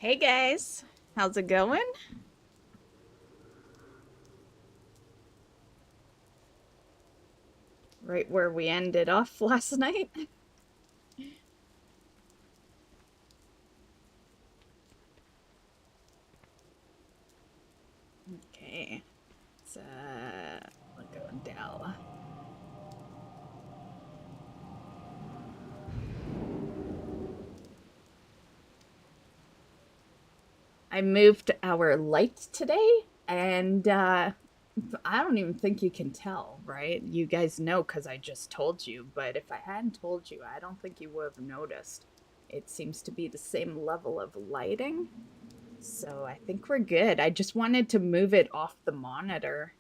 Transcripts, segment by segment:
Hey guys, how's it going? Right where we ended off last night. Okay, so we'll go Dell. I moved our light today, and I don't even think you can tell, right? You guys know because I just told you, but if I hadn't told you, I don't think you would have noticed. It seems to be the same level of lighting, so I think we're good. I just wanted to move it off the monitor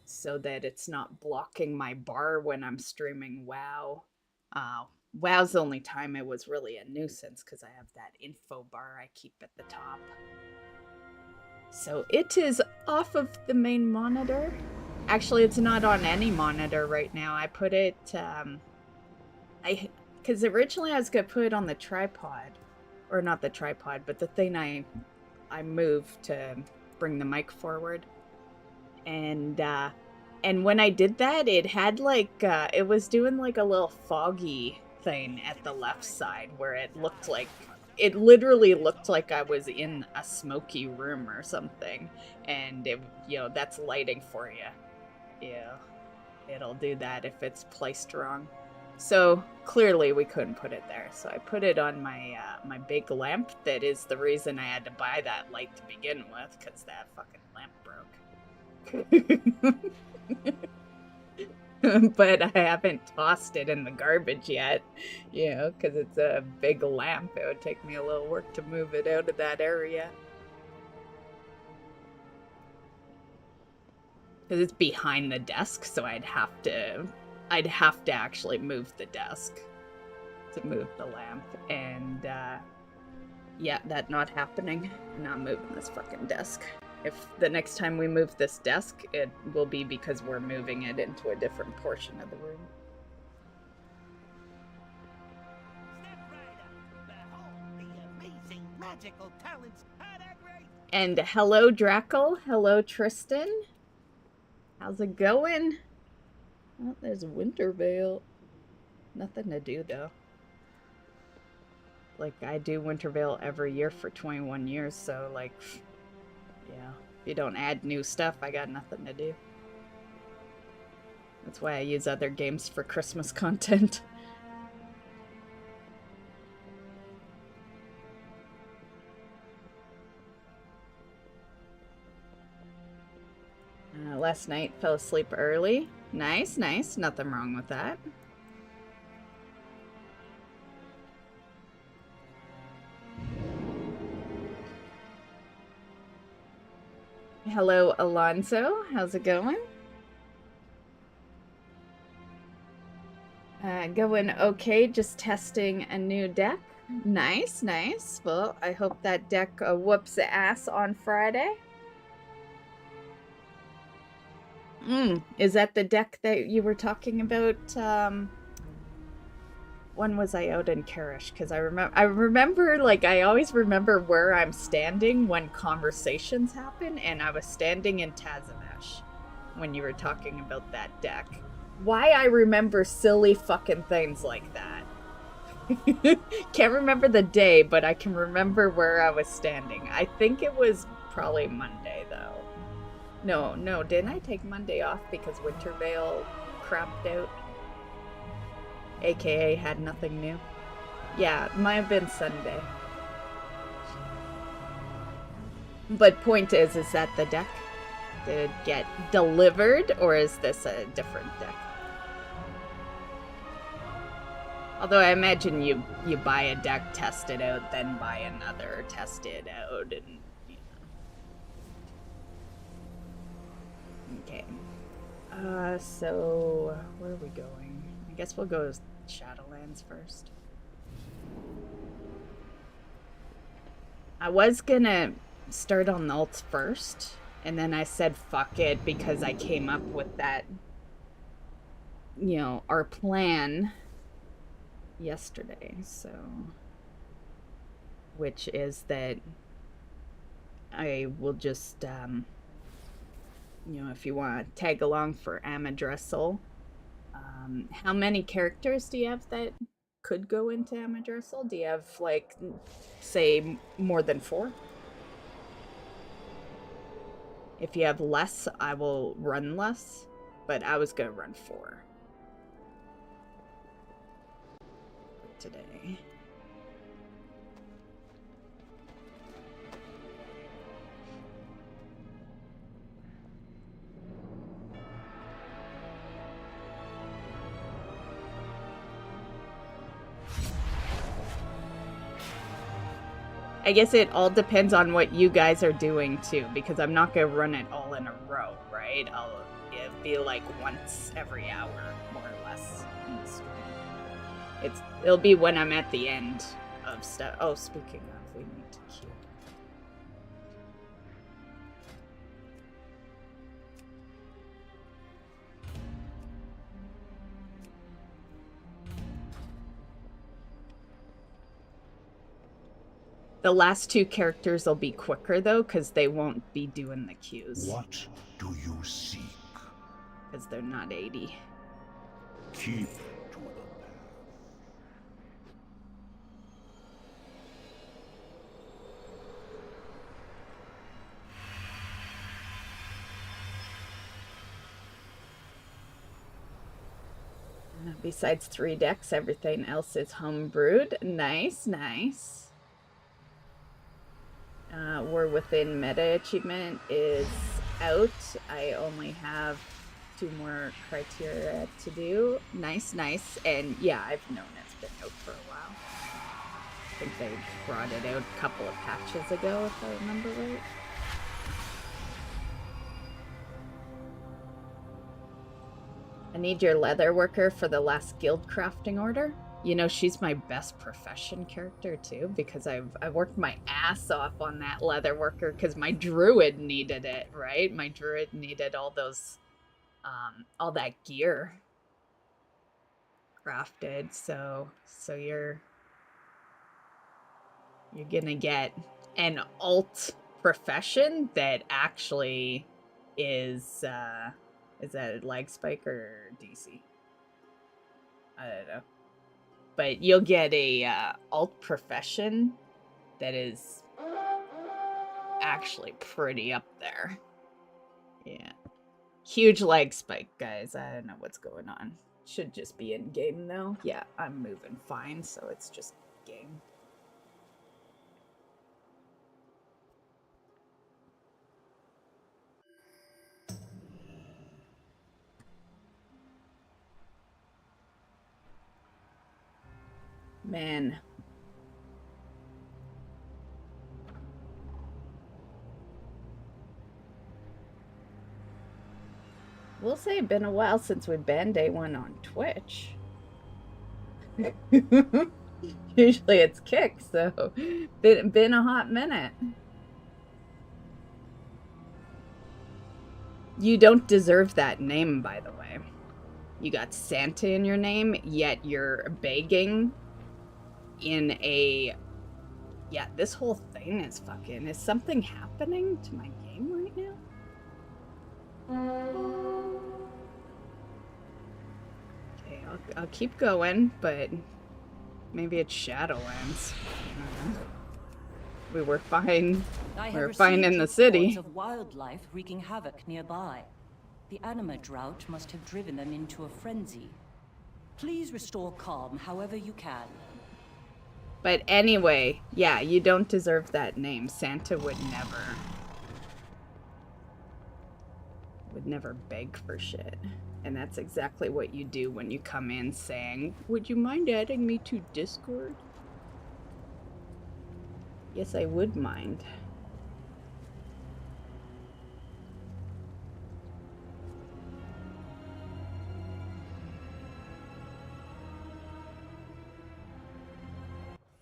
so that it's not blocking my bar when I'm streaming WoW. WoW's the only time it was really a nuisance because I have that info bar I keep at the top. So it is off of the main monitor. Actually, it's not on any monitor right now. I put it, because originally I was gonna put it on the tripod, or not the tripod, but the thing I moved to bring the mic forward, and when I did that, it had like it was doing like a little foggy thing at the left side where it literally looked like I was in a smoky room or something, and that's lighting for you. Yeah, it'll do that if it's placed wrong. So clearly we couldn't put it there. So I put it on my big lamp. That is the reason I had to buy that light to begin with, because that fucking lamp broke. But I haven't tossed it in the garbage yet, because it's a big lamp. It would take me a little work to move it out of that area. Because it's behind the desk, so I'd have to actually move the desk to move the lamp, and yeah, that not happening. I'm not moving this fucking desk. If the next time we move this desk, it will be because we're moving it into a different portion of the room. And hello, Drackle. Hello, Tristan. How's it going? Oh, there's Wintervale. Nothing to do, though. Like, I do Wintervale every year for 21 years, so, like, yeah. If you don't add new stuff, I got nothing to do. That's why I use other games for Christmas content. Last night, fell asleep early. Nice, nice. Nothing wrong with that. Hello, Alonso. How's it going? Going okay, just testing a new deck. Nice, nice. Well, I hope that deck whoops ass on Friday. Is that the deck that you were talking about? When was I out in Karish? Because I remember, like, I always remember where I'm standing when conversations happen, and I was standing in Tazamesh when you were talking about that deck. Why I remember silly fucking things like that. Can't remember the day, but I can remember where I was standing. I think it was probably Monday, though. No, didn't I take Monday off because Wintervale crapped out? AKA had nothing new. Yeah, it might have been Sunday. But point is that the deck? Did it get delivered, or is this a different deck? Although I imagine you buy a deck, test it out, then buy another, test it out, and Okay. So where are we going? I guess we'll go to Shadowlands first. I was gonna start on the ults first, and then I said fuck it because I came up with that, our plan yesterday, so which is that I will just, you know, if you want to tag along for Amirdrassil, how many characters do you have that could go into Amirdrassil? Do you have, like, say, more than 4? If you have less, I will run less, but I was gonna run 4 today. I guess it all depends on what you guys are doing too, because I'm not gonna run it all in a row, right? It'll be like once every hour, more or less. It'll be when I'm at the end of stuff. Oh, speaking of, we need to queue. The last 2 characters will be quicker, though, because they won't be doing the queues. What do you seek? Because they're not 80. Keep to the path. Besides 3 decks, everything else is homebrewed. Nice, nice. We're within meta achievement is out. I only have 2 more criteria to do. Nice, nice. And yeah, I've known it's been out for a while. I think they brought it out a couple of patches ago, if I remember right. I need your leather worker for the last guild crafting order. You know, she's my best profession character too, because I've worked my ass off on that leather worker because my druid needed it, right? My druid needed all those, all that gear crafted. So you're gonna get an alt profession that actually is that a lag spike or DC? I don't know. But you'll get a alt profession that is actually pretty up there. Yeah. Huge leg spike, guys. I don't know what's going on. Should just be in game though. Yeah, I'm moving fine, so it's just game. Man. We'll say it's been a while since we banned A1 on Twitch. Usually it's Kick, so been a hot minute. You don't deserve that name, by the way. You got Santa in your name, yet you're begging in a... Yeah, this whole thing is fucking... Is something happening to my game right now? Okay, I'll keep going, but maybe it's Shadowlands. We were fine. We were fine in the city. Of wildlife wreaking havoc nearby. The anima drought must have driven them into a frenzy. Please restore calm however you can. But anyway, yeah, you don't deserve that name. Santa would never beg for shit. And that's exactly what you do when you come in saying, "Would you mind adding me to Discord?" Yes, I would mind.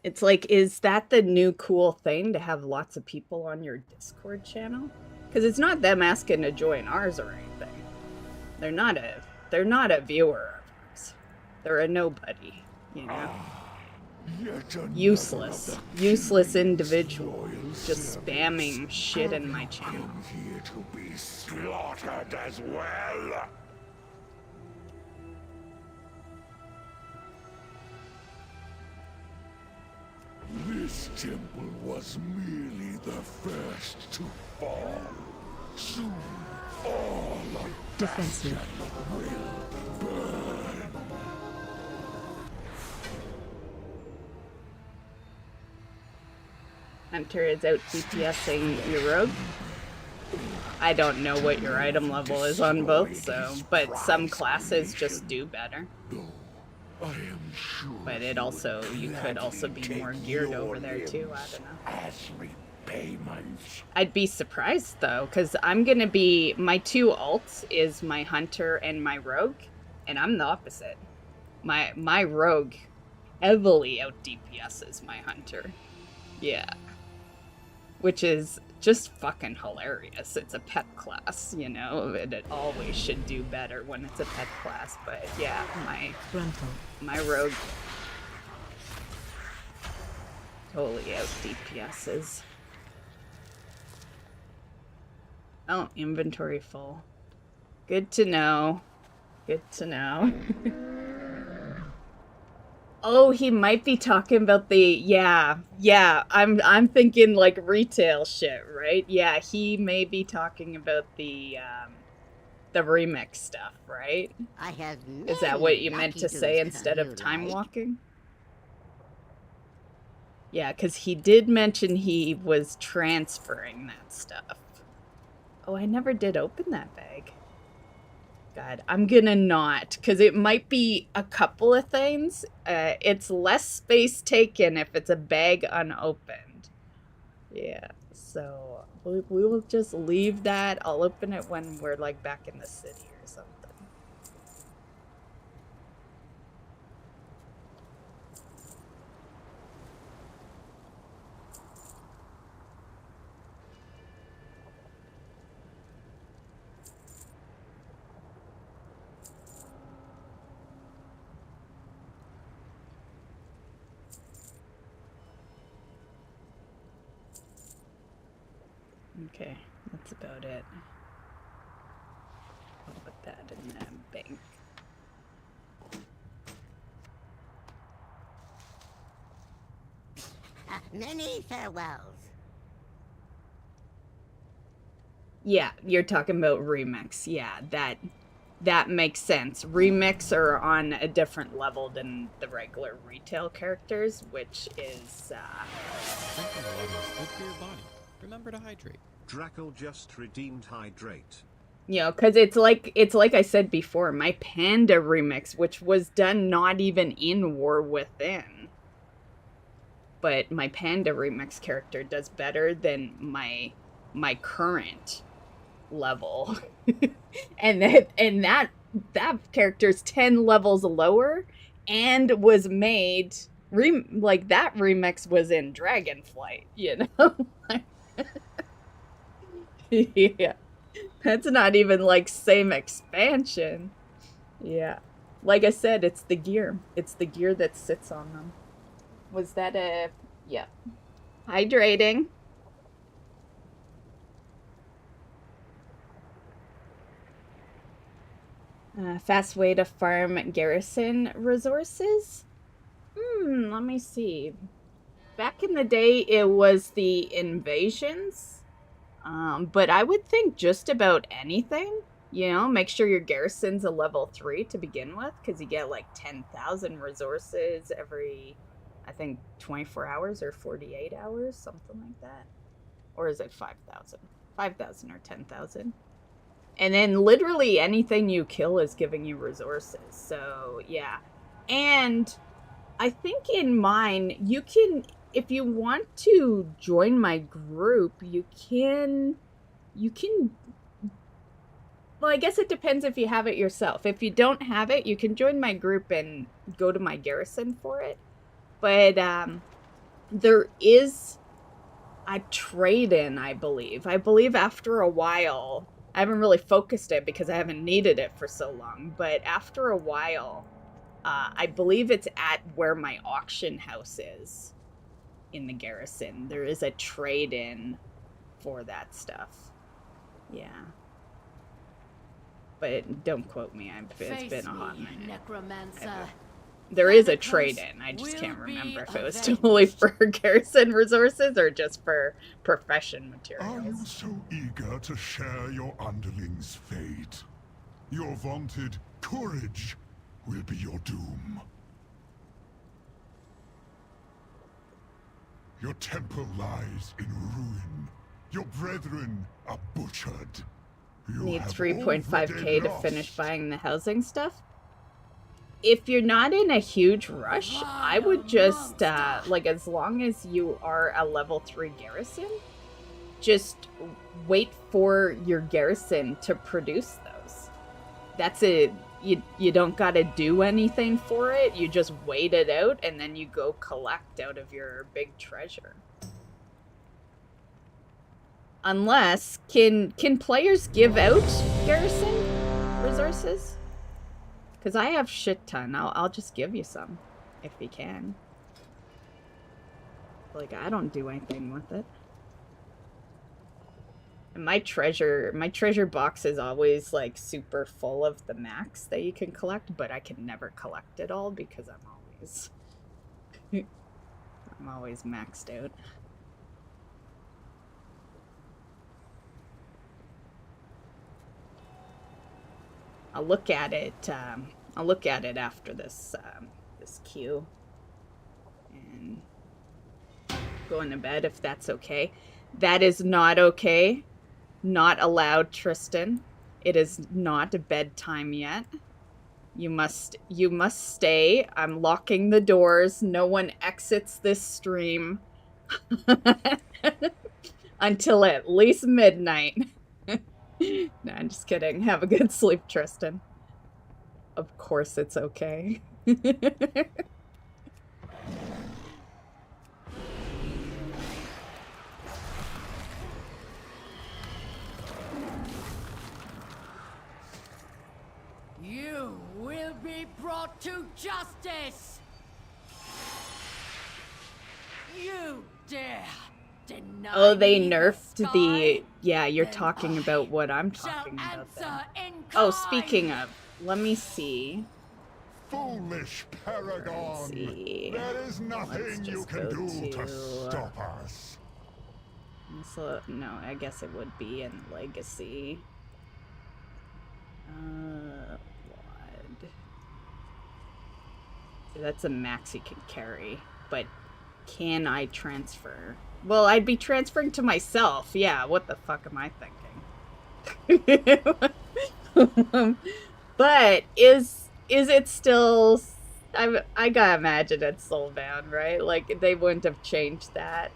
It's like, is that the new cool thing to have lots of people on your Discord channel? Because it's not them asking to join ours or anything. They're not a viewer of ours. They're a nobody, you know? Useless. Useless individual. Just spamming shit in my channel. Here to be slaughtered as well. This temple was merely the first to fall. Soon, all of Defensive. will burn. Hunter is out DPSing your rogue. I don't know what your item level is on both, so but some classes just do better. I am sure. But it also you could also be more geared over there too. I don't know. As repayment. I'd be surprised though, because I'm gonna be my two alts is my hunter and my rogue, and I'm the opposite. My rogue heavily out DPSs my hunter. Yeah. Which is just fucking hilarious. It's a pet class, you know, and it always should do better when it's a pet class. But yeah, my rogue totally out DPSs. Oh, inventory full. Good to know. Good to know. Oh, he might be talking about the yeah. I'm thinking like retail shit, right? Yeah, he may be talking about the remix stuff, right? I have Is that what you meant to say instead of time walking? Yeah, because he did mention he was transferring that stuff. Oh, I never did open that bag. God, I'm gonna not, because it might be a couple of things. It's less space taken if it's a bag unopened. Yeah, so we will just leave that. I'll open it when we're like back in the city or something. Okay, that's about it. I'll put that in the bank. Many farewells. Yeah, you're talking about remix. Yeah, that makes sense. Remix are on a different level than the regular retail characters, which is Drinking water is good for your body. Remember to hydrate. Drackle just redeemed hydrate. you know, because it's like I said before, my Panda remix, which was done not even in War Within, but my Panda remix character does better than my current level, and that character's 10 levels lower, and was made like that remix was in Dragonflight, you know. Yeah, that's not even like same expansion. Yeah, like I said, it's the gear that sits on them. Was that a yeah hydrating? Fast way to farm garrison resources? Let me see. Back in the day, it was the invasions. But I would think just about anything. You know, make sure your garrison's a level 3 to begin with, because you get like 10,000 resources every, I think, 24 hours or 48 hours, something like that. Or is it 5,000? 5,000 or 10,000. And then literally anything you kill is giving you resources. So, yeah. And I think in mine, you can, if you want to join my group, you can, well, I guess it depends if you have it yourself. If you don't have it, you can join my group and go to my garrison for it. But there is a trade-in, I believe. I believe after a while, I haven't really focused it because I haven't needed it for so long, but after a while, I believe it's at where my auction house is in the garrison. There is a trade-in for that stuff. Yeah. But don't quote me. It's been a hot minute. Necromancer. There is a trade-in. I just can't remember if it was totally for garrison resources or just for profession Are you materials. so eager to share your underling's fate? Your vaunted courage will be your doom. Your temple lies in ruin. Your brethren are butchered. You Need have 3.5k already to lost. finish buying the housing stuff. If you're not in a huge rush, I would just, like, as long as you are a level 3 garrison, just wait for your garrison to produce those. That's it. You don't gotta do anything for it. You just wait it out, and then you go collect out of your big treasure. Unless, can players give out garrison resources? Because I have shit ton. I'll just give you some, if you can. Like, I don't do anything with it. And my treasure box is always, like, super full of the max that you can collect, but I can never collect it all because I'm always maxed out. I'll look at it after this this queue and going to bed if that's okay. That is not okay. Not allowed, Tristan. It is not bedtime yet. You must stay. I'm locking the doors. No one exits this stream until at least midnight. No, I'm just kidding. Have a good sleep, Tristan. Of course it's okay. You will be brought to justice! You dare deny Oh, they me nerfed the the... sky? Yeah, you're Then talking I about what I'm shall talking about then. answer in Oh, kind. speaking of, let me see. Foolish Paragon! Let's see. There is nothing Let's you just can go do to to, stop us. So, no, I guess it would be in Legacy. What? That's a max you can carry, but can I transfer? Well, I'd be transferring to myself. Yeah, what the fuck am I thinking? But is it still... I gotta imagine it's soulbound, right? Like, they wouldn't have changed that.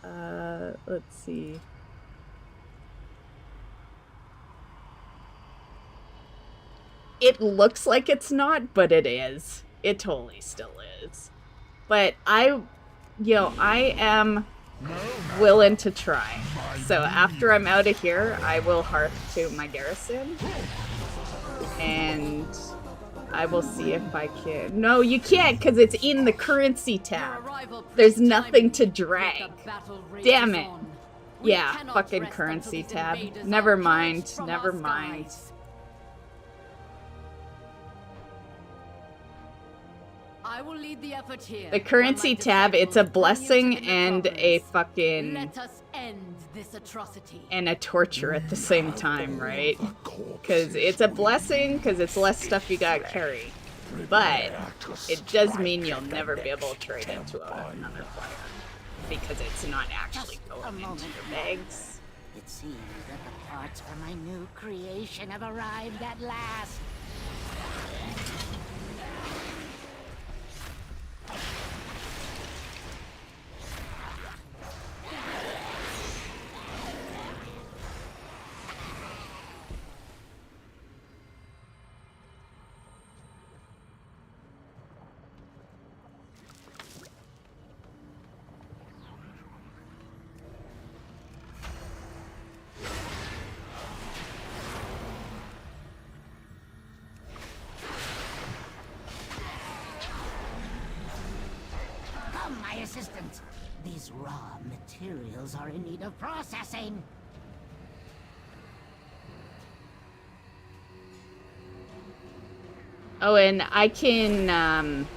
Let's see. It looks like it's not, but it is. It totally still is. But I am willing to try. So after I'm out of here, I will hearth to my garrison. And I will see if I can... No, you can't, because it's in the currency tab. There's nothing to drag. Damn it. Yeah, fucking currency tab. Never mind. Never mind. I will lead the effort here. The currency tab, it's a blessing and a fucking... Let us end this atrocity. and a torture at the same time, right? Because it's a blessing, because it's less stuff you gotta carry. But it does mean you'll never be able to trade into another player. Because it's not actually going into your bags. It seems that the parts for my new creation have arrived at last. resistance. These raw materials are in need of processing. Oh, and I can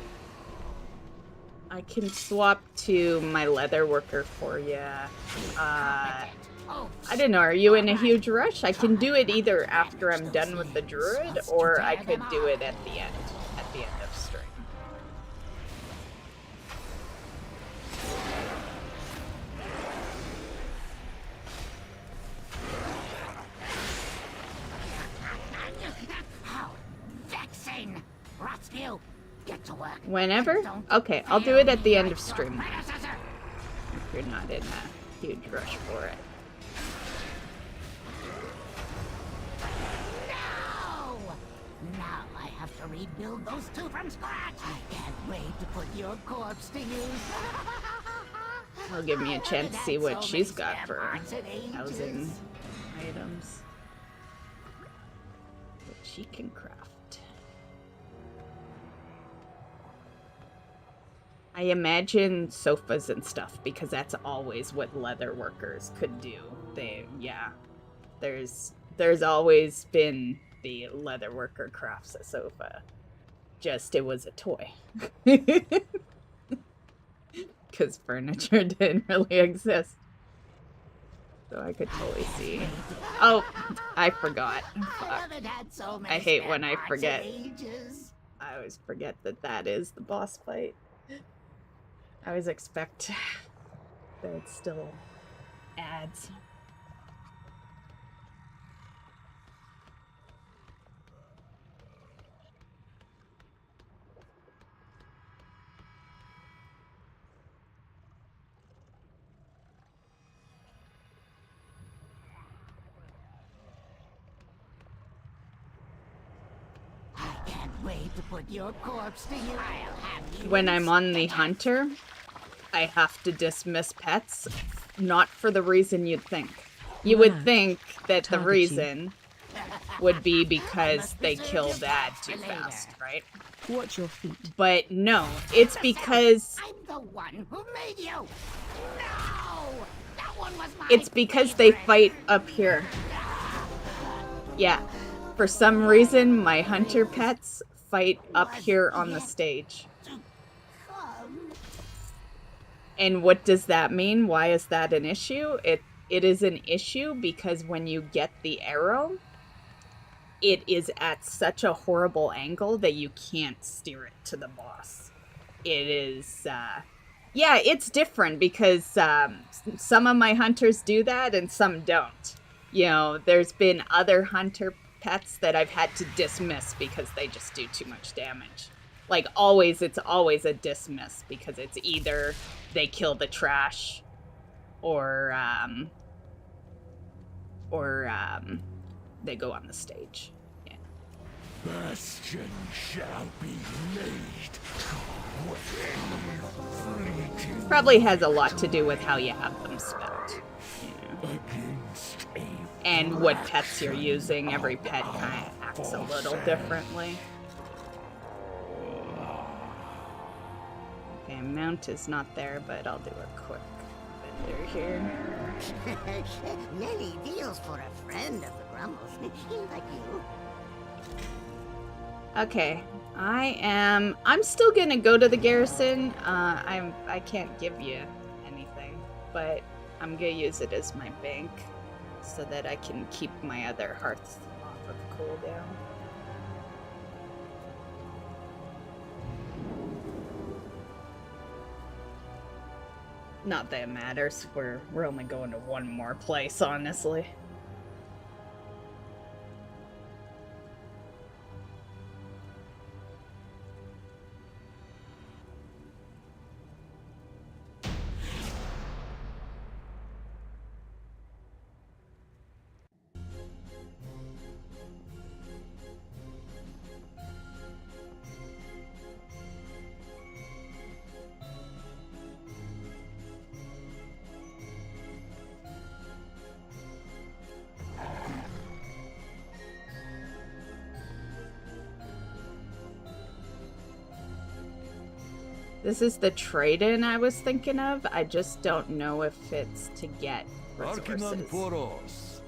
swap to my leather worker for you. I don't know, are you in a huge rush? I can do it either after I'm done with the druid, or I could do it at the end of stream. How vexing! Rotsview, get to work. Whenever? Okay, I'll do it at the end of stream. If you're not in a huge rush for it. No! Now I have to rebuild those two from scratch. I can't wait to put your corpse to use. It'll give me a chance to see what she's got for housing items that she can craft. I imagine sofas and stuff, because that's always what leather workers could do. There's always been the leather worker crafts a sofa. Just it was a toy. Because furniture didn't really exist. So I could totally see. Oh, I forgot. I hate when I forget. I always forget that is the boss fight. I always expect that it still adds. Wait to put your corpse to you. When I'm on the hunter, I have to dismiss pets, not for the reason you'd think. You would think that the reason would be because they kill dad too fast, right? Watch your feet. But no, it's because I'm the one who made you. No, that one was my it's because they fight up here. Yeah. For some reason, my hunter pets fight up here on the stage. And what does that mean? Why is that an issue? It is an issue because when you get the arrow, it is at such a horrible angle that you can't steer it to the boss. It is, yeah, it's different because some of my hunters do that and some don't. You know, there's been other hunter pets that I've had to dismiss because they just do too much damage. Like, always, it's always a dismiss because it's either they kill the trash or they go on the stage. Yeah. Bastion shall be made. Probably has a lot to do with how you have them spelled. You know. And what pets you're using. Every pet kind of acts a little differently. Okay, mount is not there, but I'll do a quick vendor here. Many deals for a friend of the Grumbles, like you. Okay, I'm still gonna go to the garrison. I can't give you anything, but I'm gonna use it as my bank so that I can keep my other hearts off of cooldown. Not that it matters. We're only going to one more place, honestly. This is the trade-in I was thinking of. I just don't know if it's to get resources.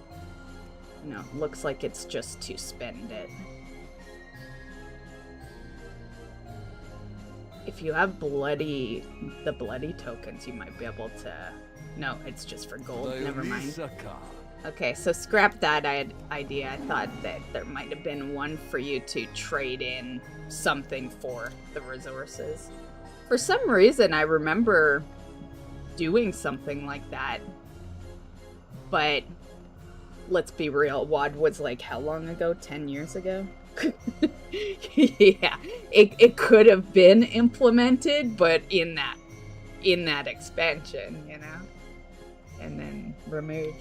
No, looks like it's just to spend it. If you have the bloody tokens, you might be able to... No, it's just for gold. Never mind. Okay, so scrap that idea. I thought that there might have been one for you to trade in something for the resources. For some reason, I remember doing something like that. But let's be real. WoD was like how long ago? 10 years ago? Yeah, it could have been implemented, but in that expansion, you know, and then removed.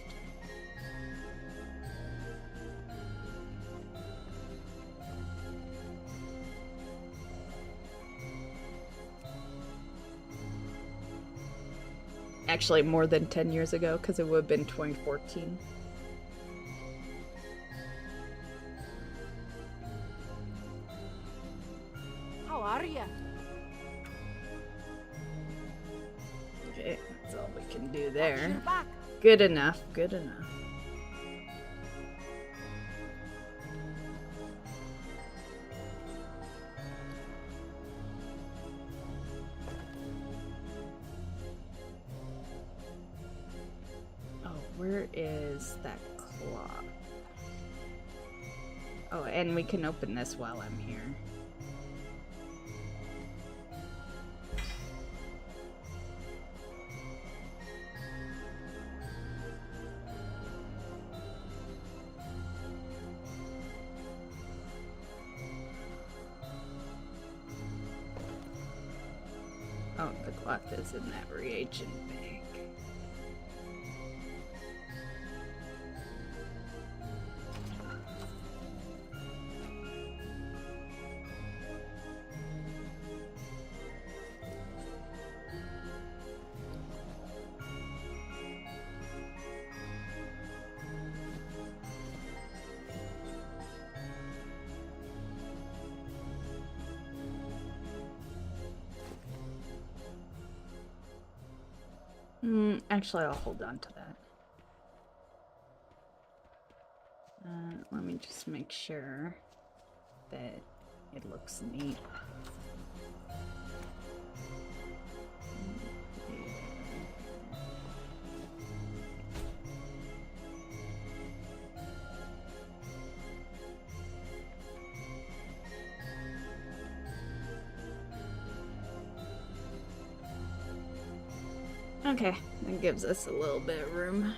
Actually, more than 10 years ago, because it would have been 2014. How are you? Okay, that's all we can do there. You're back. Good enough, good enough. Oh, where is that claw? Oh, and we can open this while I'm here. Oh, the cloth is in that reagent bank. Actually, I'll hold on to that. Let me just make sure that it looks neat. Okay, that gives us a little bit of room.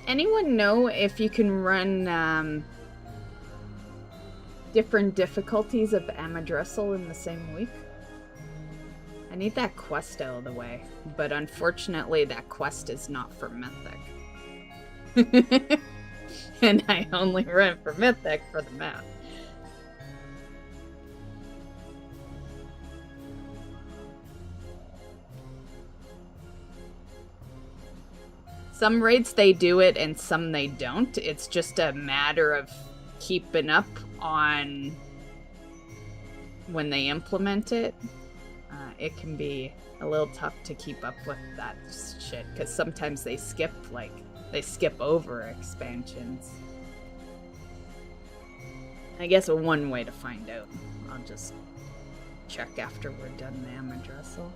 Anyone know if you can run different difficulties of Amirdrassil in the same week? I need that quest out of the way, but unfortunately that quest is not for Mythic. And I only run for Mythic for the map. Some raids they do it and some they don't. It's just a matter of keeping up on when they implement it. It can be a little tough to keep up with that shit because sometimes they skip over expansions. I guess one way to find out. I'll just check after we're done the Amirdrassil.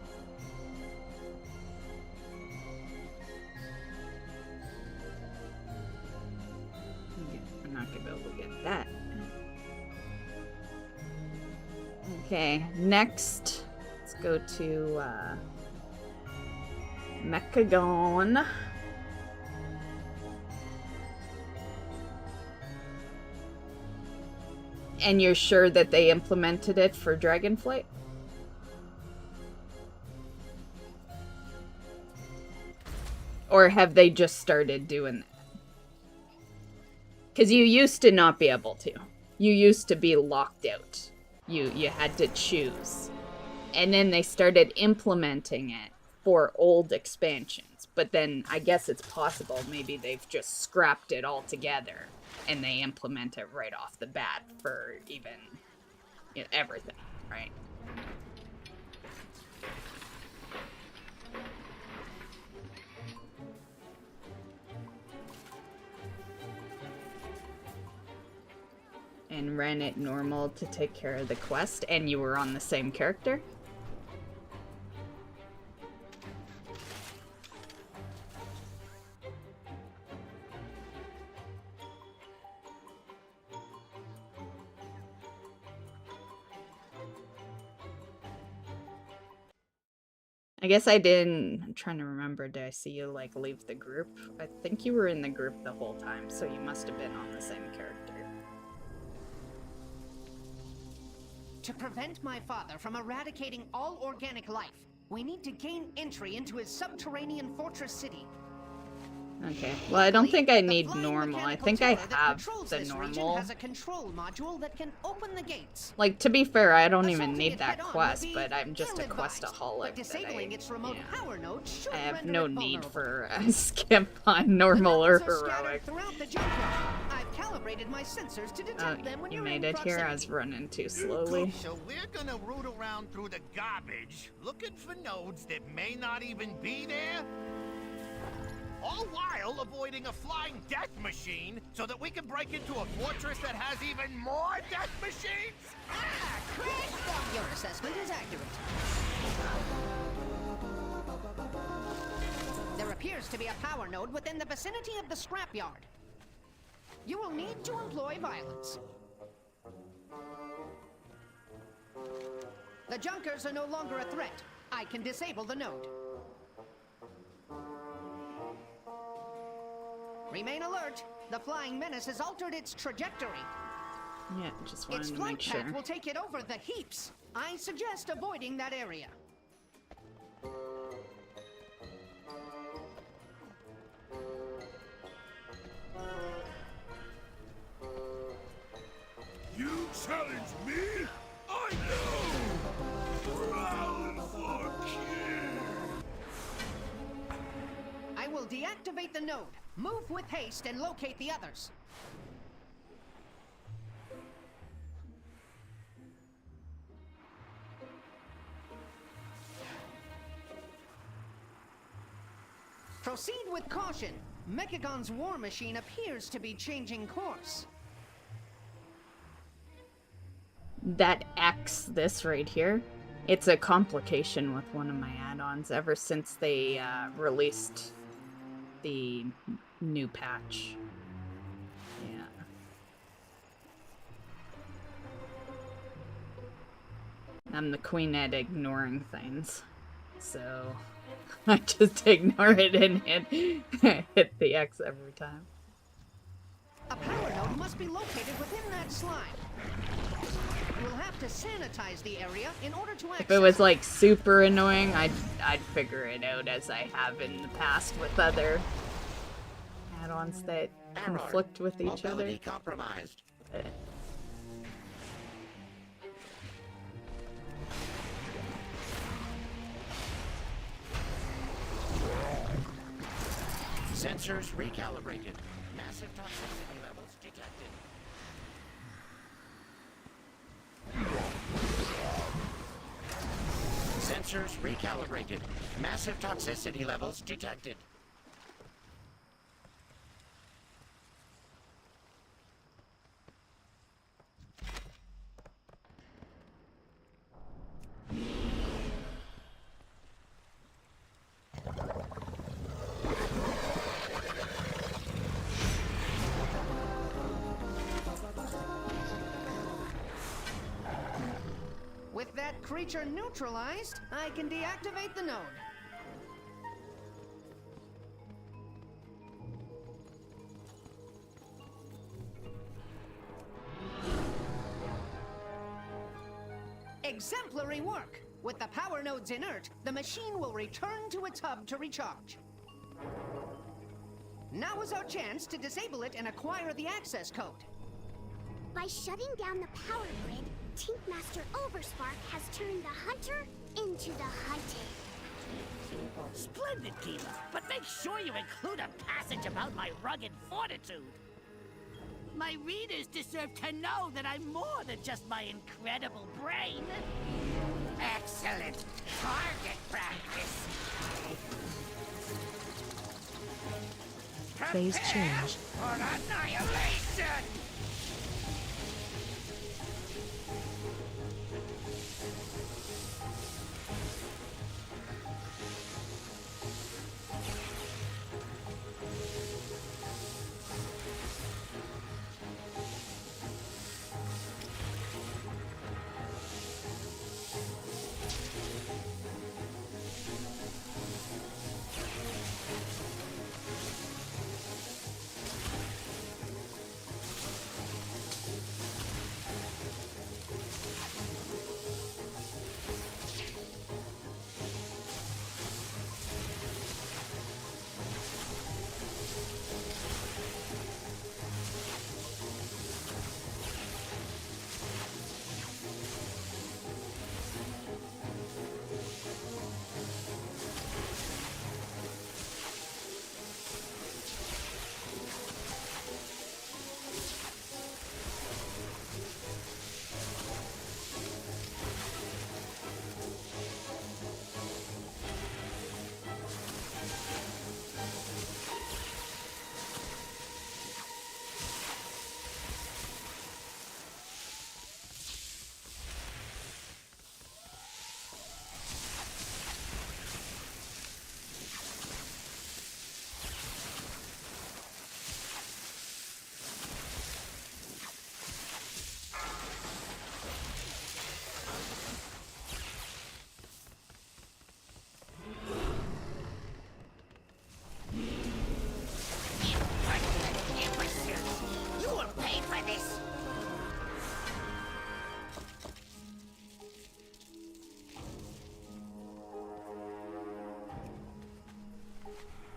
I'm not gonna be able to get that. Okay, next, let's go to Mechagon. And you're sure that they implemented it for Dragonflight? Or have they just started doing that? Because you used to not be able to. You used to be locked out. You had to choose. And then they started implementing it for old expansions. But then I guess it's possible maybe they've just scrapped it all together and they implement it right off the bat for even everything, right? And ran it normal to take care of the quest, and you were on the same character? I guess I didn't. I'm trying to remember. Did I see you like leave the group? I think you were in the group the whole time, so you must have been on the same character. To prevent my father from eradicating all organic life, we need to gain entry into his subterranean fortress city. Okay. Well, I don't think I need normal. I think I have the This region normal. has a control module that can open the gates. Like, to be fair, I don't even Assaulting need it that head-on quest, will be but I'm just a ill-advised, questaholic but disabling its remote power node should I have render no it need vulnerable. for a skip on normal or Nodes are scattered heroic. throughout the junkyard. I've calibrated my sensors to detect them when You you're made in it here. I proximity. was running too slowly. So we're gonna root around through the garbage, looking for nodes that may not even be there? All while avoiding a flying death machine so that we can break into a fortress that has even more death machines? Ah, crash bomb! Your assessment is accurate. There appears to be a power node within the vicinity of the scrapyard. You will need to employ violence. The Junkers are no longer a threat. I can disable the node. Remain alert. The flying menace has altered its trajectory. Yeah, just wanted Its to flight make sure. path will take it over the heaps. I suggest avoiding that area. You challenge me? I know! Round for kill! I will deactivate the node. Move with haste and locate the others. Proceed with caution. Mechagon's war machine appears to be changing course. That X, this right here, it's a complication with one of my add-ons ever since they released the new patch. Yeah. I'm the queen at ignoring things, so I just ignore it and hit the X every time. A power node must be located within that slime. You'll have to sanitize the area in order to access. If it was like super annoying, I'd figure it out as I have in the past with other add-ons that conflict with each other. Compromised. Sensors recalibrated. Massive toxicity levels detected. Sensors recalibrated. Massive toxicity levels detected. With that creature neutralized, I can deactivate the node. Exemplary work! With the power nodes inert, the machine will return to its hub to recharge. Now is our chance to disable it and acquire the access code. By shutting down the power grid, Tankmaster Overspark has turned the hunter into the hunted. Splendid, Keela, but make sure you include a passage about my rugged fortitude. My readers deserve to know that I'm more than just my incredible brain. Excellent target practice. Phase change. For annihilation!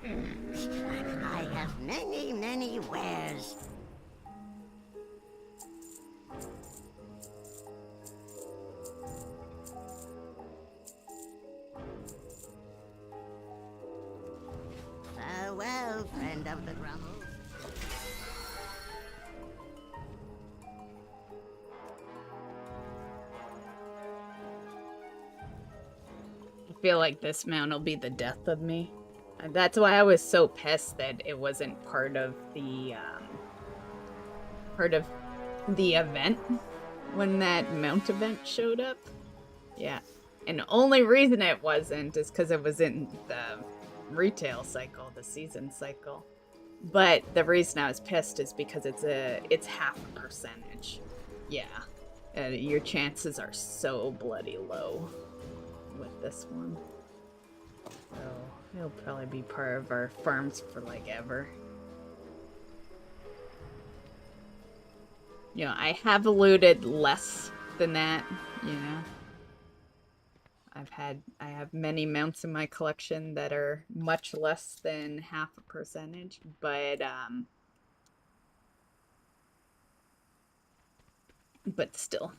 I have many, many wares. Farewell, friend of the Grummels. I feel like this mount will be the death of me. That's why I was so pissed that it wasn't part of the event when that mount event showed up. Yeah, and the only reason it wasn't is because it was in the retail cycle, the season cycle. But the reason I was pissed is because it's half a percentage. Yeah, your chances are so bloody low with this one. So it'll probably be part of our farms for like ever. You know, I have looted less than that, you know. I have many mounts in my collection that are much less than half a percentage, but still.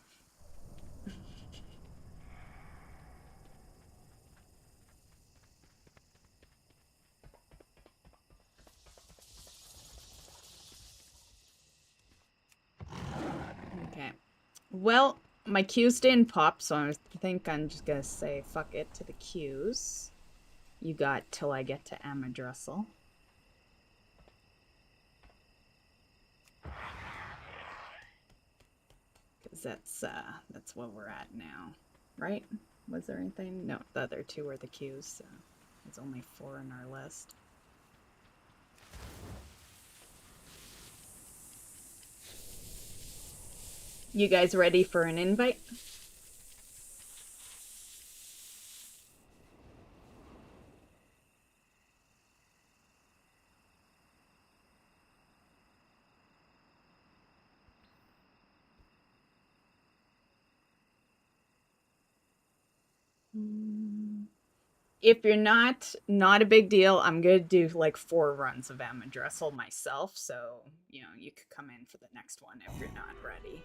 Okay. Well, my queues didn't pop, so I think I'm just gonna say fuck it to the queues. You got till I get to Amirdrassil. Because that's what we're at now, right? Was there anything? No, the other two are the queues, so there's only 4 in our list. You guys ready for an invite? If you're not a big deal. I'm gonna do like 4 runs of Amirdrassil myself, so you know you could come in for the next one if you're not ready.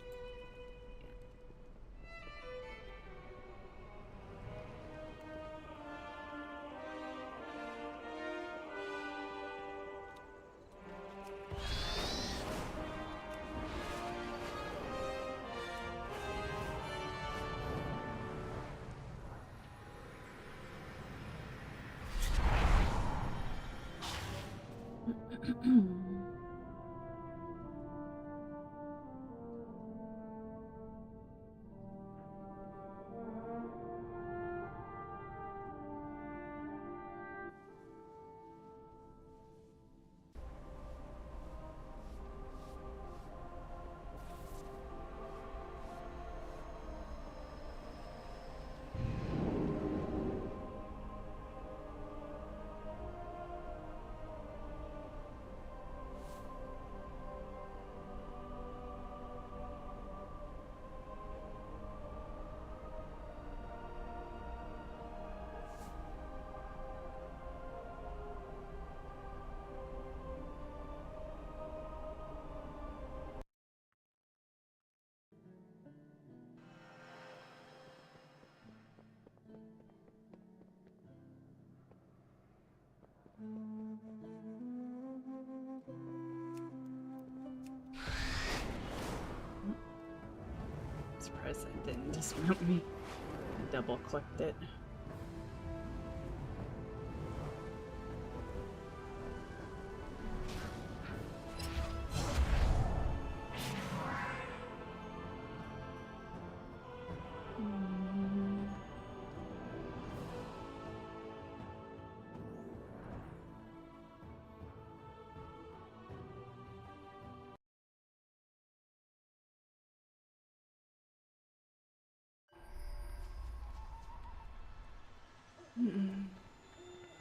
didn't dismount me. I double-clicked it.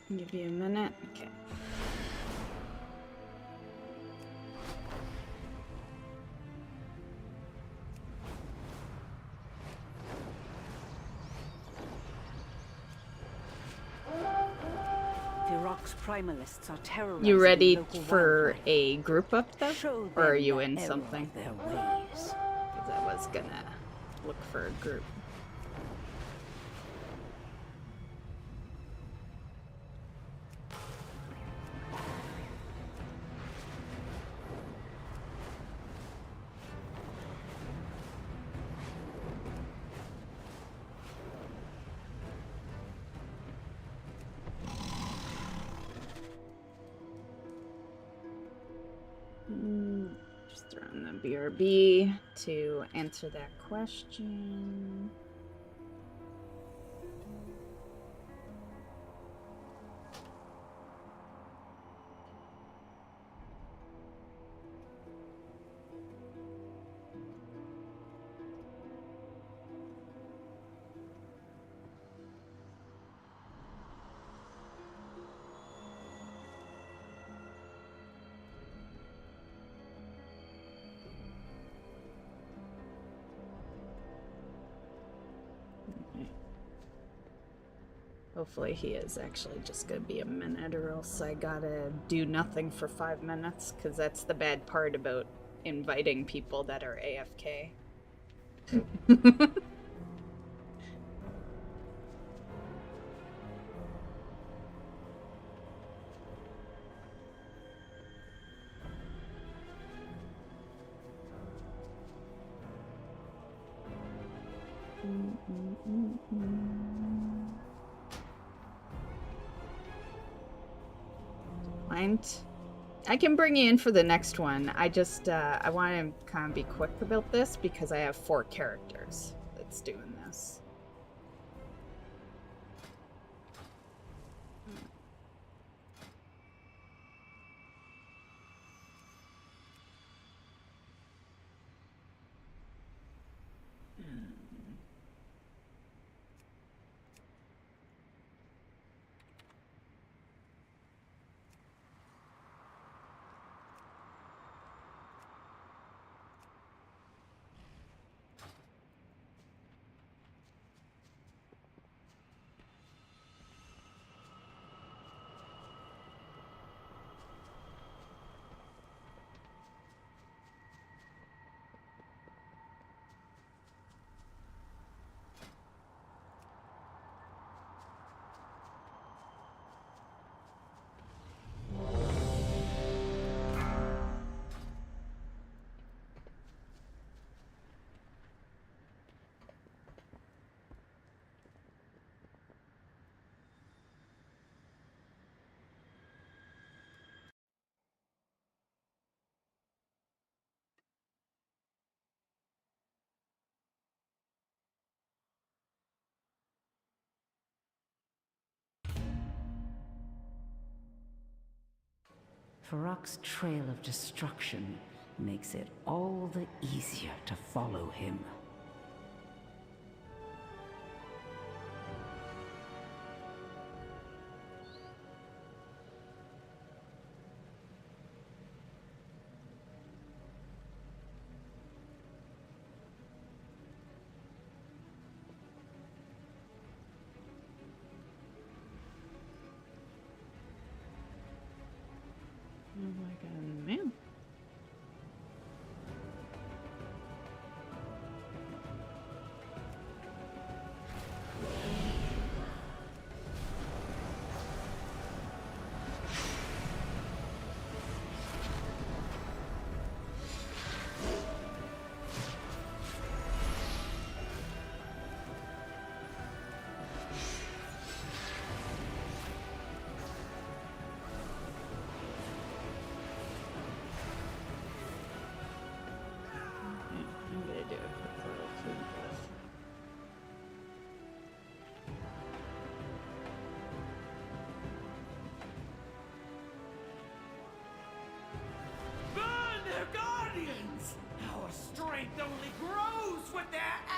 Give you a minute. Okay. Ferox primalists are terrorizing You ready local for wildlife. a group up though? Show Or are them you the in error something? of their ways. Because I was gonna look for a group. Just throwing the BRB to answer that question. Hopefully he is actually just gonna be a minute, or else I gotta do nothing for 5 minutes, because that's the bad part about inviting people that are AFK. Mind? I can bring you in for the next one. I just, I want to kind of be quick about this because I have 4 characters that's doing this. Ferox's trail of destruction makes it all the easier to follow him. Oh my god, man.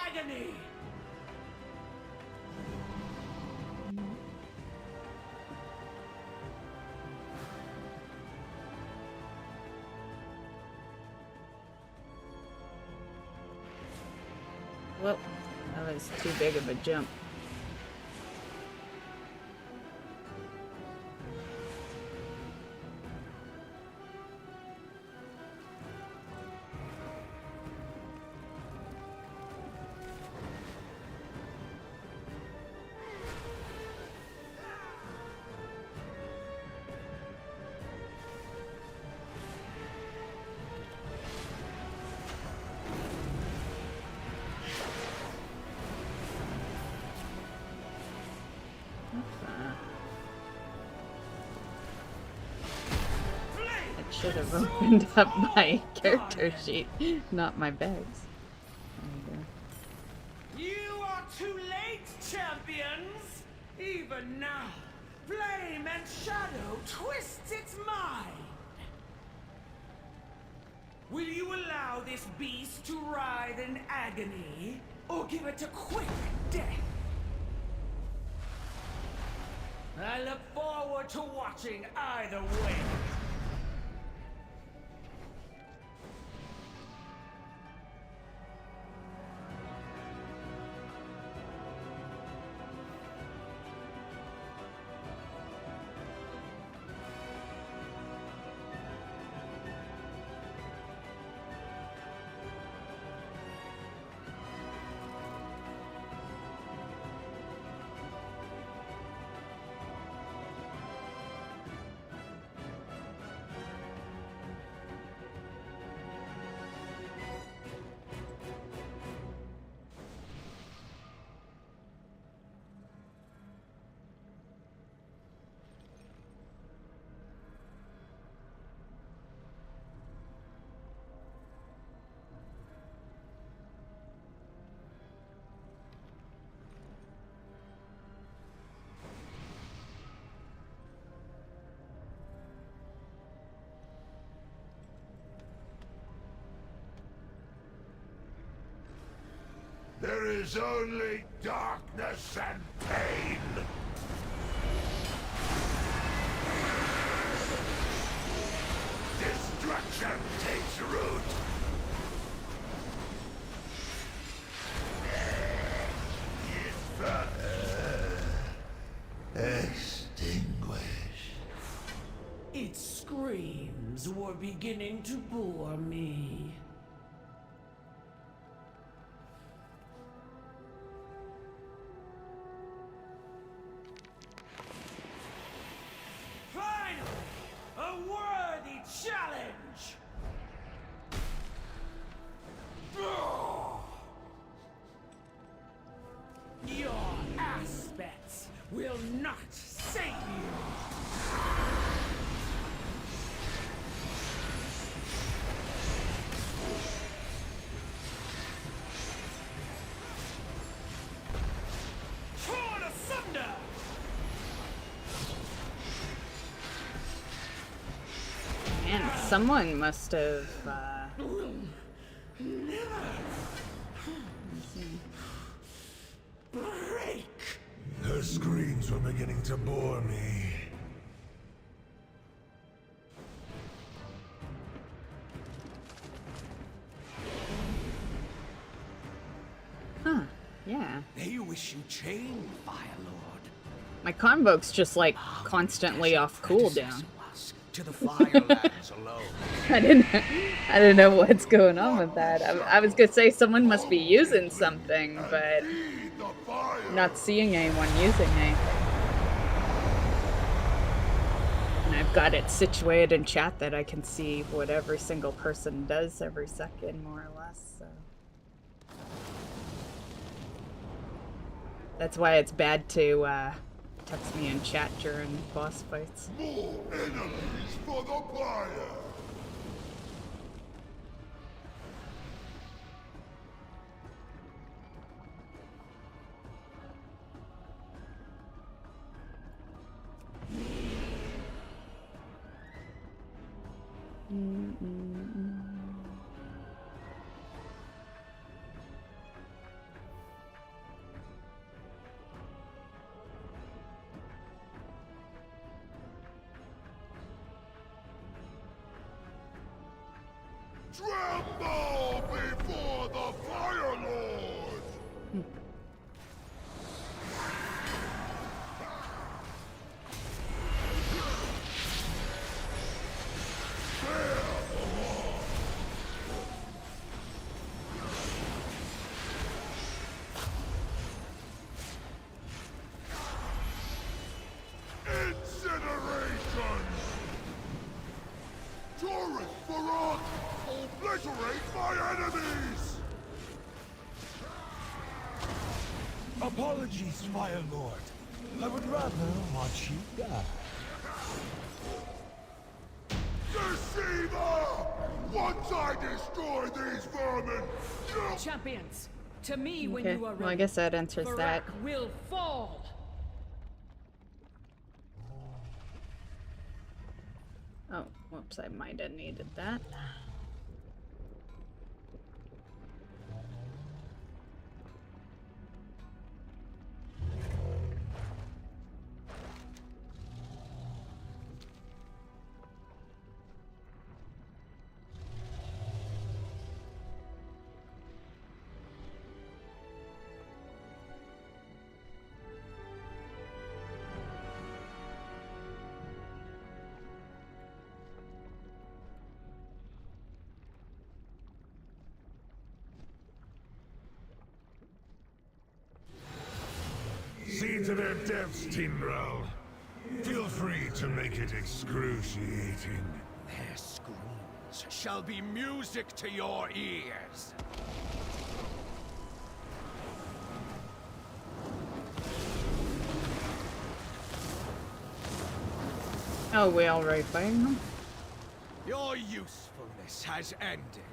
agony! Well, that was too big of a jump. Should have opened up my character sheet, not my bags. You are too late, champions! Even now, flame and shadow twists its mind! Will you allow this beast to writhe in agony, or give it a quick death? I look forward to watching either way. There is only darkness and pain. Destruction takes root. Extinguish. Its screams were beginning to bore me. Someone must have, Break! Her screams were beginning to bore me. Huh, yeah. They wish you chained, Fire Lord. My convoke's just like constantly off cooldown. To the Firelands alone. I didn't know what's going on with that. I was gonna say someone must be using something, but not seeing anyone using anything. And I've got it situated in chat that I can see what every single person does every second, more or less. So that's why it's bad to text me in chat during boss fights. More enemies for the fire! Tremble before the Fire Lord! Incineration! Taurus Barak! Obliterate my enemies! Apologies, Fire Lord. I would rather watch you die. Deceiver! Once I destroy these vermin, you... Champions, to me when Okay, you are ready. well, I guess that answers that. Barak will fall. Oh, whoops, I might have needed that. See to their depths, Timbrel. Feel free to make it excruciating. Their screams shall be music to your ears. Oh, we already fighting them? Your usefulness has ended.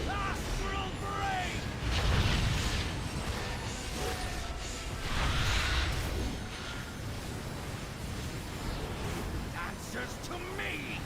Astral Brain! Answers to me!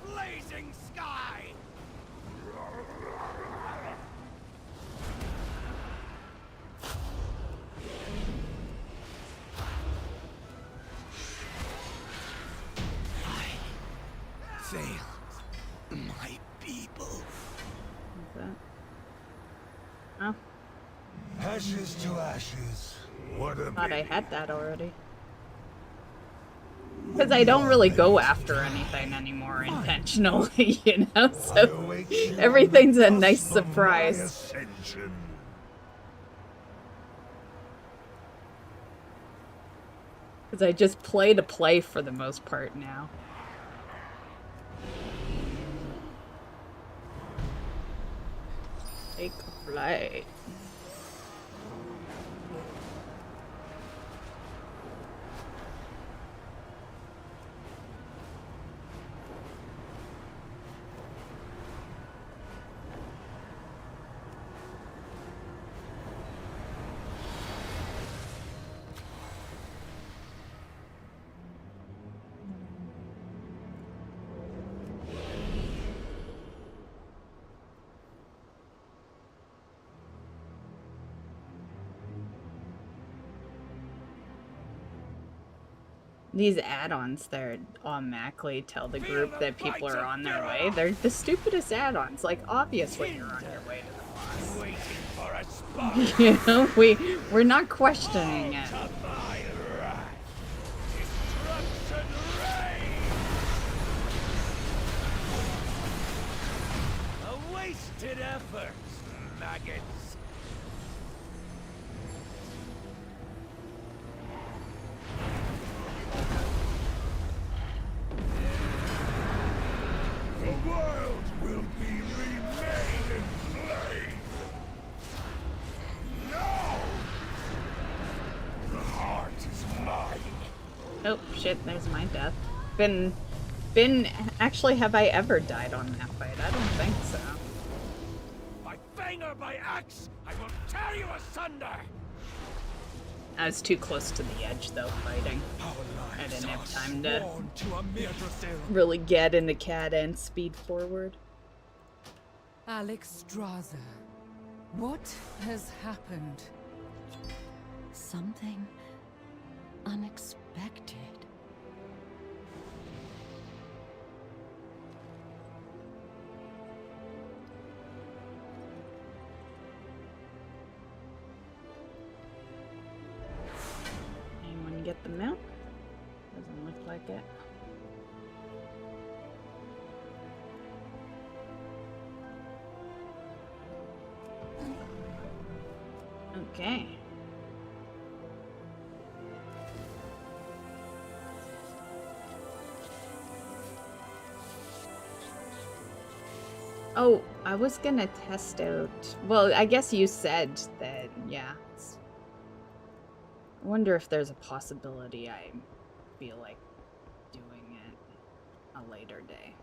Blazing sky! Failed. My people. What's that? Oh, Ashes to ashes. What a thought I pity. had that already. Because I don't really go after anything anymore intentionally, you know? So everything's a nice surprise. Ascension. Because I just play to play for the most part now. Take flight. These add-ons there automatically tell the group that people are on their way. They're the stupidest add-ons. Like, obviously you're on your way to the Waiting for a boss. spot. You know, we're not questioning it. Destruction reigns. A wasted effort, maggots. The world will be remade in flame. No! shit, there's my death. Actually, have I ever died on that fight? I don't think so. By fang or by axe, I will tear you asunder! I was too close to the edge, though, fighting. I didn't have time to really get into cat and speed forward. Amirdrassil, what has happened? Something unexpected. Anyone get the mount? Doesn't look like it. Okay. Oh, I was gonna test out... Well, I guess you said that, yeah. I wonder if there's a possibility I feel like doing it a later day.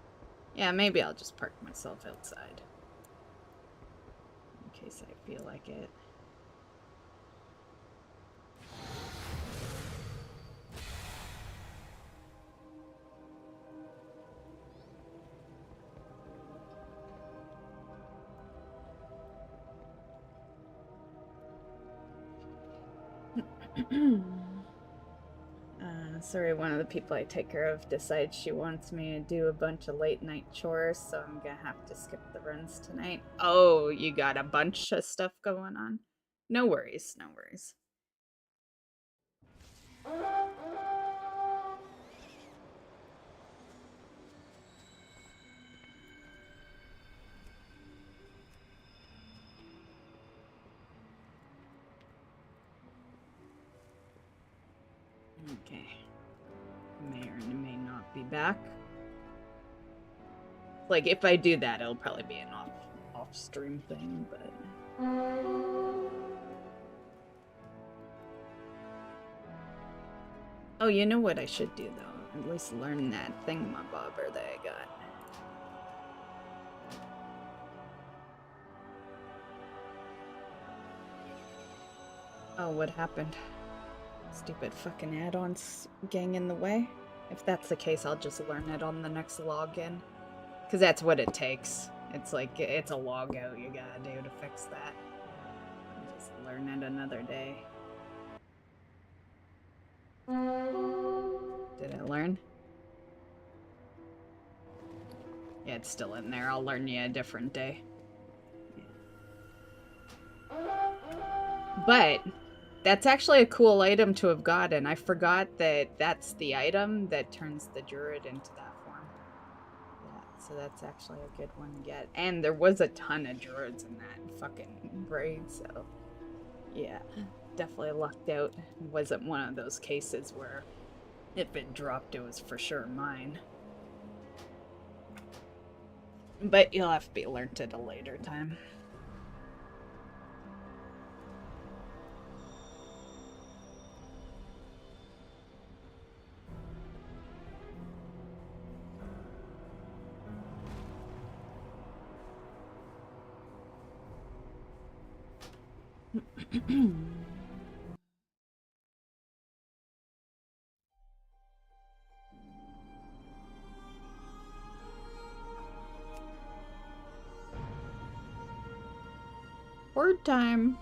Yeah, maybe I'll just park myself outside. In case I feel like it. Sorry, one of the people I take care of decides she wants me to do a bunch of late night chores, so I'm gonna have to skip the runs tonight. Oh, you got a bunch of stuff going on? No worries, no worries. Okay. May or may not be back. Like, if I do that, it'll probably be an off-stream thing, but... Oh, you know what I should do, though? At least learn that thingamabobber that I got. Oh, what happened? Stupid fucking add-ons gang in the way. If that's the case, I'll just learn it on the next login. Because that's what it takes. It's like, it's a logout you gotta do to fix that. I'll just learn it another day. Did I learn? Yeah, it's still in there. I'll learn you a different day. Yeah. But... that's actually a cool item to have gotten. I forgot that that's the item that turns the druid into that form. Yeah, so that's actually a good one to get. And there was a ton of druids in that fucking raid, so... yeah, definitely lucked out. It wasn't one of those cases where if it dropped, it was for sure mine. But you'll have to be learned at a later time. Word time.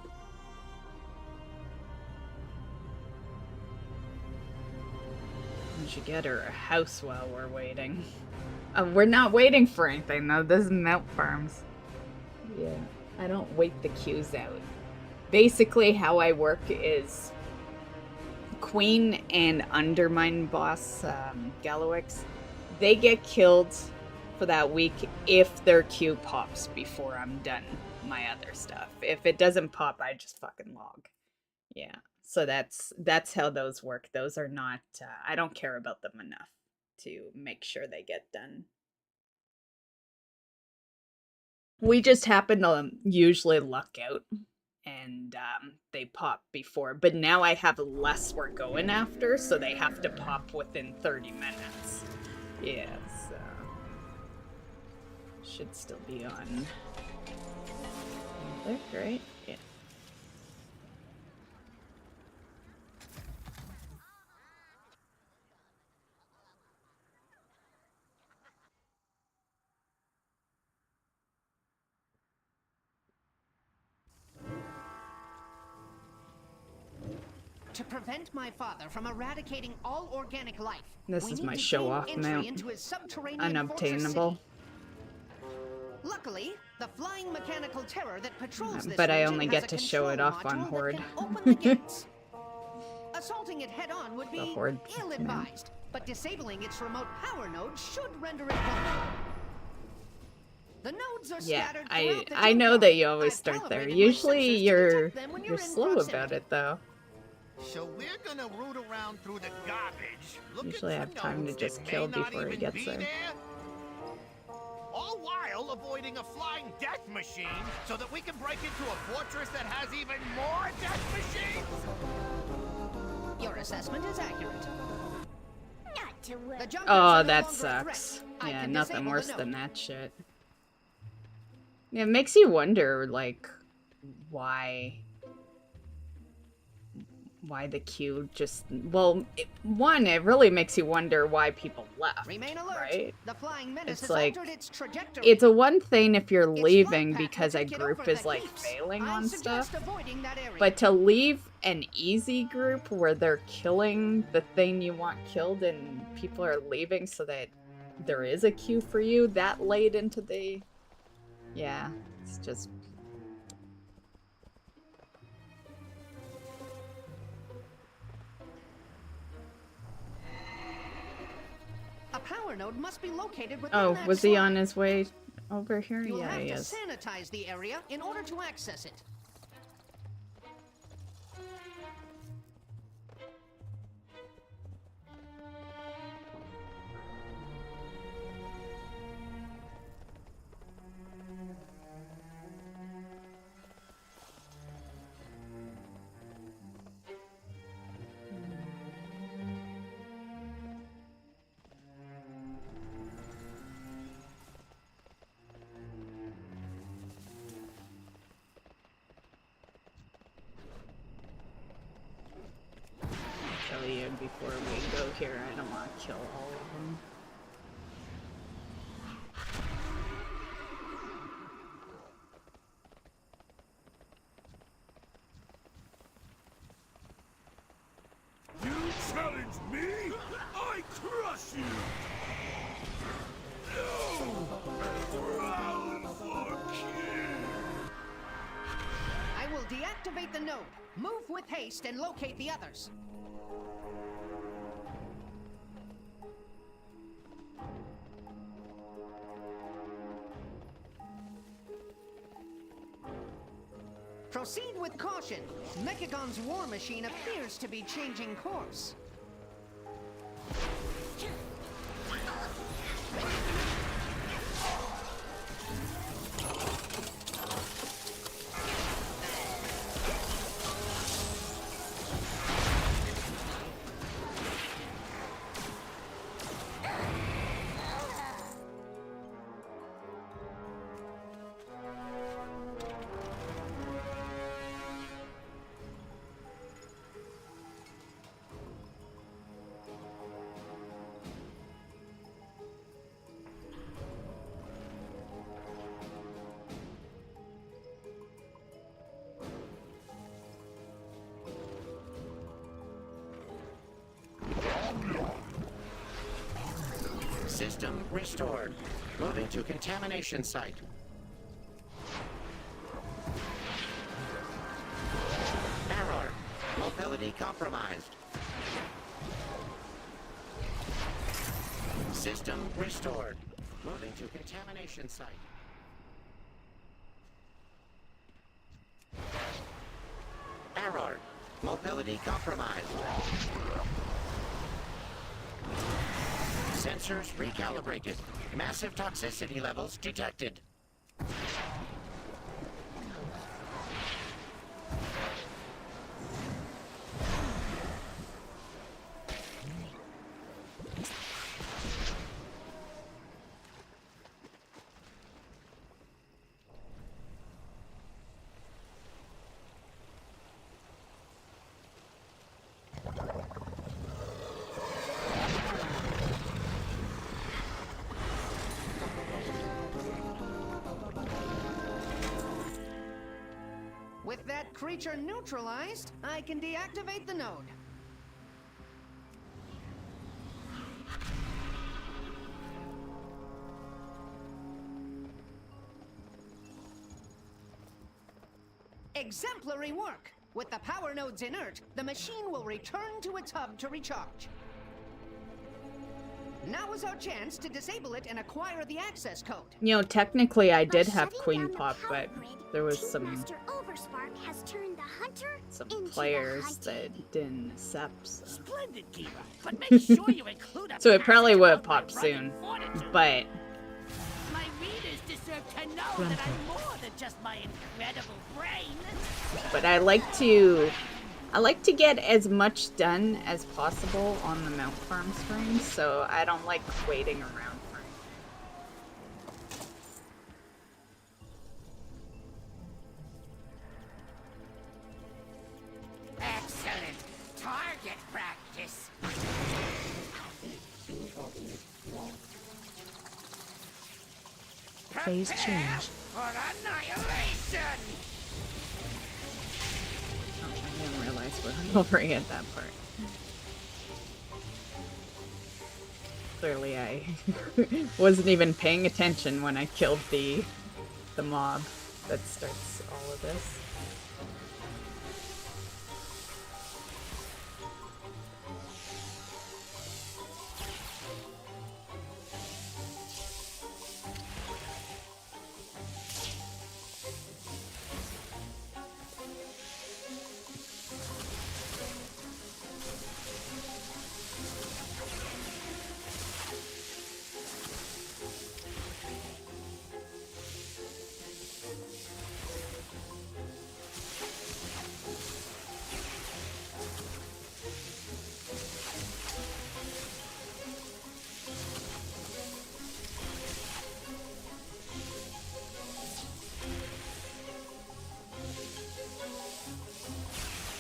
We should get her a house while we're waiting. We're not waiting for anything though. This is Mount Farms. Yeah, I don't wait the queues out. Basically, how I work is Queen and Undermine boss, Gallowix, they get killed for that week if their queue pops before I'm done my other stuff. If it doesn't pop, I just fucking log. Yeah, so that's how those work. Those are not, I don't care about them enough to make sure they get done. We just happen to usually luck out and they pop before. But now I have less we're going after, so they have to pop within 30 minutes. Yeah, so should still be on. There, right? Yeah. To prevent my father from eradicating all organic life, This is my show-off mount. Unobtainable. Luckily, the flying mechanical terror that patrols this but I region only has get a to show it off on control Horde. that can open the gates. Assaulting it head-on would be Horde ill-advised, but disabling its remote power node should render it vulnerable. The nodes are Yeah, scattered I throughout know the that you always I've start there. calibrated my Usually sensors to you're detect them when you're in slow proximity. about it though. So we're gonna root around through the garbage. Usually I have time to just kill before he gets there. All while avoiding a flying death machine so that we can break into a fortress that has even more death machines. Your assessment is accurate. Not to worry. The junkers Oh, are no that longer a sucks. threat. I Yeah, can nothing disable worse the than node. that shit. Yeah, it makes you wonder, like, why the queue just... Well, one, it really makes you wonder why people left, Remain alert. right? The flying menace It's has like, altered its trajectory. it's a one thing if you're Its leaving flight path because will a take it group over is, the like, heaps. failing I on suggest stuff. avoiding that area. But to leave an easy group where they're killing the thing you want killed and people are leaving so that there is a queue for you that late into the... Yeah, it's just... A power node must be located within Oh, that was he slot. on his way over here? You'll Yeah, have he to is. sanitize the area in order to access it. Kill you before we go here. I don't want to kill all of them. You challenge me? I crush you! Round for kill! I will deactivate the node. Move with haste and locate the others. Proceed with caution. Mechagon's war machine appears to be changing course. System restored. Moving to contamination site. Error. Mobility compromised. System restored. Moving to contamination site. Error. Mobility compromised. Sensors recalibrated. Massive toxicity levels detected. creature neutralized, I can deactivate the node. Exemplary work! With the power nodes inert, the machine will return to its hub to recharge. Now is our chance to disable it and acquire the access code. You know, technically I did have Queen Pop, but there was some players that didn't accept. So, Splendid, Kiva. But make sure you include a so it probably would have passage popped about soon, fortitude. but My readers deserve to know that I'm more than just my incredible brain. I like to get as much done as possible on the mount farm stream, so I don't like waiting around for anything. Excellent. Target practice. Phase change. For annihilation. I didn't realize we're already at that part. Clearly I wasn't even paying attention when I killed the mob that starts all of this.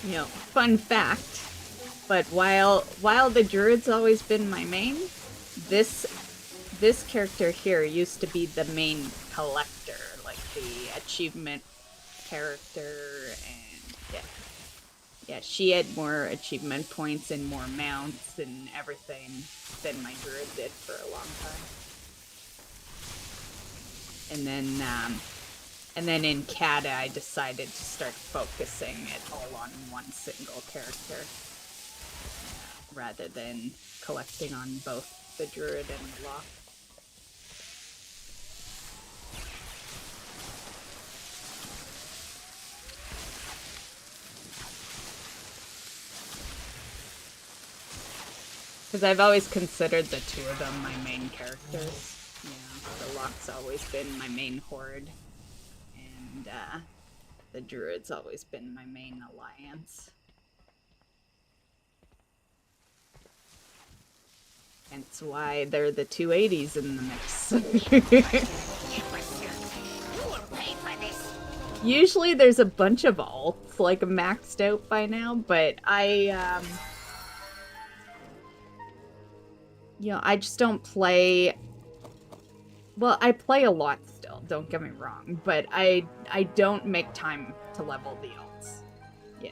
You know, fun fact, but while the druid's always been my main, this character here used to be the main collector, like the achievement character, and yeah, she had more achievement points and more mounts and everything than my druid did for a long time. And then in Kata, I decided to start focusing it all on one single character, rather than collecting on both the druid and the lock. Because I've always considered the two of them my main characters. Yeah, the lock's always been my main horde. And the druid's always been my main alliance. Hence why they're the 280s in the mix. Usually there's a bunch of alts, like, maxed out by now, but I just don't play... Well, I play a lot still, don't get me wrong, but I don't make time to level the alts. Yeah.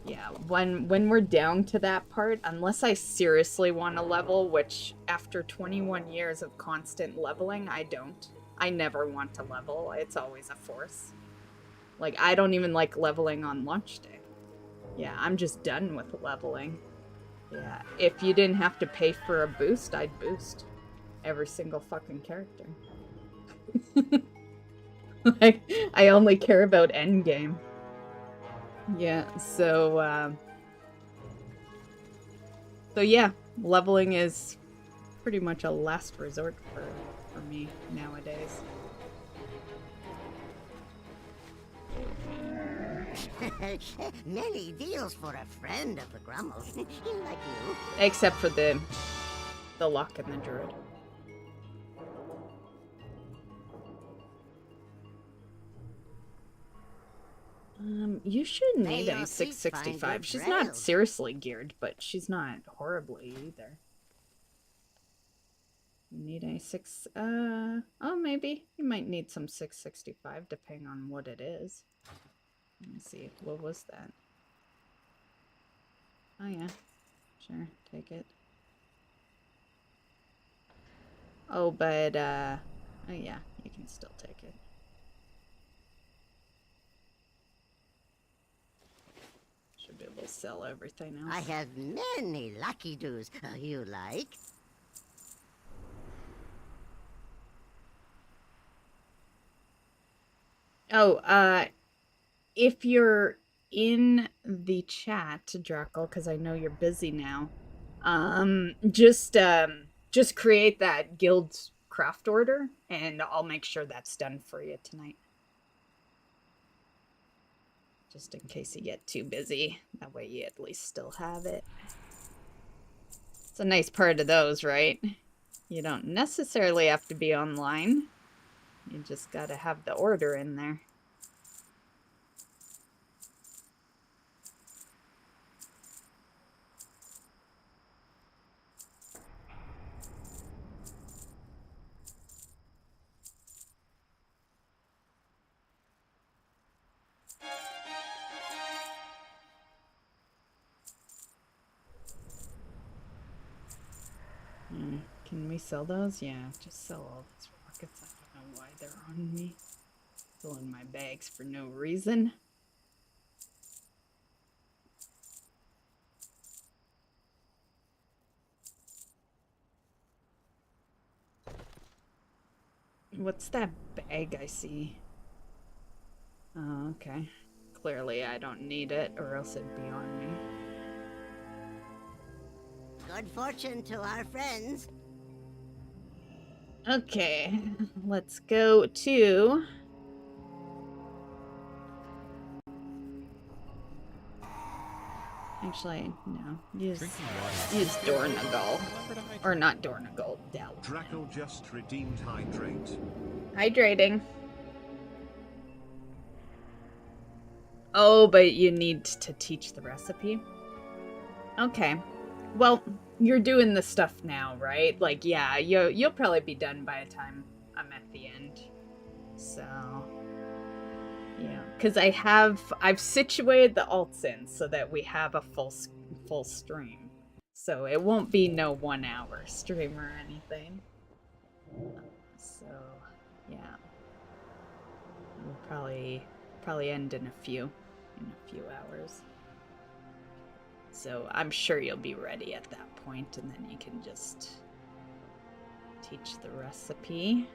Yeah, when we're down to that part, unless I seriously want to level, which after 21 years of constant leveling, I don't. I never want to level, it's always a force. Like, I don't even like leveling on launch day. Yeah, I'm just done with leveling. Yeah, if you didn't have to pay for a boost, I'd boost every single fucking character. Like, I only care about endgame. Yeah, so yeah, leveling is pretty much a last resort for me nowadays. Many deals for a friend of the Grummles. Like you. Except for the lock and the druid. You shouldn't need a 665. She's not seriously geared, but she's not horribly either. You need a 6, oh, maybe. You might need some 665, depending on what it is. Let me see. What was that? Oh, yeah. Sure. Take it. Oh, but, oh, yeah. You can still take it. Should be able to sell everything else. I have many lucky doos you like. Oh, if you're in the chat, Drackle, because I know you're busy now, just create that guild craft order, and I'll make sure that's done for you tonight. Just in case you get too busy. That way you at least still have it. It's a nice part of those, right? You don't necessarily have to be online. You just gotta have the order in there. Can we sell those? Yeah, just sell all these rockets. I don't know why they're on me. Filling my bags for no reason. What's that bag I see? Oh, okay. Clearly I don't need it, or else it'd be on me. Good fortune to our friends. Okay, let's go to... Actually, no. Use Dornagal. Or not Dornagal, Del. Drackle just redeemed hydrate. Hydrating. Oh, but you need to teach the recipe? Okay. Well, you're doing the stuff now, right? Like, yeah, you'll probably be done by the time I'm at the end. So... yeah, because I've situated the alts in so that we have a full stream. So it won't be no 1 hour stream or anything. So, yeah. We'll probably end in a few hours. So I'm sure you'll be ready at that point, and then you can just teach the recipe.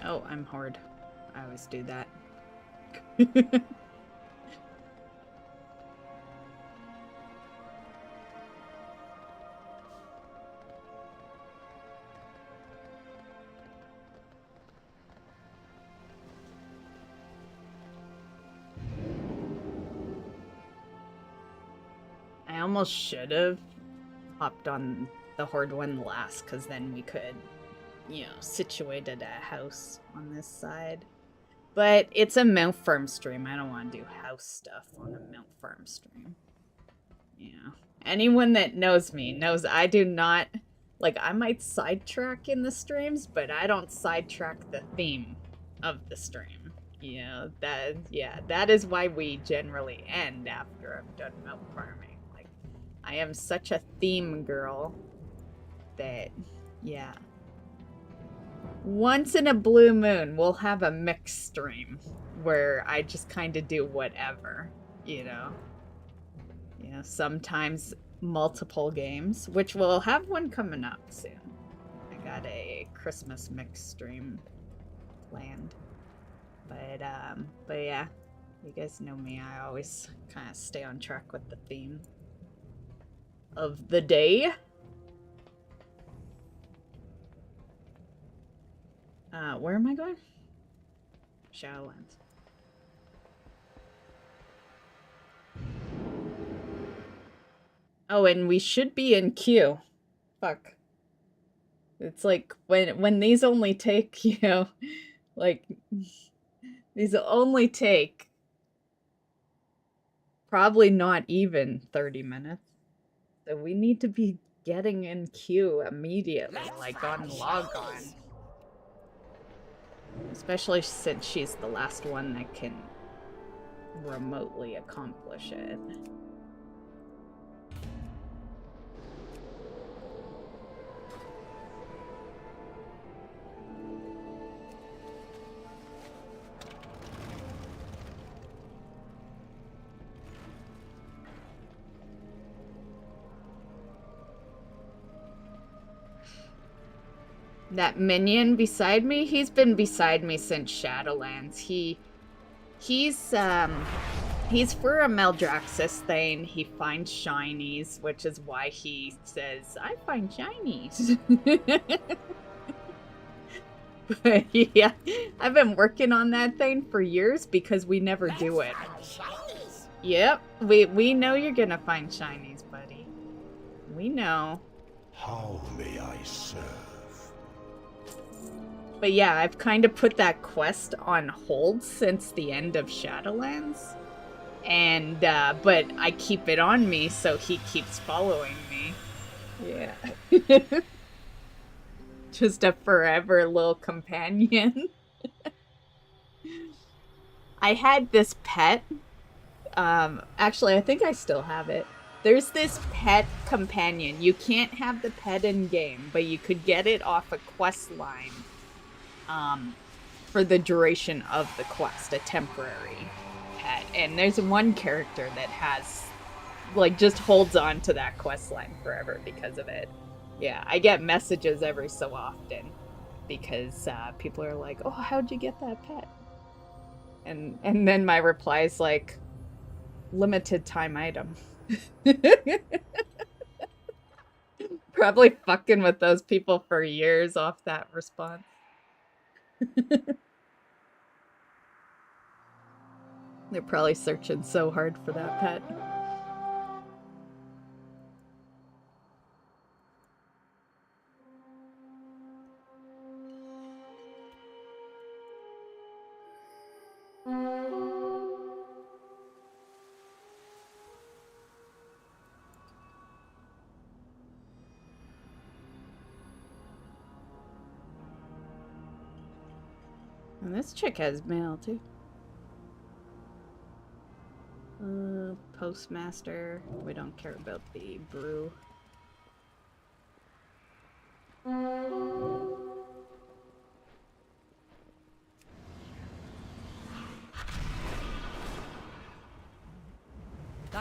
Oh, I'm horde. I always do that. I almost should have hopped on the horde one last, because then we could, you know, situated a house on this side. But it's a mount farm stream. I don't want to do house stuff on a mount farm stream. Yeah. Anyone that knows me knows I do not... Like, I might sidetrack in the streams, but I don't sidetrack the theme of the stream. You know, that is why we generally end after I'm done mount farming. Like, I am such a theme girl that, yeah. Once in a blue moon, we'll have a mixed stream where I just kind of do whatever, you know. You know, sometimes multiple games, which we'll have one coming up soon. I got a Christmas mix stream planned. But yeah, you guys know me. I always kind of stay on track with the theme of the day. Where am I going? Shadowlands. Oh, and we should be in queue. Fuck. It's like when these only take, you know, like these only take probably not even 30 minutes. So we need to be getting in queue immediately, like on logon. Especially since she's the last one that can remotely accomplish it. That minion beside me, he's been beside me since Shadowlands. He's for a Amirdrassil thing. He finds shinies, which is why he says, I find shinies. But yeah, I've been working on that thing for years because we never do it. Yep, we know you're gonna find shinies, buddy. We know. How may I serve? But yeah, I've kind of put that quest on hold since the end of Shadowlands. And, but I keep it on me, so he keeps following me. Yeah. Just a forever little companion. I had this pet. Actually, I think I still have it. There's this pet companion. You can't have the pet in game, but you could get it off a quest line. For the duration of the quest, a temporary pet. And there's one character that has, like, just holds on to that quest line forever because of it. Yeah, I get messages every so often because people are like, oh, how'd you get that pet? And then my reply is like, limited time item. Probably fucking with those people for years off that response. They're probably searching so hard for that pet. And this chick has mail too. Postmaster. We don't care about the brew. I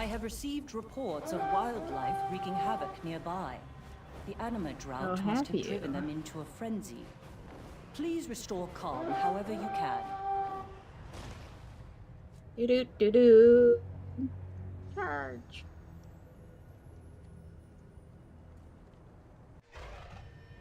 have received reports of wildlife wreaking havoc nearby. The A.S.M.R drought must have driven them into a frenzy. Please restore calm however you can. Do-do-do-do. Charge.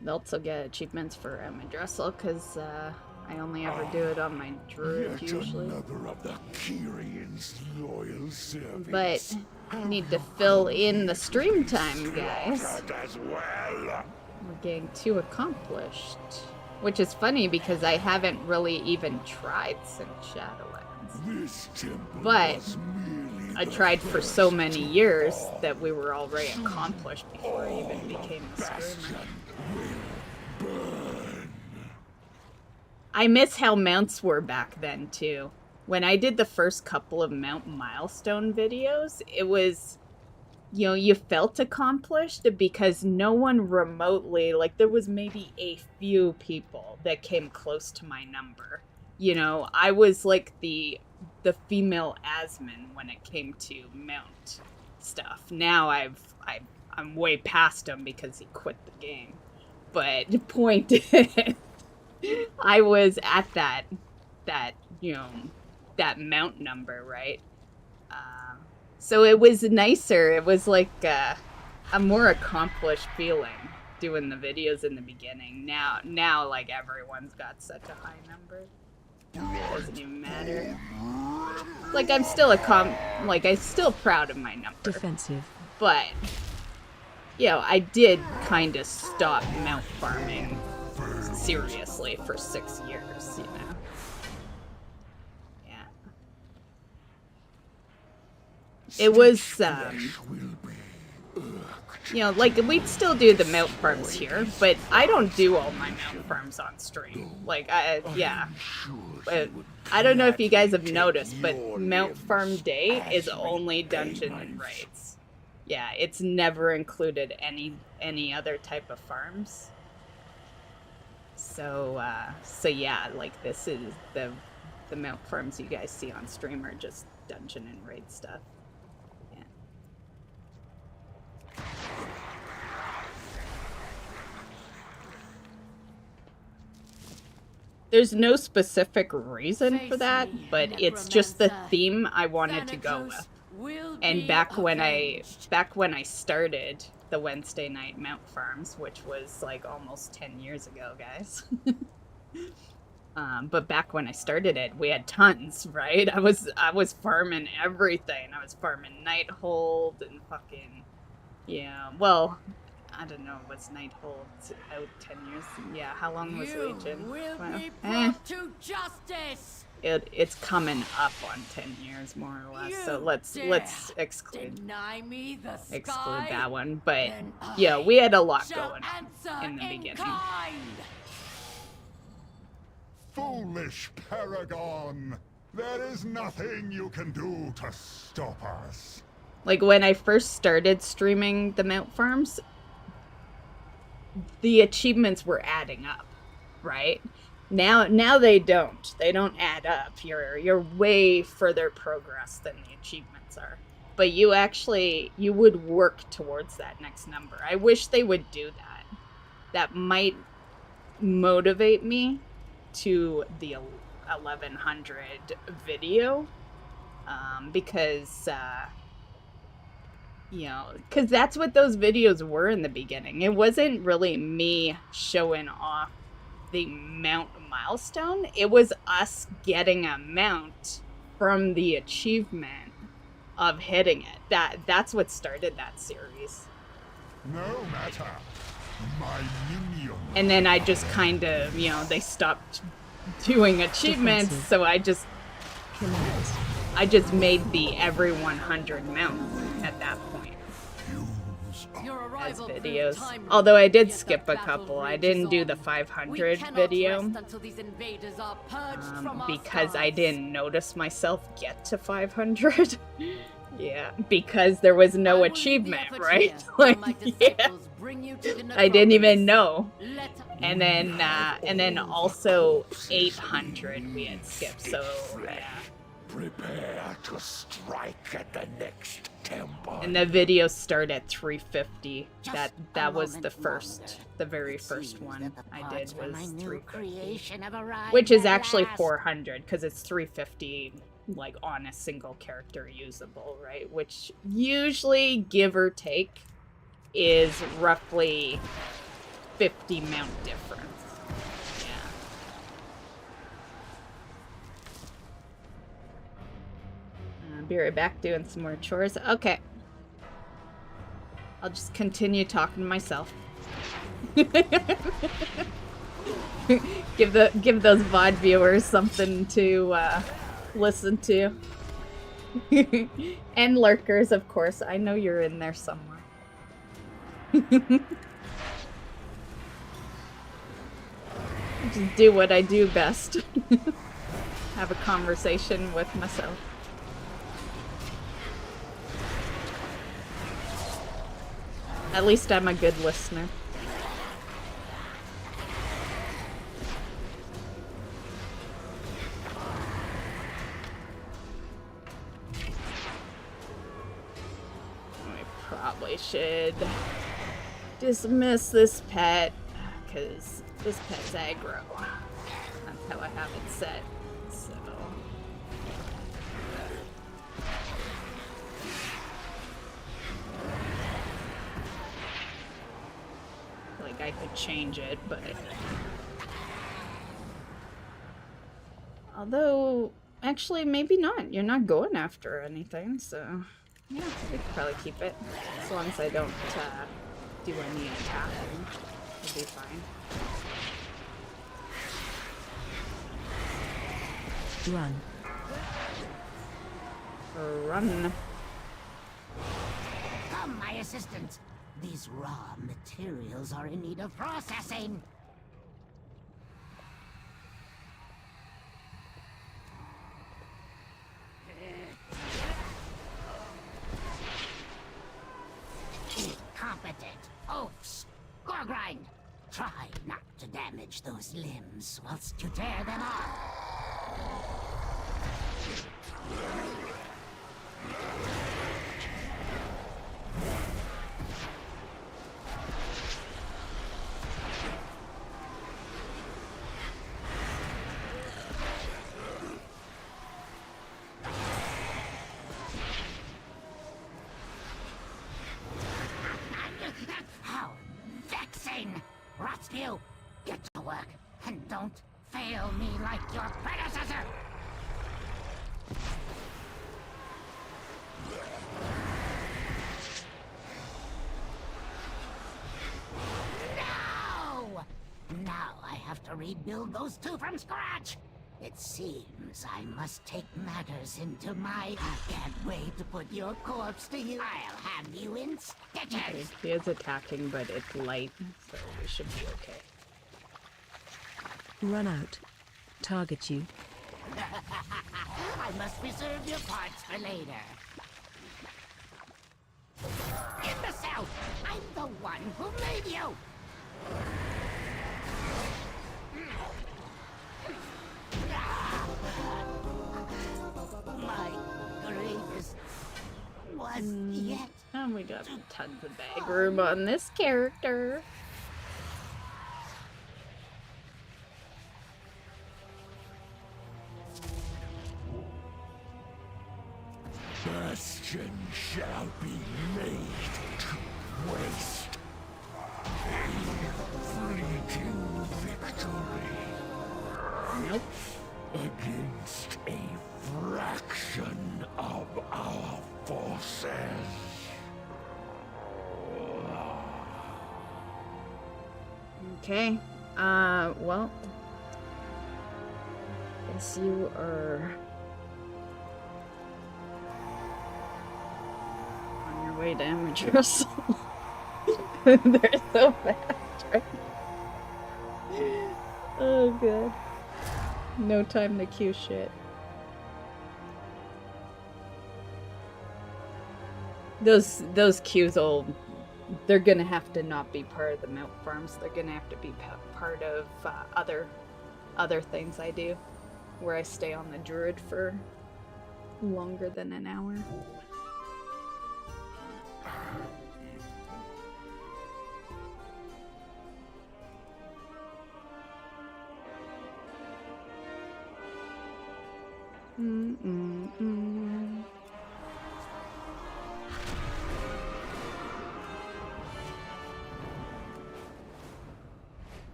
They'll also get achievements for Amirdrassil because I only ever do it on my druid usually. Another of the Kyrian's loyal servants. But I need to fill in the stream time, guys. As well. We're getting too accomplished. Which is funny because I haven't really even tried since Shadowlands. But I tried for so many years that we were already accomplished before I even became a streamer. I miss how mounts were back then too. When I did the first couple of mount milestone videos, it was, you know, you felt accomplished because no one remotely, like there was maybe a few people that came close to my number. You know, I was like the female A.S.M.R when it came to mount stuff. Now I'm way past him because he quit the game. But the point is, I was at that you know, that mount number, right? So it was nicer. It was like a more accomplished feeling doing the videos in the beginning. Now like everyone's got such a high number. It doesn't even matter. Like I'm still I'm still proud of my number. Defensive. But you know, I did kind of stop mount farming seriously for 6 years, you know. Yeah. It was You know, like, we'd still do the mount farms here, but I don't do all my mount farms on stream. Like, yeah. But I don't know if you guys have noticed, but mount farm day is only dungeon and raids. Yeah, it's never included any other type of farms. So, so yeah, like, this is the mount farms you guys see on stream are just dungeon and raid stuff. There's no specific reason for that, but it's just the theme I wanted to go with. And back when I started the Wednesday night mount farms, which was like almost 10 years ago, guys. But back when I started it, we had tons, right? I was farming everything. I was farming Nighthold and fucking, yeah, well, I don't know, was Nighthold out 10 years? Yeah, how long was Legion? Will be brought to justice. It's coming up on 10 years, more or less. So let's exclude that one. But yeah, we had a lot going on in the beginning. Foolish Paragon! There is nothing you can do to stop us. Like, when I first started streaming the mount farms, the achievements were adding up, right? Now they don't. They don't add up. You're way further progress than the achievements are. But you would work towards that next number. I wish they would do that. That might motivate me to the 1100 video. Because you know, because that's what those videos were in the beginning. It wasn't really me showing off the mount milestone. It was us getting a mount from the achievement of hitting it. That's what started that series. No matter. My minion. And then I just kind of, you know, they stopped doing achievements, so I just made the every 100 mount at that point as videos. Although I did skip a couple. I didn't do the 500 video because I didn't notice myself get to 500. Yeah, because there was no achievement, right? Like, yeah, I didn't even know. And then also 800 we had skipped. So yeah. Prepare to strike at the next temple. And the videos start at 350. That was the very first one I did was 350. Which is actually 400 because it's 350 like on a single character usable, right? Which usually, give or take, is roughly 50 mount difference. Be right back doing some more chores. Okay. I'll just continue talking to myself. give those VOD viewers something to listen to. And lurkers, of course. I know you're in there somewhere. Just do what I do best. Have a conversation with myself. At least I'm a good listener. I probably should dismiss this pet, because this pet's aggro. That's how I have it set. So. I could change it, but although actually maybe not. You're not going after anything, so yeah, we could probably keep it as long as I don't do any attacking. It'll be fine. Run. Come, my assistant. These raw materials are in need of processing. Incompetent oafs. Gorgrind, try not to damage those limbs whilst you tear them off. How vexing! Rotspew, get to work, and don't fail me like your predecessor! No! Now I have to rebuild those two from scratch! It seems I must take matters into my... I can't wait to put your corpse to use. I'll have you in stitches! Okay, he is attacking, but it's light, so we should be okay. Run out. Target you. I must reserve your parts for later. Imbecile! I'm the one who made you! My greatest was yet. And we got tons of bag room on this character. Bastion shall be made to waste. A fleeting victory. Nope. Against a fraction of our forces. Okay. Well. Guess you are on your way to Amirdrassil. They're so fast, right? Oh, good. No time to queue shit. Those queues they're gonna have to not be part of the milk farms. They're gonna have to be part of other things I do, where I stay on the druid for longer than an hour.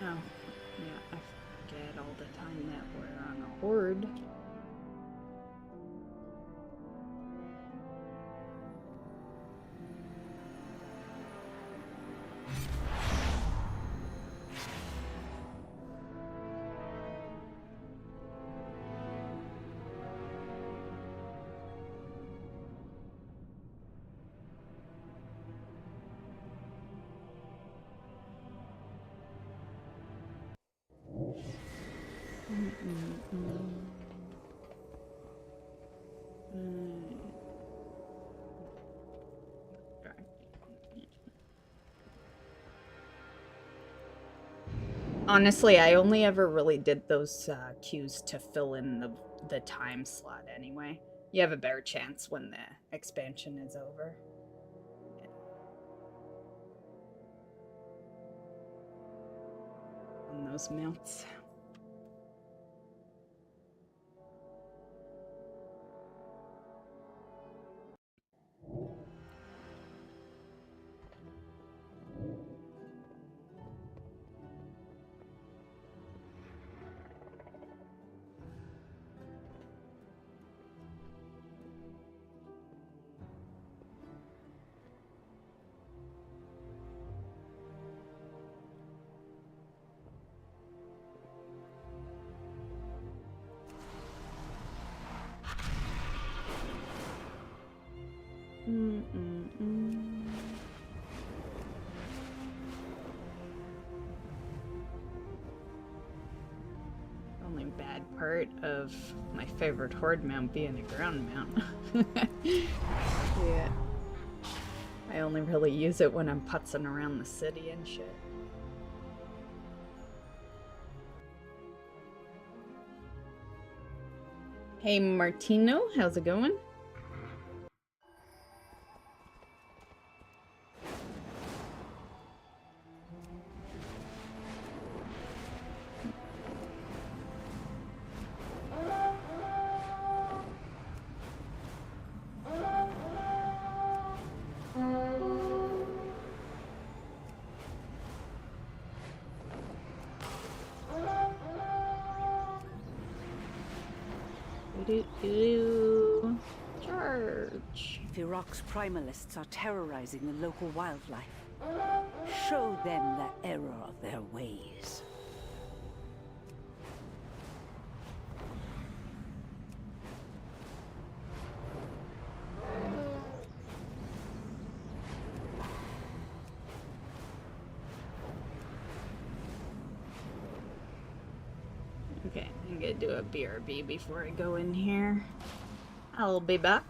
Oh, yeah, I forget all the time that we're on a horde. Honestly, I only ever really did those queues to fill in the time slot anyway. You have a better chance when the expansion is over. Yeah. On those mounts. Only bad part of my favorite horde mount being a ground mount. Yeah. I only really use it when I'm putzing around the city and shit. Hey Martino, how's it going? Charge. Ferox primalists are terrorizing the local wildlife. Show them the error of their ways. Okay, I'm gonna do a BRB before I go in here. I'll be back.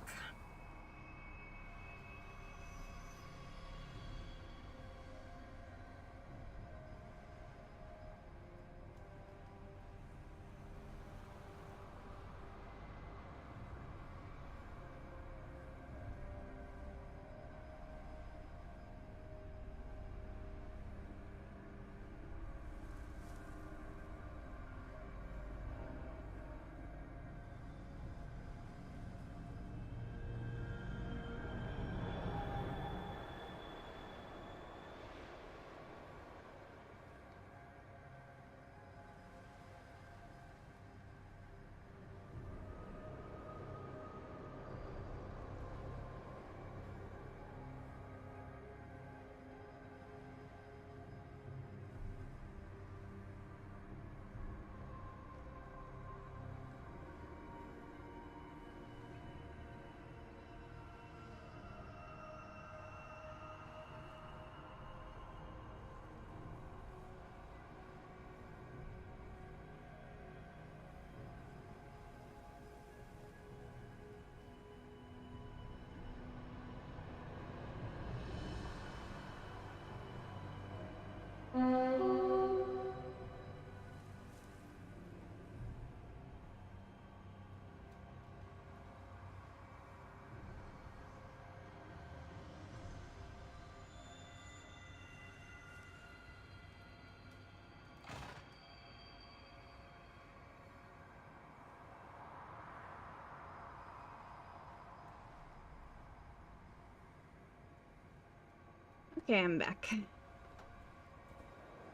Okay, I'm back.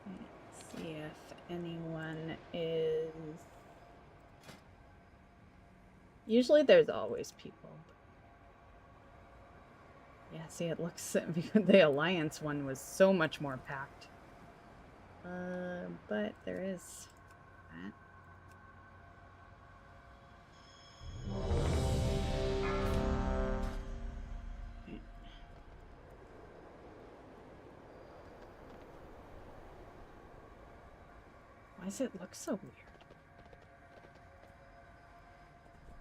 Let's see if anyone is... Usually there's always people. Yeah, see, it looks... the Alliance one was so much more packed. But there is that. Why does it look so weird?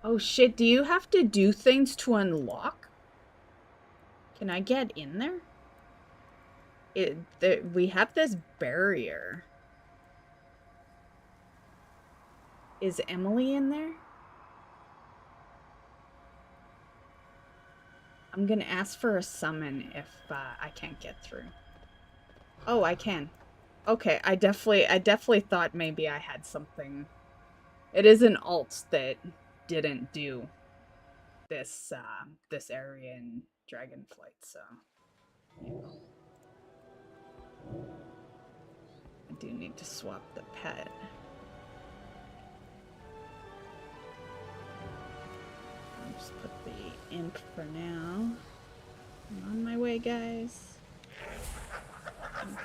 Oh shit, do you have to do things to unlock? Can I get in there? We have this barrier. Is Emily in there? I'm gonna ask for a summon if I can't get through. Oh, I can. Okay, I definitely thought maybe I had something. It is an alt that didn't do this this area in Dragonflight, so yeah. I do need to swap the pet. I'll just put the imp for now. I'm on my way, guys. Okay.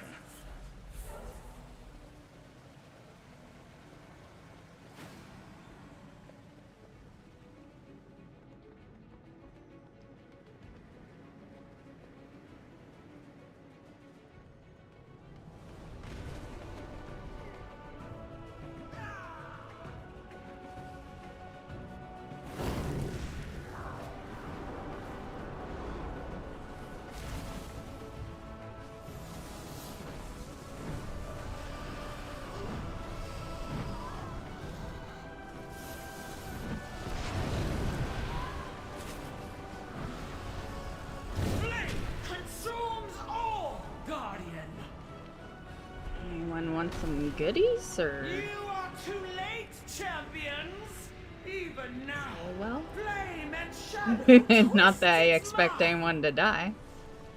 want some goodies, or? You are too late, champions. Even now, well, flame and shadow. not that I expect anyone to die,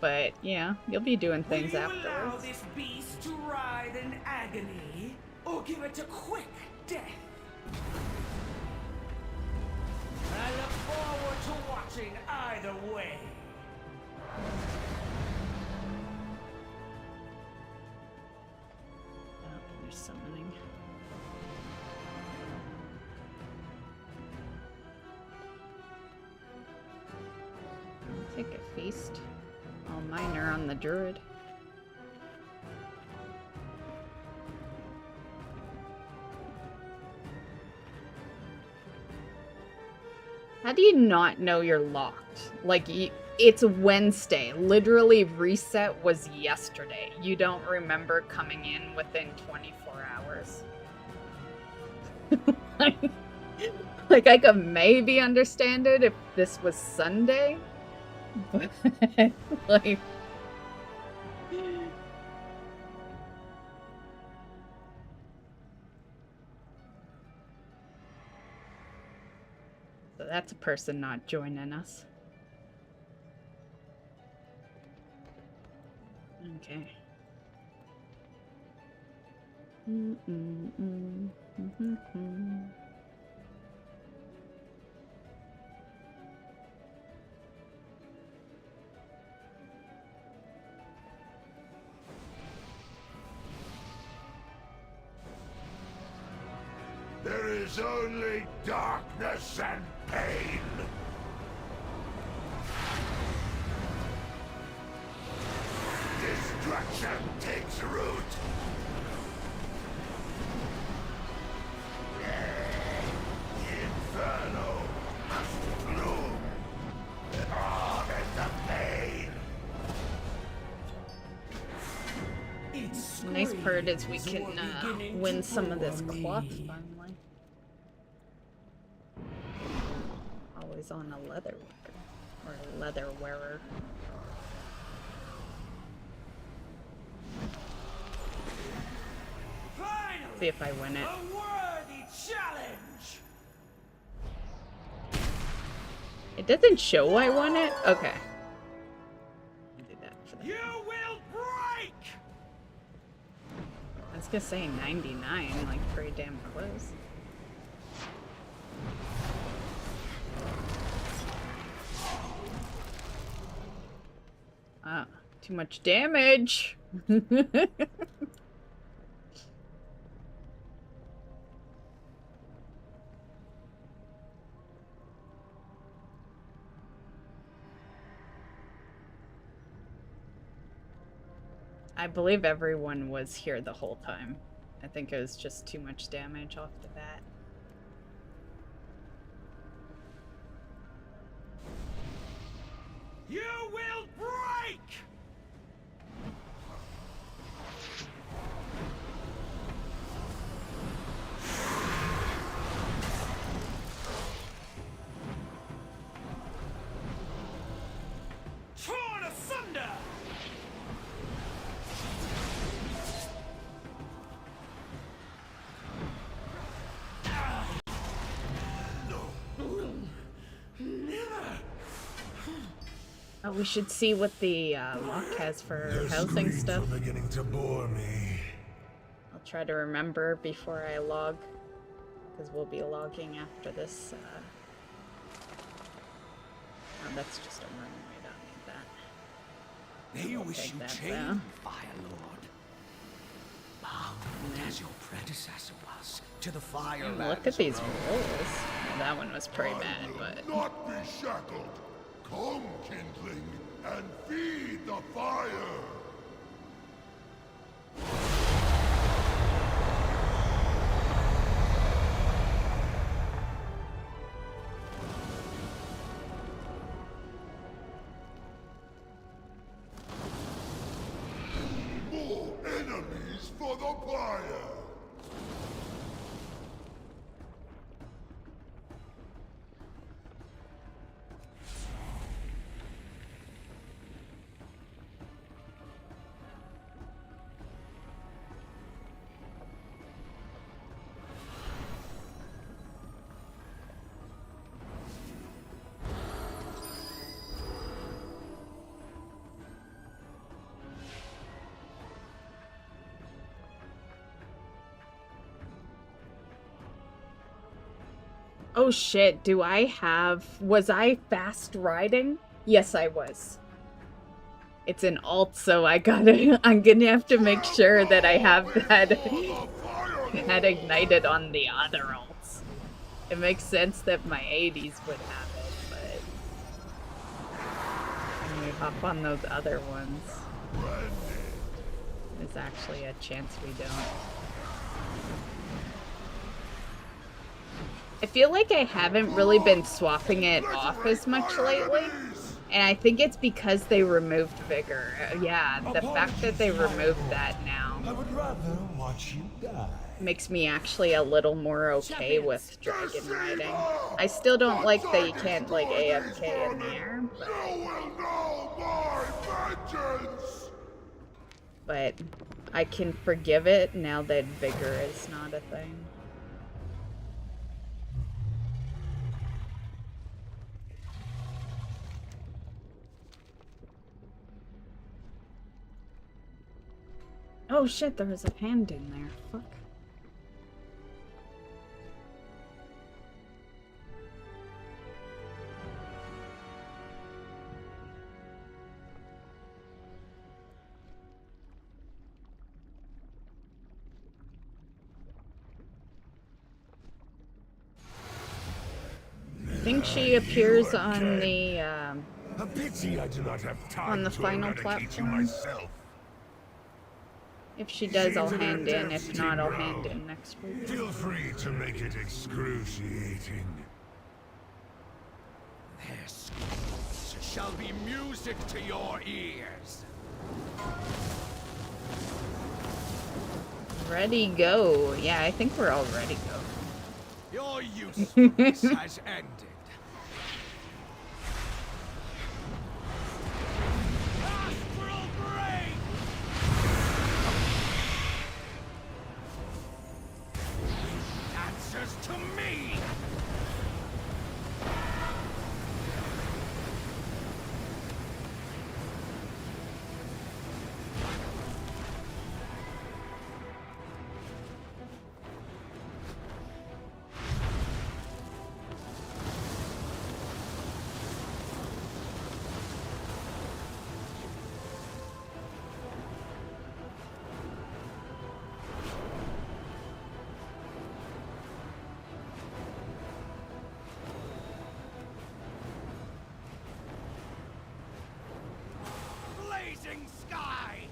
but yeah, you'll be doing things afterwards. Allow this beast to writhe in agony, or give it a quick death. I look forward to watching either way. Oh, there's summoning. I'll take a feast. All mine are on the druid. How do you not know you're locked? Like, it's Wednesday. Literally, reset was yesterday. You don't remember coming in within 24 hours. like, I could maybe understand it if this was Sunday. But, like... So that's a person not joining us. Okay. There is only darkness and pain. Destruction takes root. Inferno must bloom. Oh, there's the pain. The nice part is we can win some of this cloth finally. Always on a leather worker, or a leather wearer. Finally, see if I win it. A worthy challenge. It doesn't show I won it? Okay. I'll do that for that. You will break! I was gonna say 99, like pretty damn close. Ah, too much damage! I believe everyone was here the whole time. I think it was just too much damage off the bat. You will break! Torn asunder! Oh, we should see what the lock has for housing stuff. Beginning to bore me. I'll try to remember before I log, because we'll be logging after this. Oh, that's just a room. We don't need that. May you We'll wish take you that chain, down. Fire Lord. Bound as your predecessor was to the fire. Look at these rolls. Well, that one was pretty bad, but Not be shackled. Come, kindling, and feed the fire. More enemies for the fire. Oh shit, was I fast riding? Yes, I was. It's an alt, so I'm gonna have to make sure that I have that ignited on the other alts. It makes sense that my 80s would have it, but when we hop on those other ones, there's actually a chance we don't. I feel like I haven't really been swapping it off as much lately, and I think it's because they removed Vigor. Yeah, the fact that they removed that now makes me actually a little more okay with dragon riding. I still don't like that you can't like AFK in the air, but I can forgive it now that Vigor is not a thing. Oh shit, there was a hand in there. Fuck. I think she appears on the A pity I do not have time on the to final eradicate you platform. myself. If she does, I'll hand in. If not, I'll hand in next week. Feel free to make it excruciating. Their screams shall be music to your ears. Ready, go. Yeah, I think we're all ready, go. Your usefulness has ended. Answers to me! Blazing sky!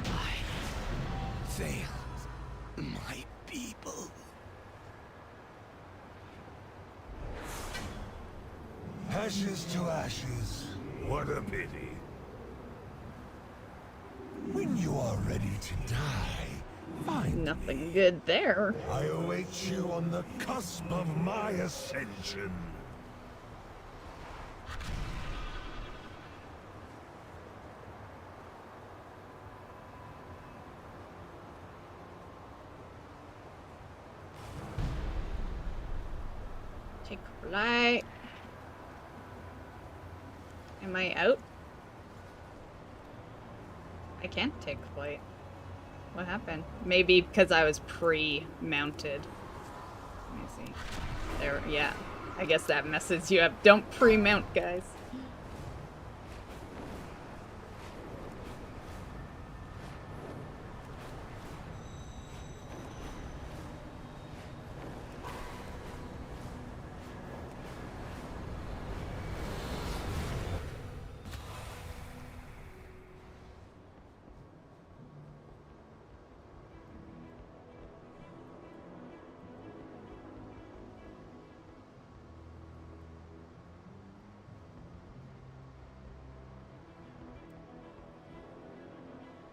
I failed my people. Ashes to ashes. What a pity. When you are ready to die, find nothing good there. I await you on the cusp of my ascension. Take flight. Am I out? I can't take flight. What happened? Maybe because I was pre-mounted. Let me see. There, yeah. I guess that messes you up. Don't pre-mount, guys.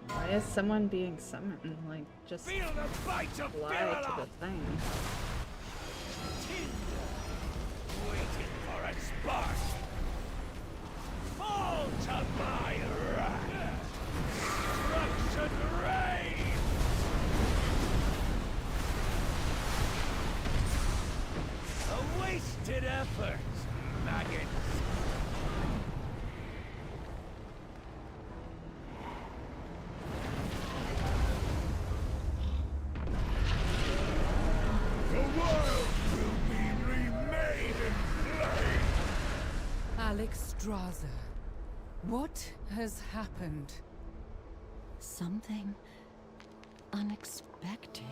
Why is someone being summoned? Like, just fly to the thing. Waiting for a spark. Fall to my wrath. Destruction reigns. A wasted effort, maggot. Amirdrassil, what has happened? Something unexpected.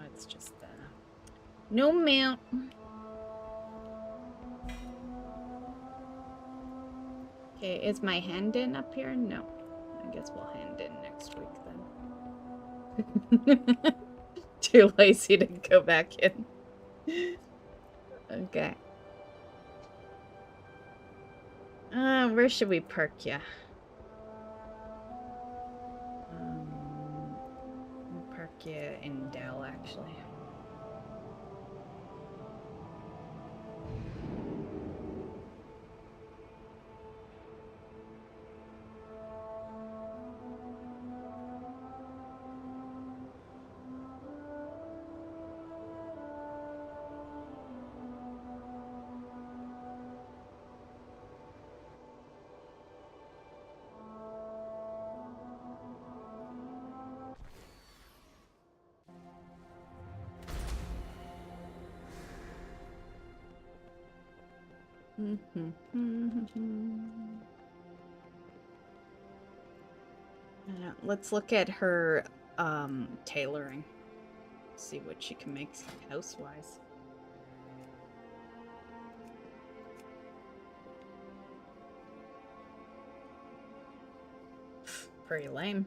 It's just no mount. Okay, is my hand in up here? No. I guess we'll hand in next week then. Too lazy to go back in. Okay. Where should we park ya? We'll park ya in Dell, actually. Let's look at her tailoring. See what she can make house-wise. Pretty lame.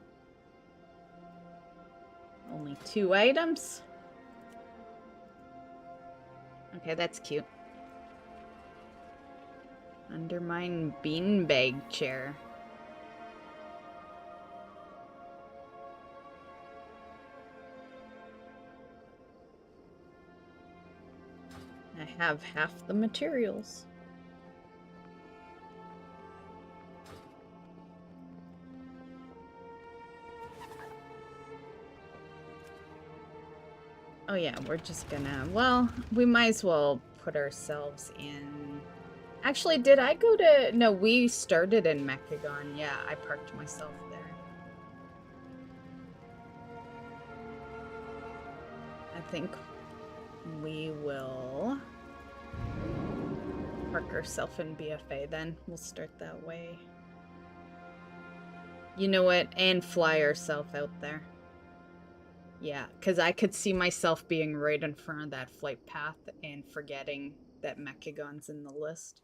Only 2 items. Okay, that's cute. Undermine beanbag chair. I have half the materials. Oh yeah, we're just gonna, well, we might as well put ourselves in. Actually, did I go to, no, we started in Mechagon. Yeah, I parked myself there. I think we will park ourselves in BFA then. We'll start that way. You know what? And fly ourselves out there. Yeah, because I could see myself being right in front of that flight path and forgetting that Mechagon's in the list.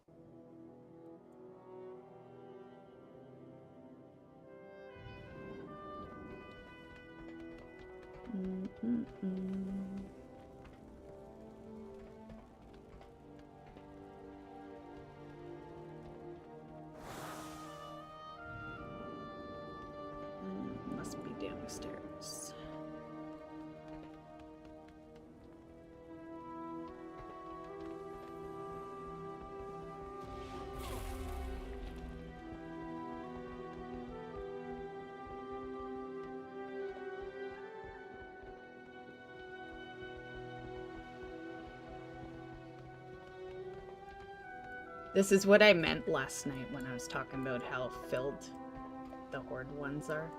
Must be downstairs. This is what I meant last night when I was talking about how filled the Horde ones are.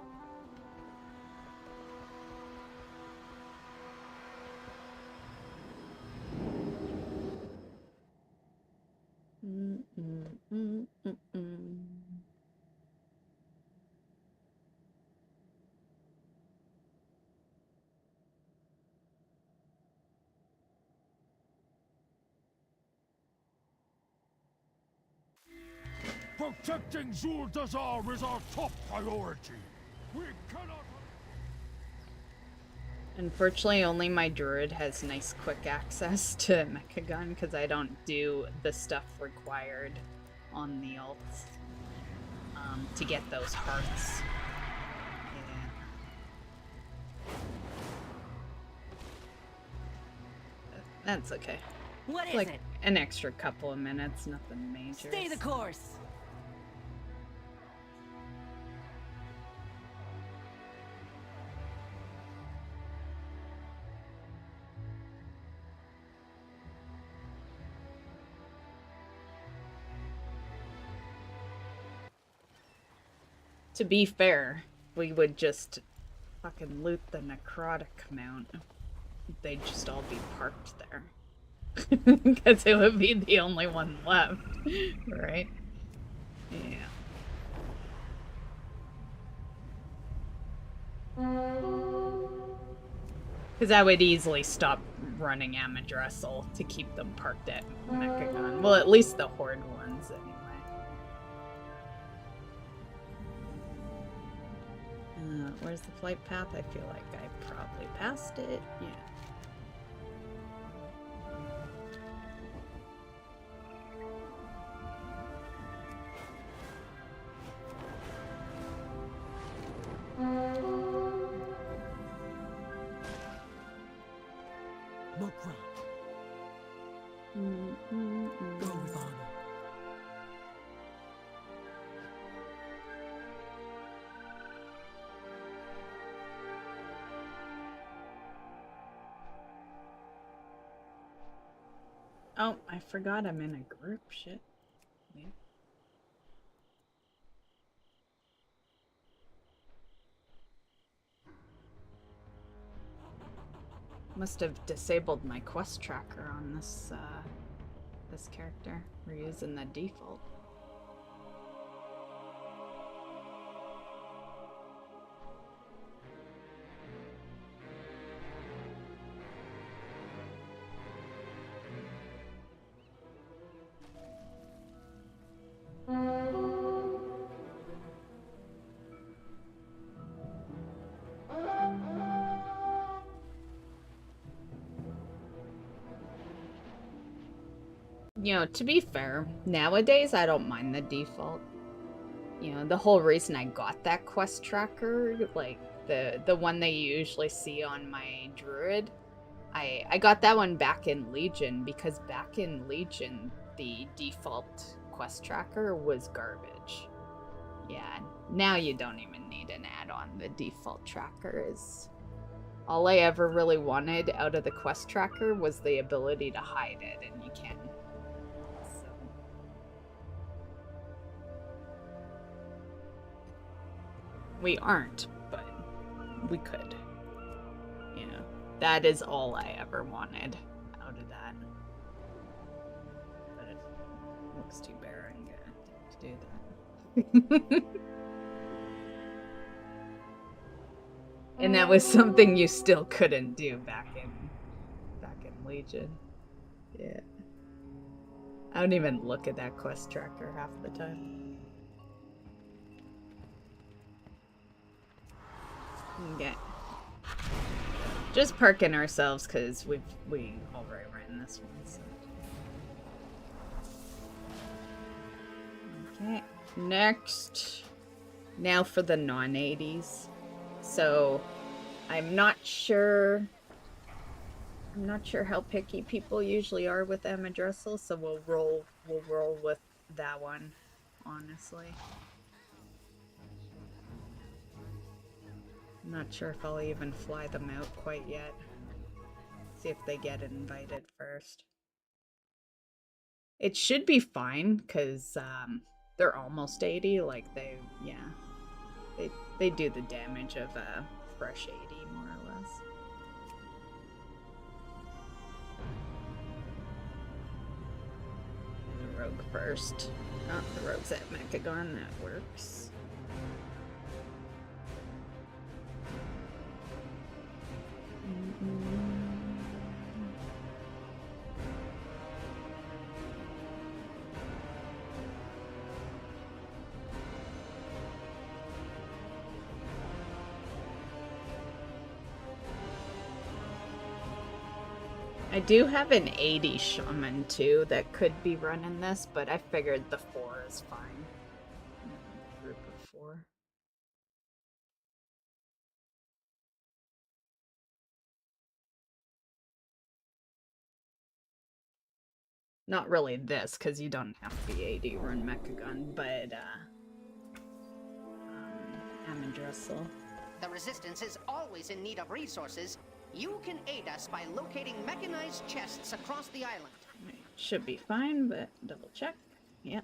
Protecting Zuldazar is our top priority. We cannot... Unfortunately, only my druid has nice quick access to Mechagon because I don't do the stuff required on the alts to get those hearts. Yeah. That's okay. What is like it? An extra couple of minutes, nothing major. Stay the course. To be fair, we would just fucking loot the necrotic mount. They'd just all be parked there. Because it would be the only one left, right? Yeah. Because I would easily stop running Amirdrassil to keep them parked at Mechagon. Well, at least the Horde ones, anyway. Where's the flight path? I feel like I probably passed it. Yeah. Oh, I forgot I'm in a group. Shit. Yeah. Must have disabled my quest tracker on this this character. We're using the default. You know, to be fair, nowadays I don't mind the default. You know, the whole reason I got that quest tracker, like the one that you usually see on my druid, I got that one back in Legion because back in Legion the default quest tracker was garbage. Yeah, now you don't even need an add-on. The default tracker is... All I ever really wanted out of the quest tracker was the ability to hide it, and you can't. So. We aren't, but we could. You know, that is all I ever wanted out of that. But it looks too barren to do that. And that was something you still couldn't do back in Legion. Yeah. I don't even look at that quest tracker half the time. Okay. Just parking ourselves because we already ran this one. So. Okay. Next. Now for the non-80s. So, I'm not sure how picky people usually are with Amirdrassil, so we'll roll with that one, honestly. I'm not sure if I'll even fly them out quite yet. See if they get invited first. It should be fine, because they're almost 80, like they do the damage of a fresh 80, more or less. The rogue first. Oh, the rogue's at Mechagon, that works. I do have an 80 shaman too that could be running this, but I figured the 4 is fine. Group of 4. Not really this, because you don't have to be 80 run Mechagon, but Amirdrassil. The Resistance is always in need of resources. You can aid us by locating mechanized chests across the island. Should be fine, but double check. Yeah.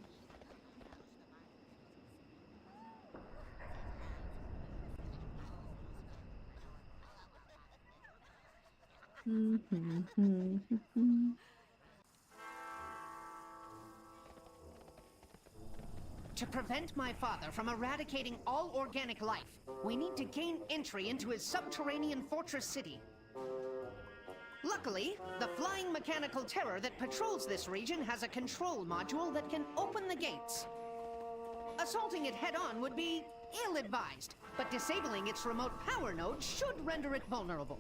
To prevent my father from eradicating all organic life, we need to gain entry into his subterranean fortress city. Luckily, the flying mechanical terror that patrols this region has a control module that can open the gates. Assaulting it head-on would be ill-advised, but disabling its remote power node should render it vulnerable.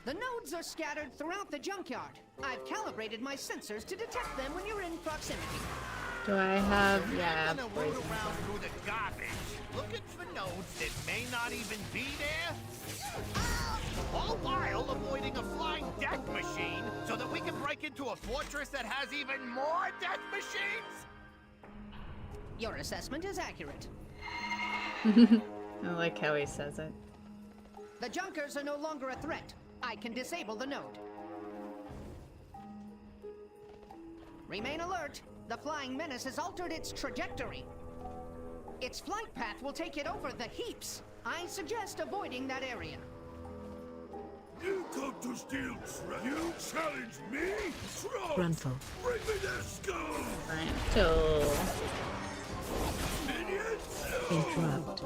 The nodes are scattered throughout the junkyard. I've calibrated my sensors to detect them when you're in proximity. Do I have... yeah, gonna root around through the garbage, looking for nodes that may not even be there? All while avoiding a flying death machine so that we can break into a fortress that has even more death machines? Your assessment is accurate. I like how he says it. The Junkers are no longer a threat. I can disable the node. Remain alert. The flying menace has altered its trajectory. Its flight path will take it over the heaps. I suggest avoiding that area. You come to steal treasure? You challenge me? Gruntle. Bring me their skulls! Gruntle. Interrupt.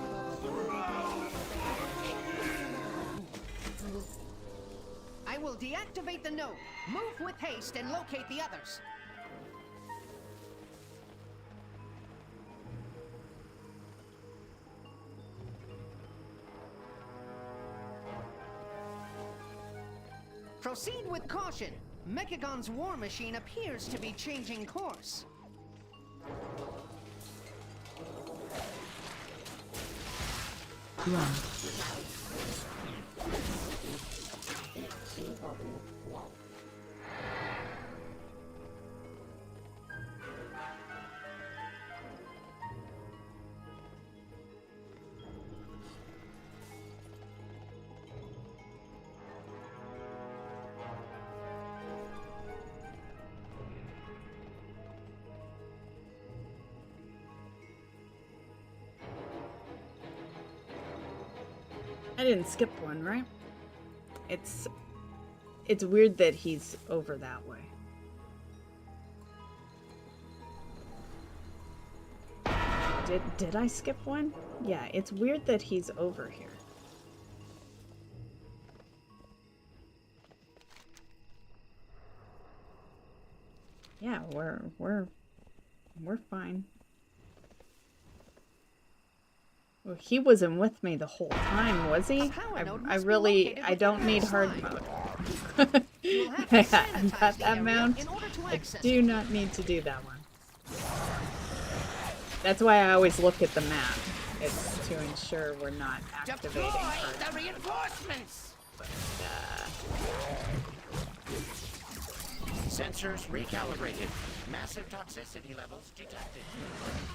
I will deactivate the node. Move with haste and locate the others. Proceed with caution. Mechagon's war machine appears to be changing course. Run. I didn't skip one, right? It's weird that he's over that way. Did I skip one? Yeah, it's weird that he's over here. Yeah, we're fine. Well, he wasn't with me the whole time, was he? I don't need hard mode. Yeah, I got that mount. I do not need to do that one. That's why I always look at the map. It's to ensure we're not activating the reinforcements. Sensors recalibrated. Massive toxicity levels detected.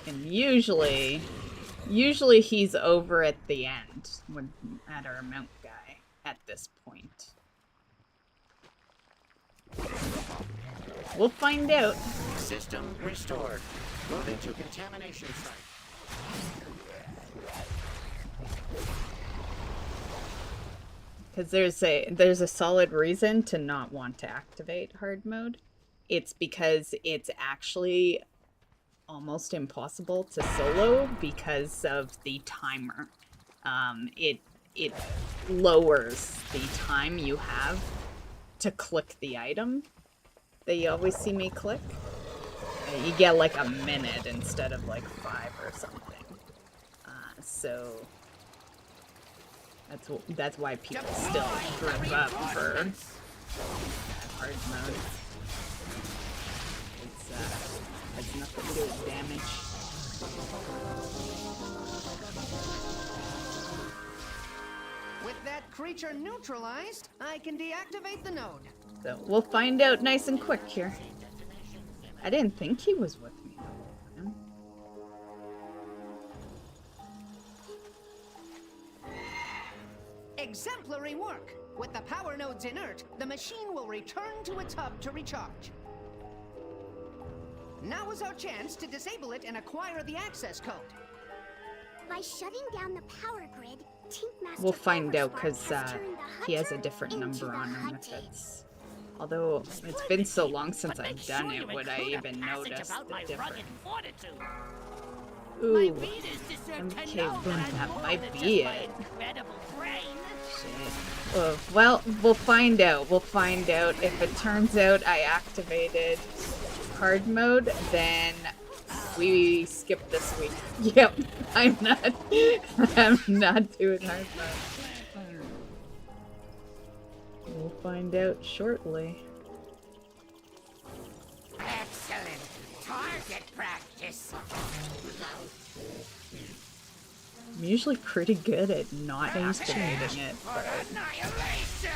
And usually he's over at the end when at our mount guy at this point. We'll find out. System restored. Moving to contamination site. Because there's a solid reason to not want to activate hard mode. It's because it's actually almost impossible to solo because of the timer. It lowers the time you have to click the item that you always see me click. You get like a minute instead of like 5 or something. So that's why people still group up for hard mode. It's nothing to do with damage. With that creature neutralized, I can deactivate the node. So we'll find out nice and quick here. I didn't think he was with me. Exemplary work! With the power nodes inert, the machine will return to its hub to recharge. Now is our chance to disable it and acquire the access code. By shutting down the power grid, Tinkmaster We'll find out because has turned the he has a hunter different into number the on him if hunted. it's... Although it's been so long since I've done it, would I even notice the difference? Ooh, MK1, that might be it. Shit. Well, we'll find out. We'll find out. If it turns out I activated hard mode, then we skip this week. Yep, I'm not doing hard mode. We'll find out shortly. Excellent. Target practice. I'm usually pretty good at not activating it, but... Annihilation!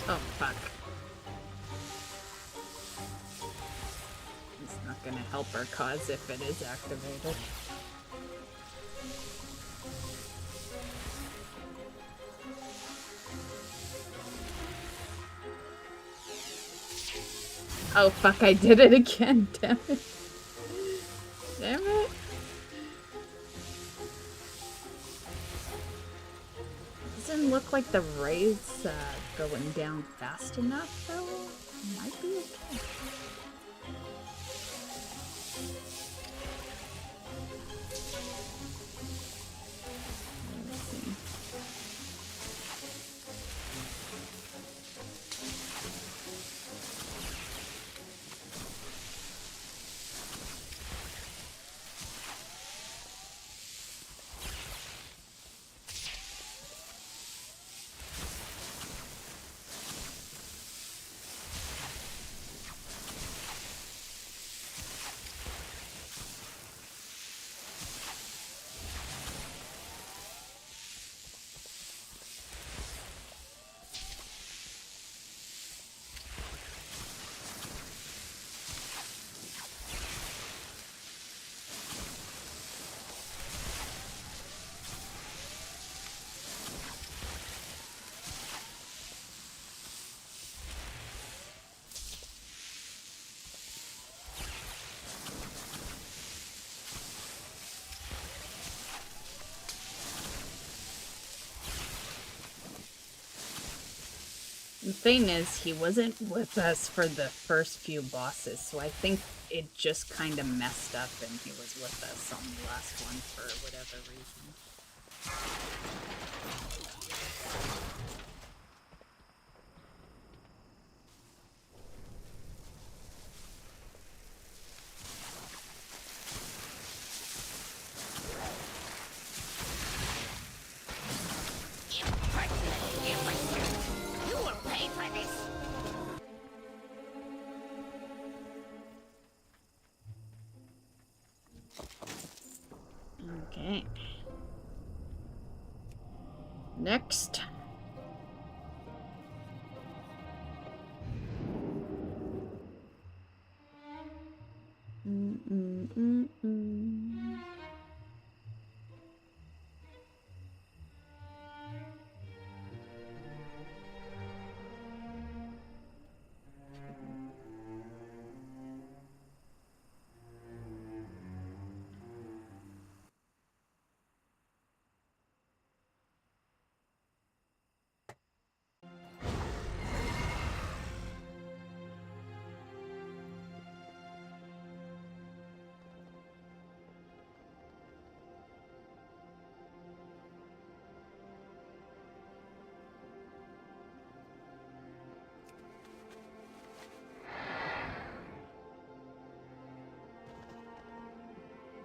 Oh, fuck. It's not gonna help our cause if it is activated. Oh, fuck, I did it again, damn it. Damn it. Doesn't look like the raid's going down fast enough, though. Might be okay. Let's see. The thing is, he wasn't with us for the first few bosses, so I think it just kind of messed up and he was with us on the last one for whatever reason. Okay. Next.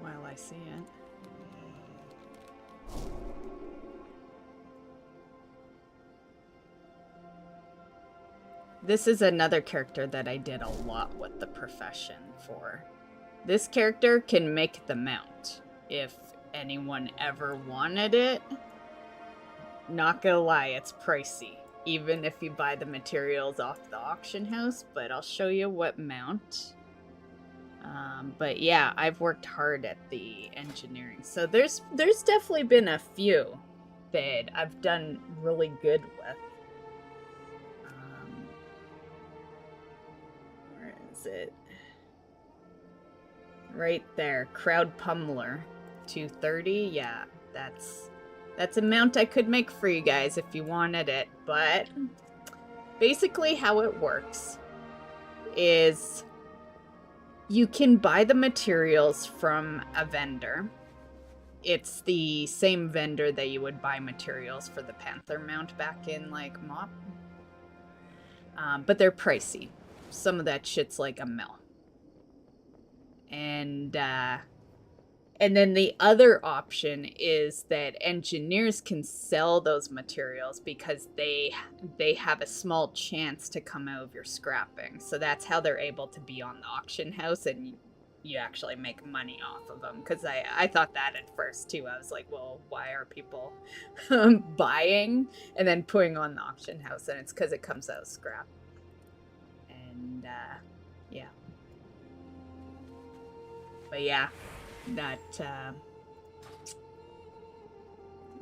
While I see it. This is another character that I did a lot with the profession for. This character can make the mount if anyone ever wanted it. Not gonna lie, it's pricey. even if you buy the materials off the auction house, but I'll show you what mount. But yeah, I've worked hard at the engineering. So there's definitely been a few that I've done really good with. Where is it? Right there, Crowd Pummeler, 230. Yeah, that's a mount I could make for you guys if you wanted it. But basically how it works is you can buy the materials from a vendor. It's the same vendor that you would buy materials for the Panther mount back in, like, MOP. But they're pricey. Some of that shit's like $1 mil. And then the other option is that engineers can sell those materials because they have a small chance to come out of your scrapping. So that's how they're able to be on the auction house, and you actually make money off of them. Because I thought that at first too. I was like, well, why are people buying and then putting on the auction house? And it's because it comes out of scrap. And yeah. But yeah, that, I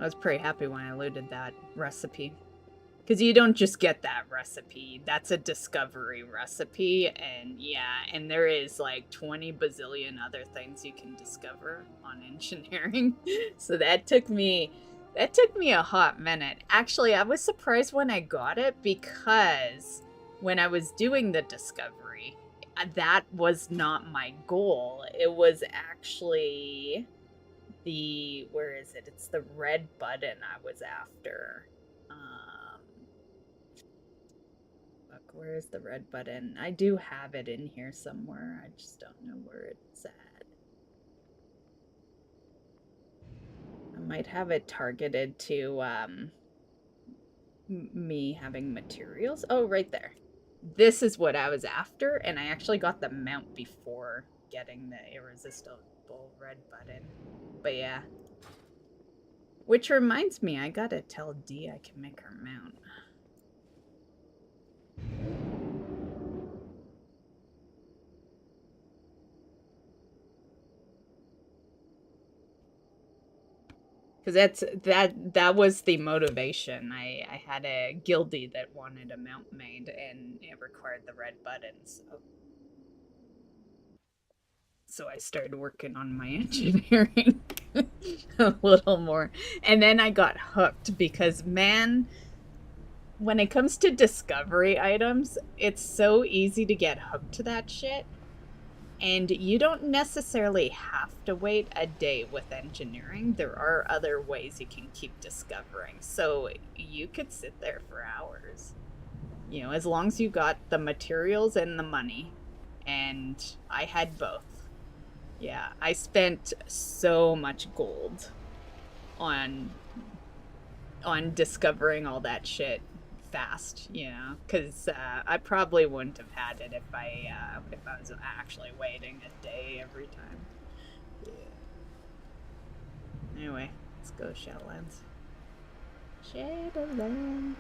was pretty happy when I looted that recipe. Because you don't just get that recipe. That's a discovery recipe. And yeah, and there is like 20 bazillion other things you can discover on engineering. So that took me a hot minute. Actually, I was surprised when I got it because when I was doing the discovery, that was not my goal. It was actually the, where is it? It's the red button I was after. Look, where is the red button? I do have it in here somewhere. I just don't know where it's at. I might have it targeted to me having materials. Oh, right there. This is what I was after, and I actually got the mount before getting the irresistible red button. But yeah. Which reminds me, I gotta tell Dee I can make her mount. Because that was the motivation. I had a guildie that wanted a mount made, and it required the red buttons. So I started working on my engineering a little more. And then I got hooked because, man, when it comes to discovery items, it's so easy to get hooked to that shit. And you don't necessarily have to wait a day with engineering. There are other ways you can keep discovering. So you could sit there for hours. You know, as long as you got the materials and the money. And I had both. Yeah, I spent so much gold on discovering all that shit fast, you know, because I probably wouldn't have had it if I was actually waiting a day every time. Yeah. Anyway, let's go Shadowlands. Shadowlands.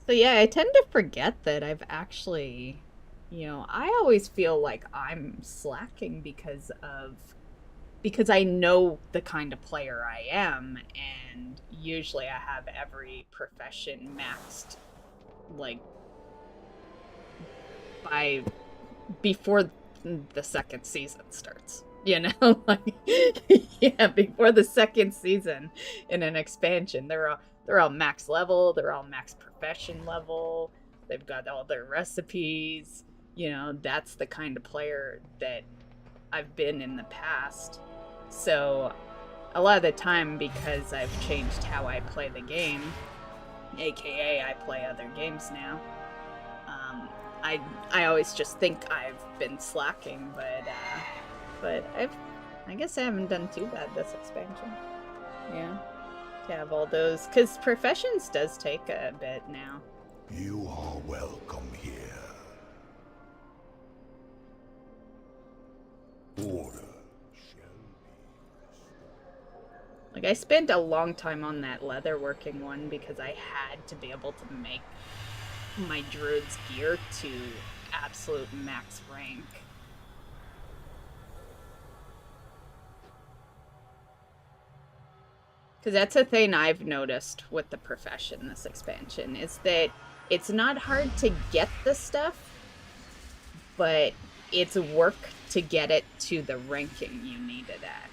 So yeah, I tend to forget that I've actually, you know, I always feel like I'm slacking because I know the kind of player I am, and usually I have every profession maxed, like, before the second season starts, you know? Like, yeah, before the second season in an expansion, they're all max level, they're all max profession level, they've got all their recipes, you know, that's the kind of player that I've been in the past. So a lot of the time, because I've changed how I play the game, aka I play other games now, I always just think I've been slacking, but I guess I haven't done too bad this expansion. Yeah, to have all those, because professions does take a bit now. You are welcome here. Order. Like, I spent a long time on that leatherworking one because I had to be able to make my druid's gear to absolute max rank. Because that's a thing I've noticed with the profession this expansion, is that it's not hard to get the stuff, but it's work to get it to the ranking you need it at.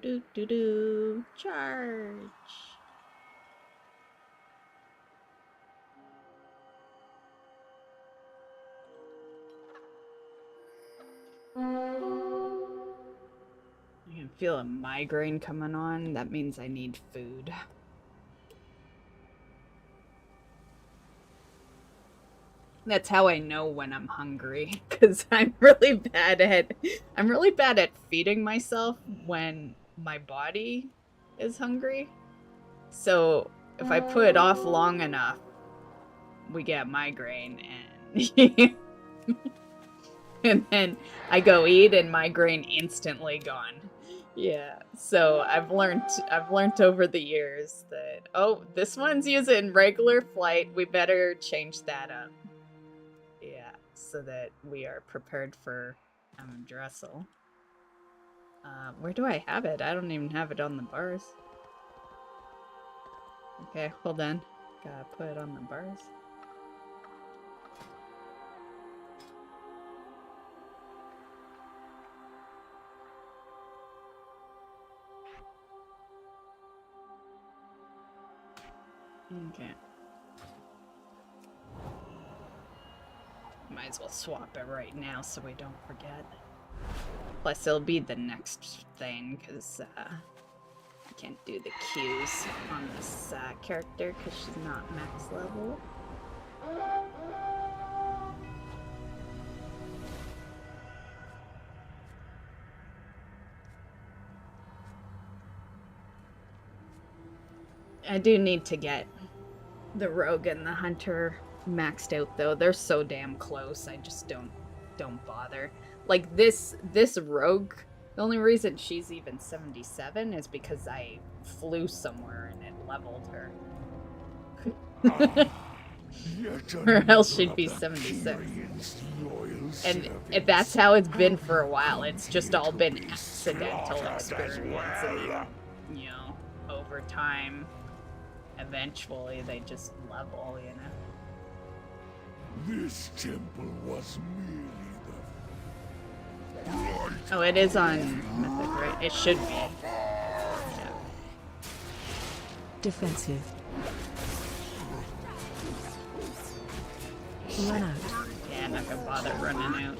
Do-do-do-do. Charge. I can feel a migraine coming on. That means I need food. That's how I know when I'm hungry, because I'm really bad at feeding myself when my body is hungry. So if I put it off long enough, we get migraine, and and then I go eat and migraine instantly gone. Yeah, so I've learned over the years that, oh, this one's using regular flight, we better change that up. Yeah, so that we are prepared for Amirdrassil. Where do I have it? I don't even have it on the bars. Okay, hold on. Gotta put it on the bars. Okay. Might as well swap it right now so we don't forget. Plus, it'll be the next thing, because I can't do the Qs on this character because she's not max level. I do need to get the rogue and the hunter maxed out, though. They're so damn close. I just don't bother. Like this rogue, the only reason she's even 77 is because I flew somewhere and it leveled her. Or else she'd be 76. And that's how it's been for a while. It's just all been accidental experience, and then, you know, over time, eventually they just level, you know. This temple was merely the... Oh, it is on Mythic, right? It should be. Yeah. Defensive. Run out. Yeah, I'm not gonna bother running out.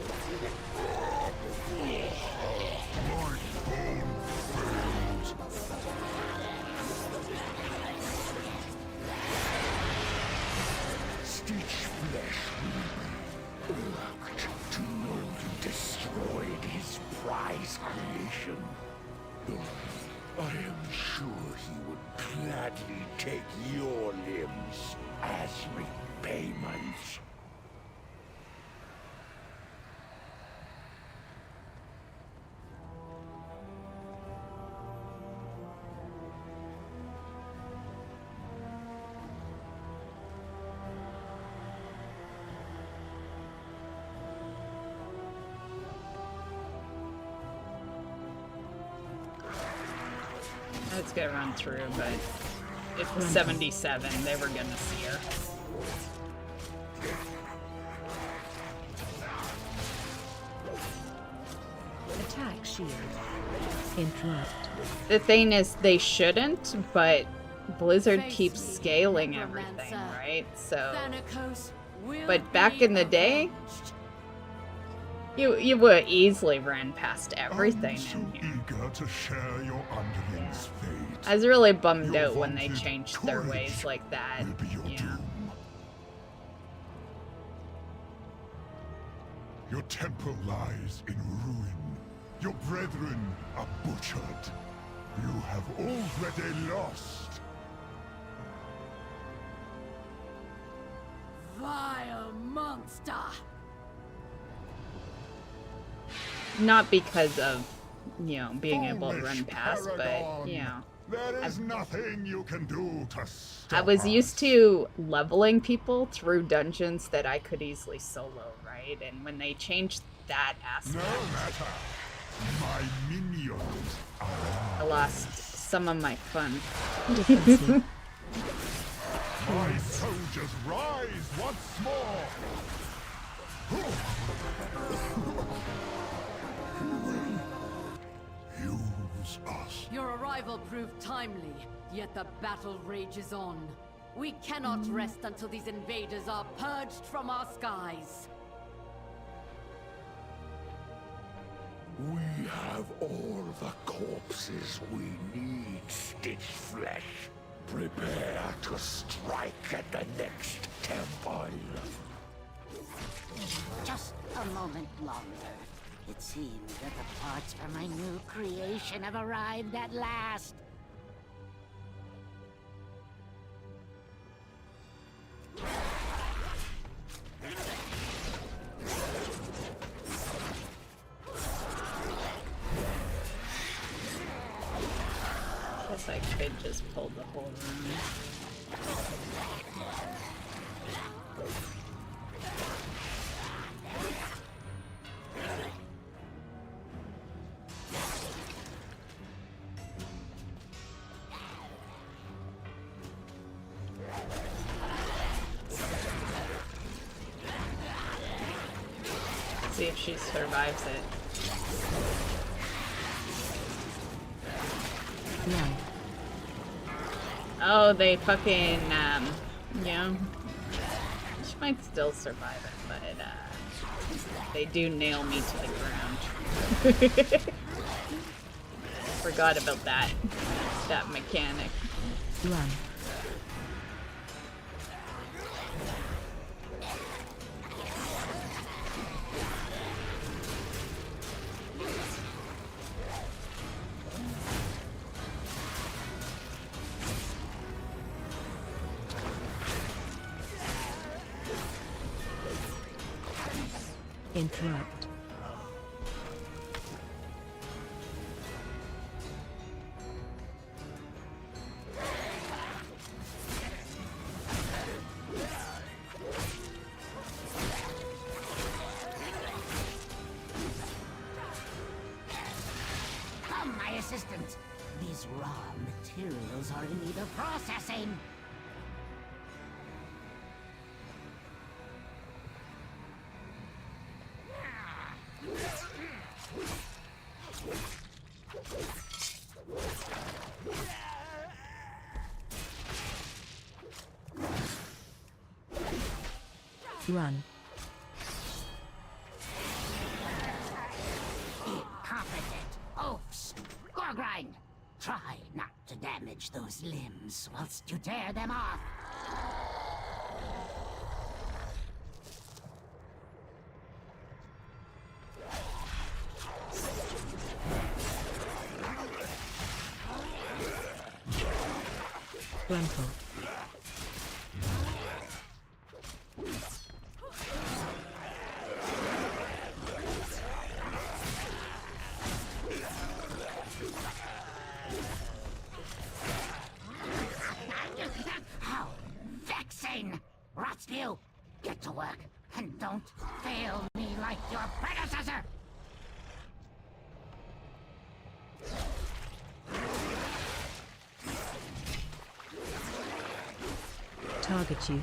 Stitch flesh will be irked to know you destroyed his prize creation. Though I am sure he would gladly take your limbs as repayment. It's gonna run through, but if it was 77, they were gonna see her. Attack shield. Interrupt. The thing is, they shouldn't, but Blizzard keeps scaling everything, right? So, but back in the day, You would easily run past everything in here. Eager to share your underling's fate. I was really bummed out when they changed their ways like that. Yeah. Your temple lies in ruin. Your brethren are butchered. You have already lost. Vile monster! Not because of, you know, being able to run past, but, you know. There is nothing you can do to stop I was used to leveling people through dungeons that I could easily solo, right? And when they changed that aspect, no matter. My minions I lost some of my fun. My soldiers rise once more. Use us. Your arrival proved timely, yet the battle rages on. We cannot rest until these invaders are purged from our skies. We have all the corpses we need, Stitch Flesh. Prepare to strike at the next temple. Just a moment longer. It seems that the parts for my new creation have arrived at last. Guess I could just pull the whole room. See if she survives it. No. Oh, they fucking, yeah. She might still survive it, but, they do nail me to the ground. Forgot about that mechanic. Run. Interrupt. Come, my assistant. These raw materials are in need of processing. Run. Incompetent oafs. Gorgrind, try not to damage those limbs whilst you tear them off. Gruntle. How vexing! Rotspew, get to work, and don't fail me like your predecessor! Target you.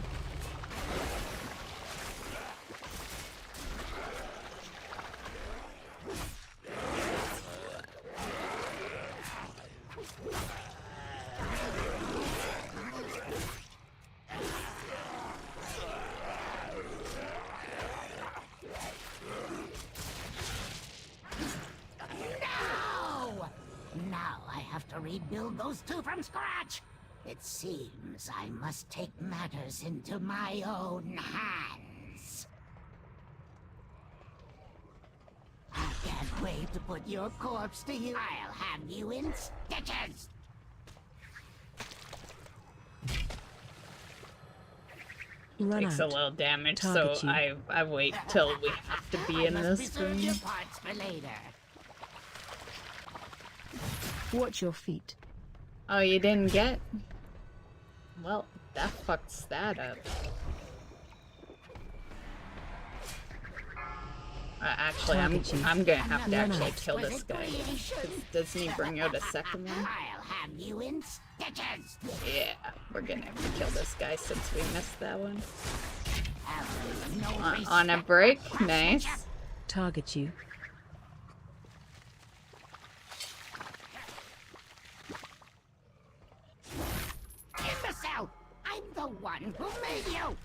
rebuild those two from scratch. It seems I must take matters into my own hands. I can't wait to put your corpse to you. I'll have you in stitches. Takes a little damage, so I wait till we have to be in this room. Watch your feet. Oh, you didn't get? Well, that fucks that up. Actually, I'm gonna have to actually kill this guy. Doesn't he bring out a second one? I'll have you in stitches. Yeah, we're gonna have to kill this guy since we missed that one. On a break, nice. Target you. Imbecile! I'm the one who made you!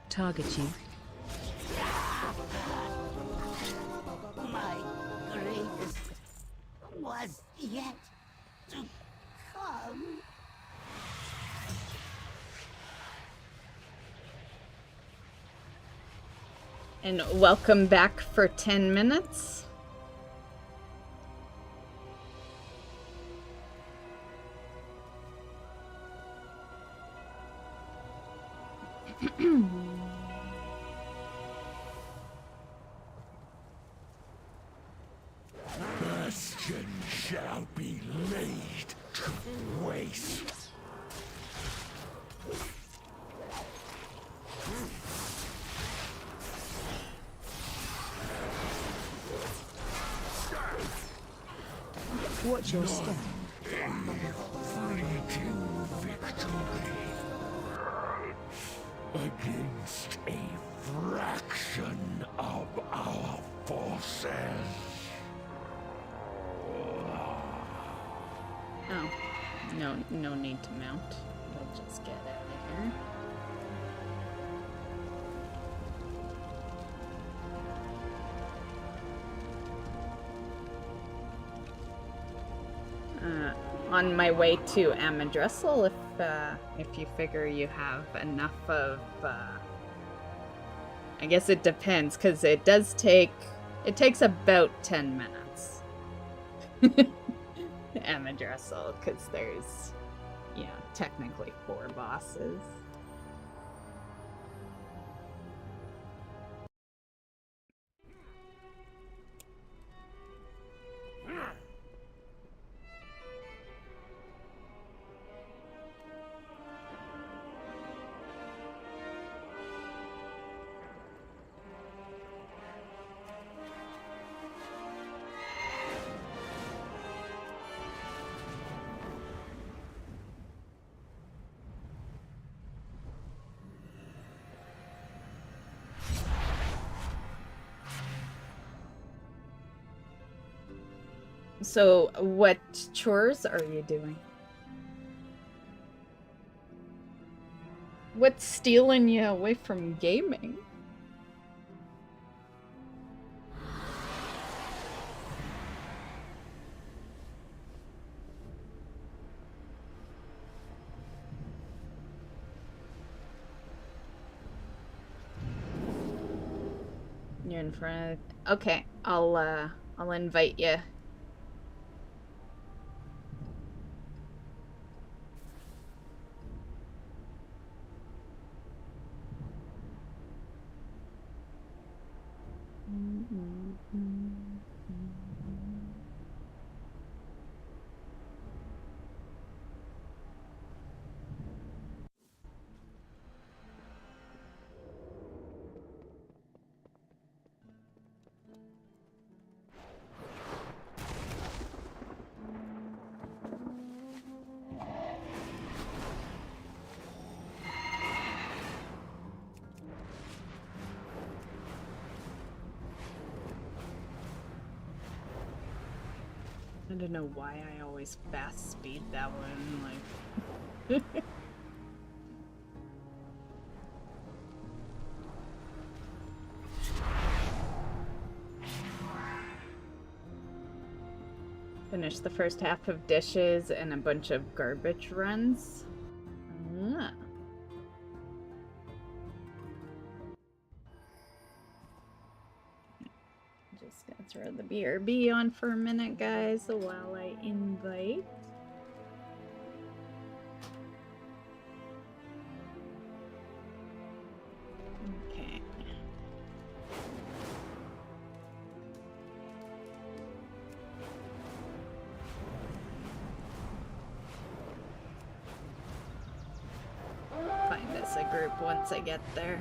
Target you. My greatest was yet to come. And welcome back for 10 minutes. Bastion shall be laid to waste. Watch your step. Fleeting victory against a fraction of our forces. Oh, no need to mount. We'll just get out of here. On my way to Amirdrassil, if you figure you have enough of, I guess it depends, because it takes about 10 minutes. Amirdrassil, because there's, technically 4 bosses. So, what chores are you doing? What's stealing you away from gaming? You're in front of... Okay, I'll invite you. I don't know why I always fast speed that one, like... Finished the first half of dishes and a bunch of garbage runs. Just gonna throw the BRB on for a minute, guys, while I invite. Okay. Find us a group once I get there.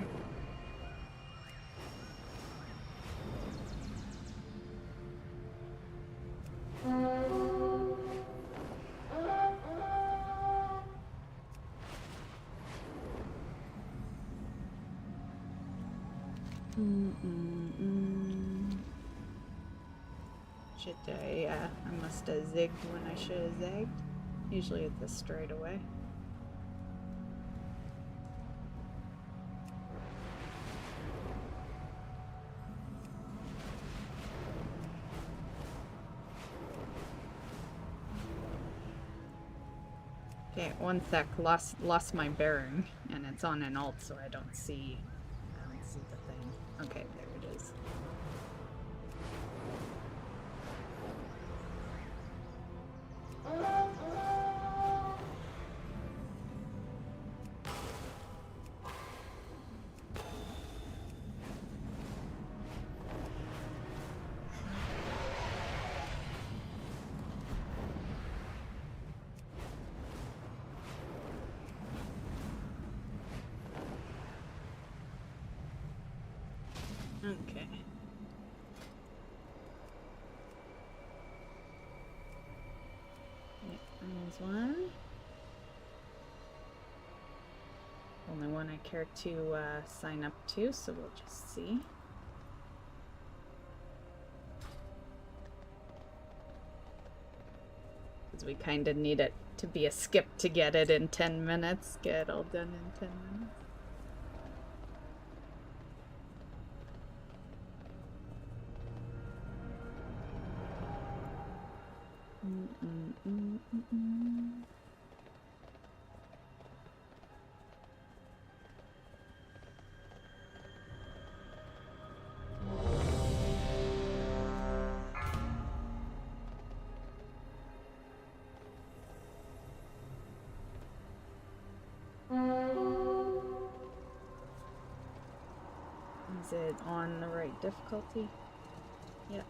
Should I must have zigged when I should have zagged. Usually it's a straightaway. Okay, one sec. Lost my bearing, and it's on an alt, so I don't see the thing. Okay, there it is. Okay. Yep, there's one. Only one I care to sign up to, so we'll just see. Because we kind of need it to be a skip to get it in 10 minutes. Get it all done in 10 minutes. Is it on the right difficulty? Yep.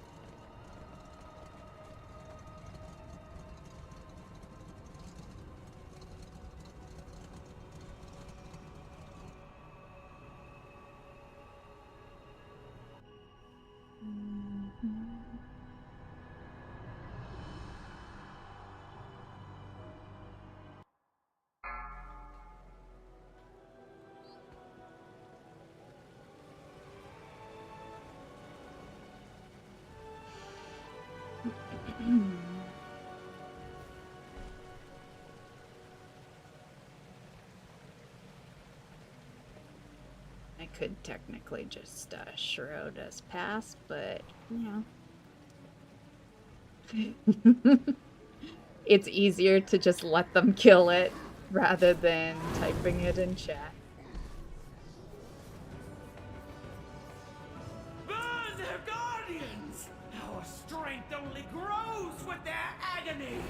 I could technically just shroud us past, but you know. It's easier to just let them kill it rather than typing it in chat. Burn their guardians! Our strength only grows with their agony!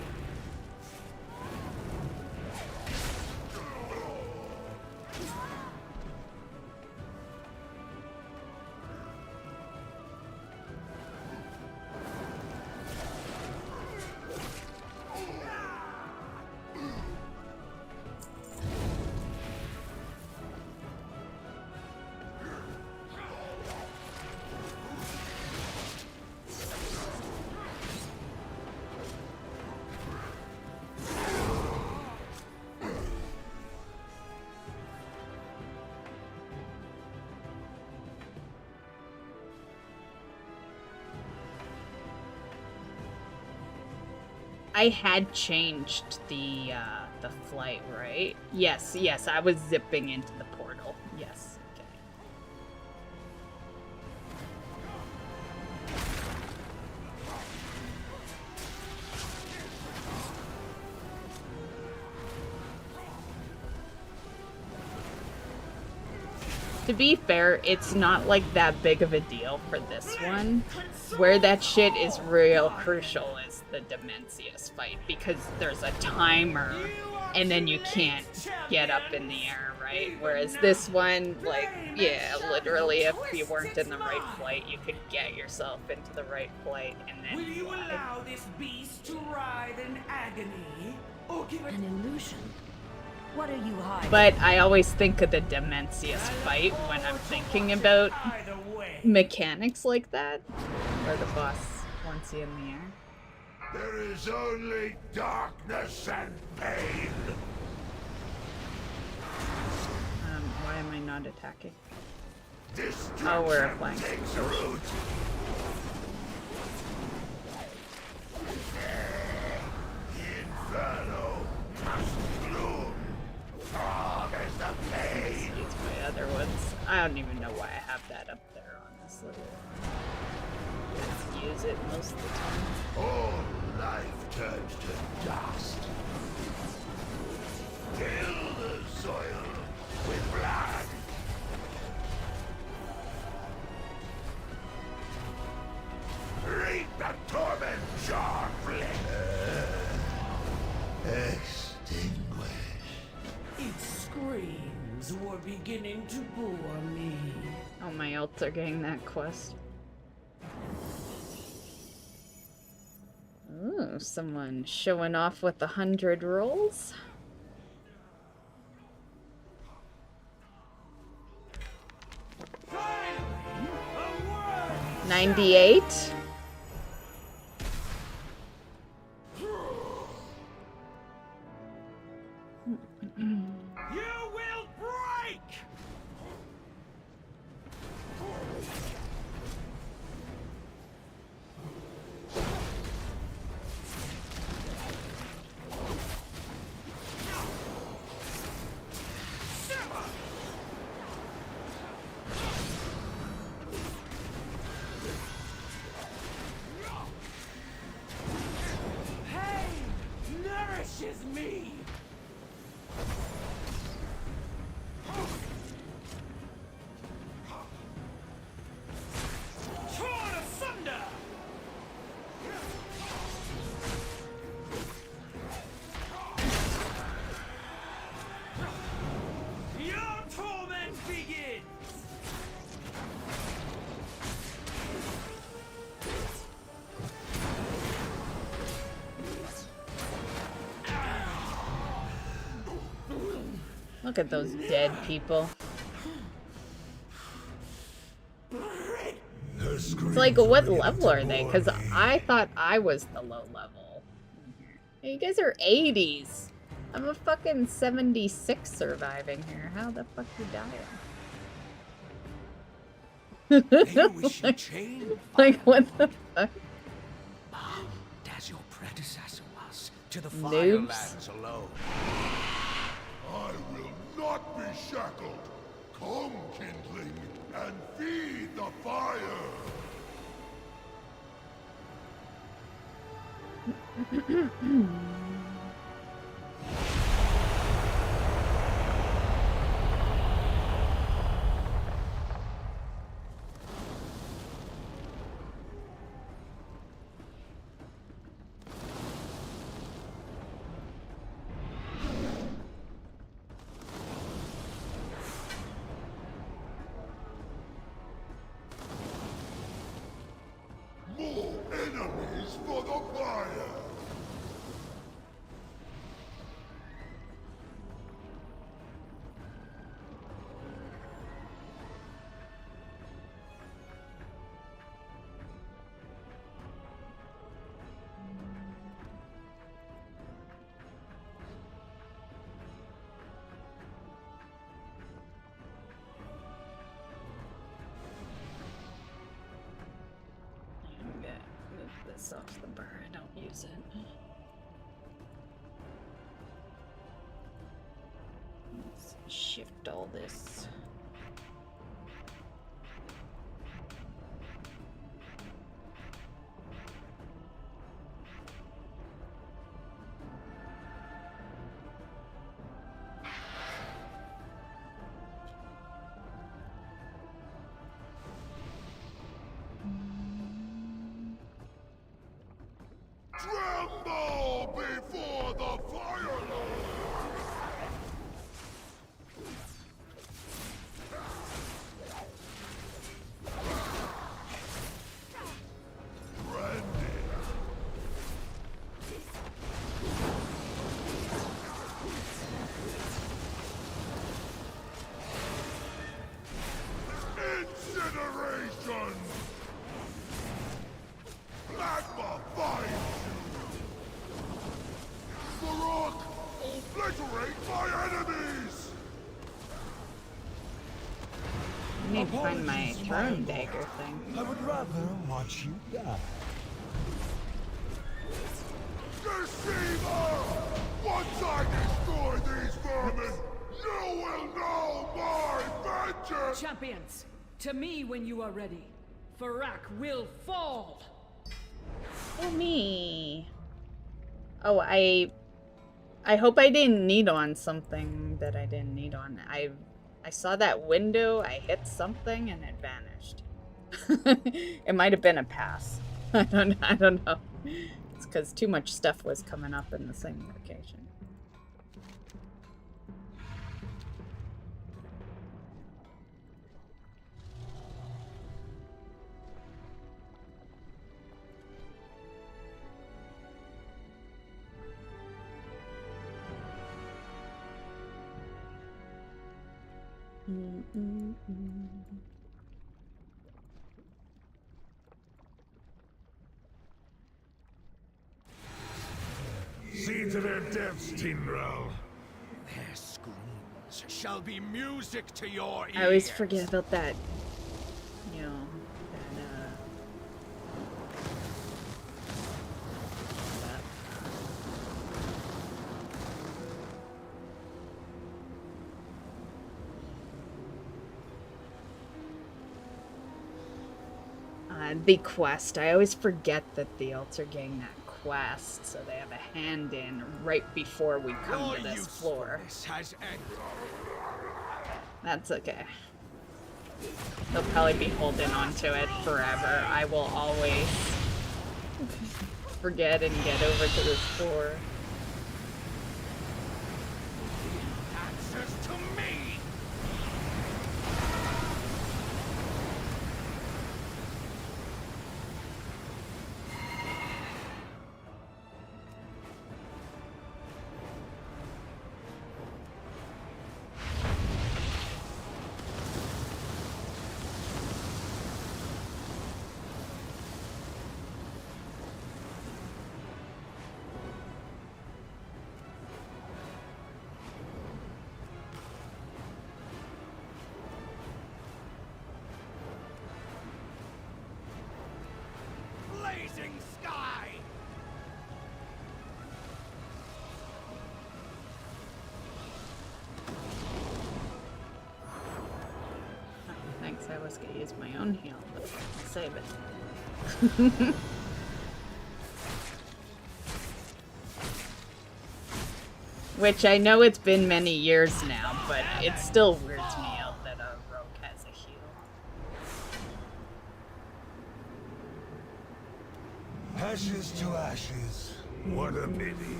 I had changed the flight, right? Yes, I was zipping into the portal. Yes. Okay. To be fair, it's not like that big of a deal for this one. Where that shit is real crucial is the Demencius fight, because there's a timer and then you can't get up in the air, right? Whereas this one, like, yeah, literally if you weren't in the right flight, you could get yourself into the right flight and then Will you fly. allow this beast to ride in agony? Or give it an illusion? What are you hiding? But I always think of the Demencius fight when I'm thinking about mechanics like that, where the boss wants you in the air. There is only darkness and pain. Why am I not attacking? Oh, we're applying. Inferno must bloom. Oh, there's the pain. Use my other ones. I don't even know why I have that up there, honestly. Let's use it most of the time. All life turns to dust. Fill the soil with blood. Reap the torment sharply. Extinguish. Its screams were beginning to bore me. Oh, my ults are getting that quest. Ooh, someone showing off with 100 rolls. Finally, 98. You will break! Pain nourishes me! Torn asunder! Your torment begins! Look at those dead people. It's like, what level are they? Because I thought I was the low level. Hey, you guys are 80s. I'm a fucking 76 surviving here. How the fuck you dying? Maybe we should change. Like, what the fuck? Bound as your predecessor was to the Noobs. Firelands alone. I will not be shackled. Come, kindling, and feed the fire. More enemies for the fire. Move this off the bar. I don't use it. Let's shift all this. Tremble before the Fire Lord! Incineration! Magma finds you! The rock! Obliterate my enemies! I need to find my throne dagger thing. I would rather watch you die. Deceiver! Once I destroy these vermin, you will know my vengeance! Champions, to me when you are ready. Farak will fall! For me. Oh, I hope I didn't need on something that I didn't need on. I saw that window, I hit something, and it vanished. It might have been a pass. I don't know. It's because too much stuff was coming up in the same location. See to their deaths, Tindral. Their screams shall be music to your ears. I always forget about that. You know, the quest. I always forget that the Alts are getting that quest, so they have a hand in right before we come to this floor. That's okay. They'll probably be holding on to it forever. I will always forget and get over to this floor. Answers to me. Blazing sky! Thanks, I was gonna use my own heal, but I'll save it. Which I know it's been many years now, but it still weirds me out that a rogue has a heal. Ashes to ashes. What a pity.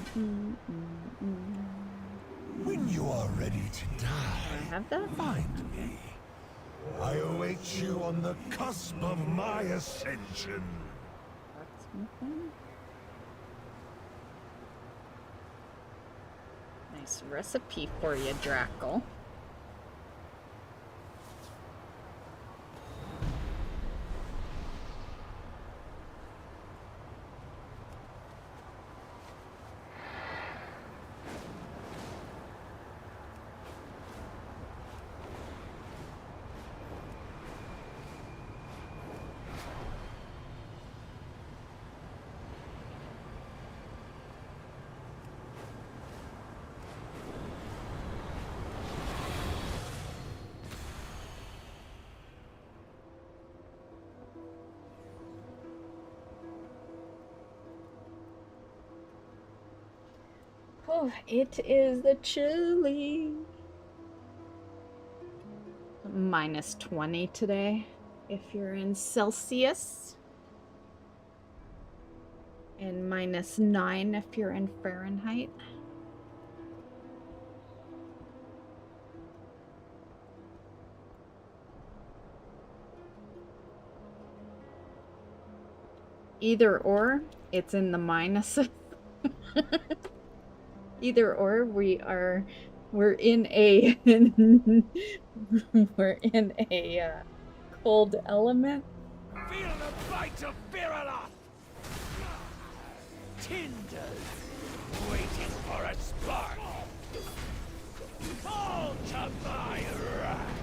When you are ready to die, I have that? find me. I await you on the cusp of my ascension. Nice recipe for you, Drackle. Oh, it is the chilly. -20 today, if you're in Celsius. And -9 if you're in Fahrenheit. Either or, it's in the minuses. Either or, we're in a we're in a cold element. Feel the bite of Viraloth! Tinders, waiting for a spark. Fall to my wrath!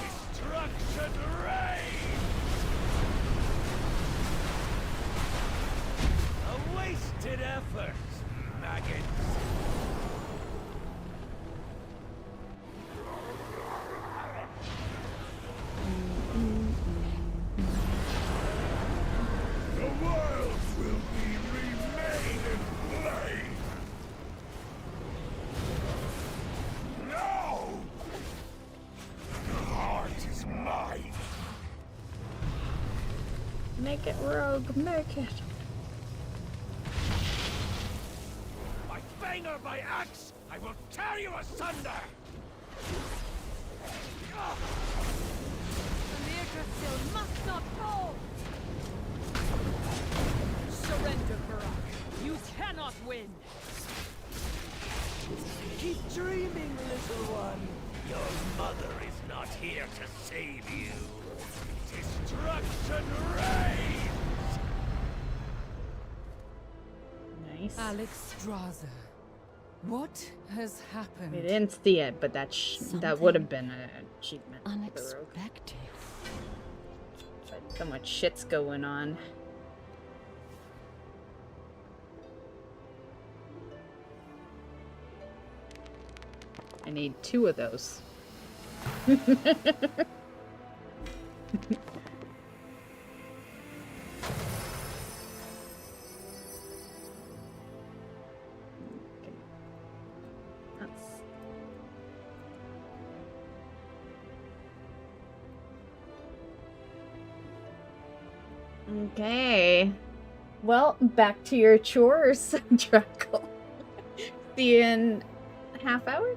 Destruction reigns! A wasted effort, maggots! The world will remain in flame! No! The heart is mine! Make it, Rogue, make it. By fang or by axe, I will tear you asunder! Amirdrassil must not fall! Surrender, Barak. You cannot win! Keep dreaming, little one. Your mother is not here to save you. Destruction reigns! Nice. Amirdrassil, what has happened? We didn't see it, but that would have been an achievement. Unexpected. But so much shit's going on. I need 2 of those. Okay. Well, back to your chores, Draco. See you in a half hour?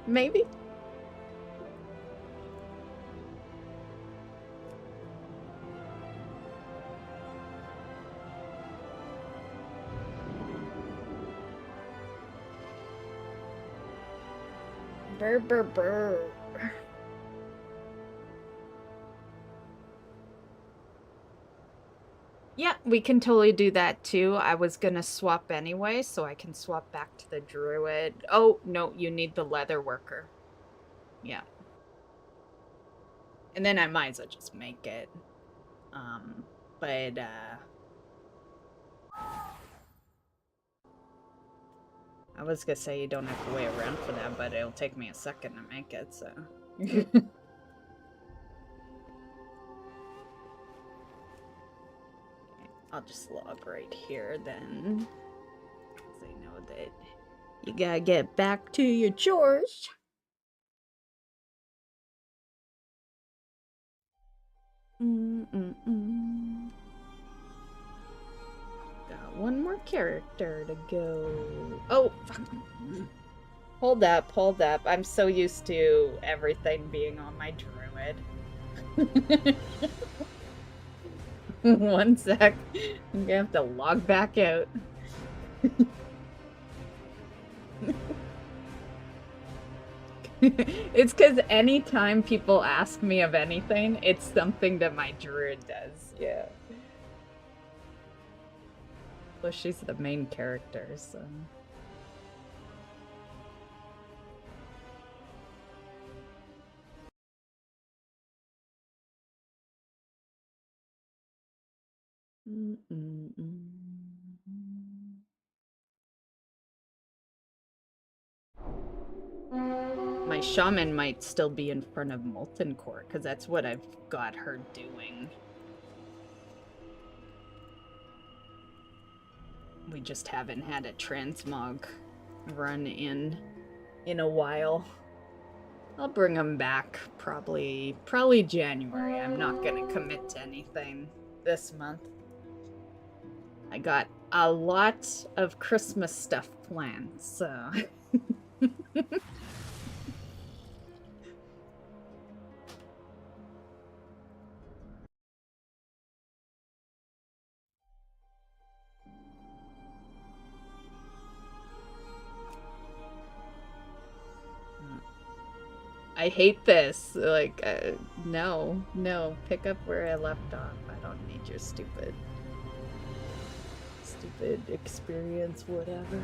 Maybe? Brr, brr, brr. Yeah, we can totally do that too. I was gonna swap anyway, so I can swap back to the druid. Oh, no, you need the leather worker. Yeah. And then I might as well just make it. But I was gonna say you don't have to wait around for that, but it'll take me a second to make it, so. I'll just log right here then. So you know that you gotta get back to your chores. Got one more character to go. Oh, hold up. I'm so used to everything being on my druid. One sec. I'm gonna have to log back out. It's because anytime people ask me of anything, it's something that my druid does. Yeah. Well, she's the main character, so. My shaman might still be in front of Molten Core, because that's what I've got her doing. We just haven't had a transmog run in a while. I'll bring them back probably January. I'm not gonna commit to anything this month. I got a lot of Christmas stuff planned, so... I hate this. Like, no, pick up where I left off. I don't need your stupid experience, whatever.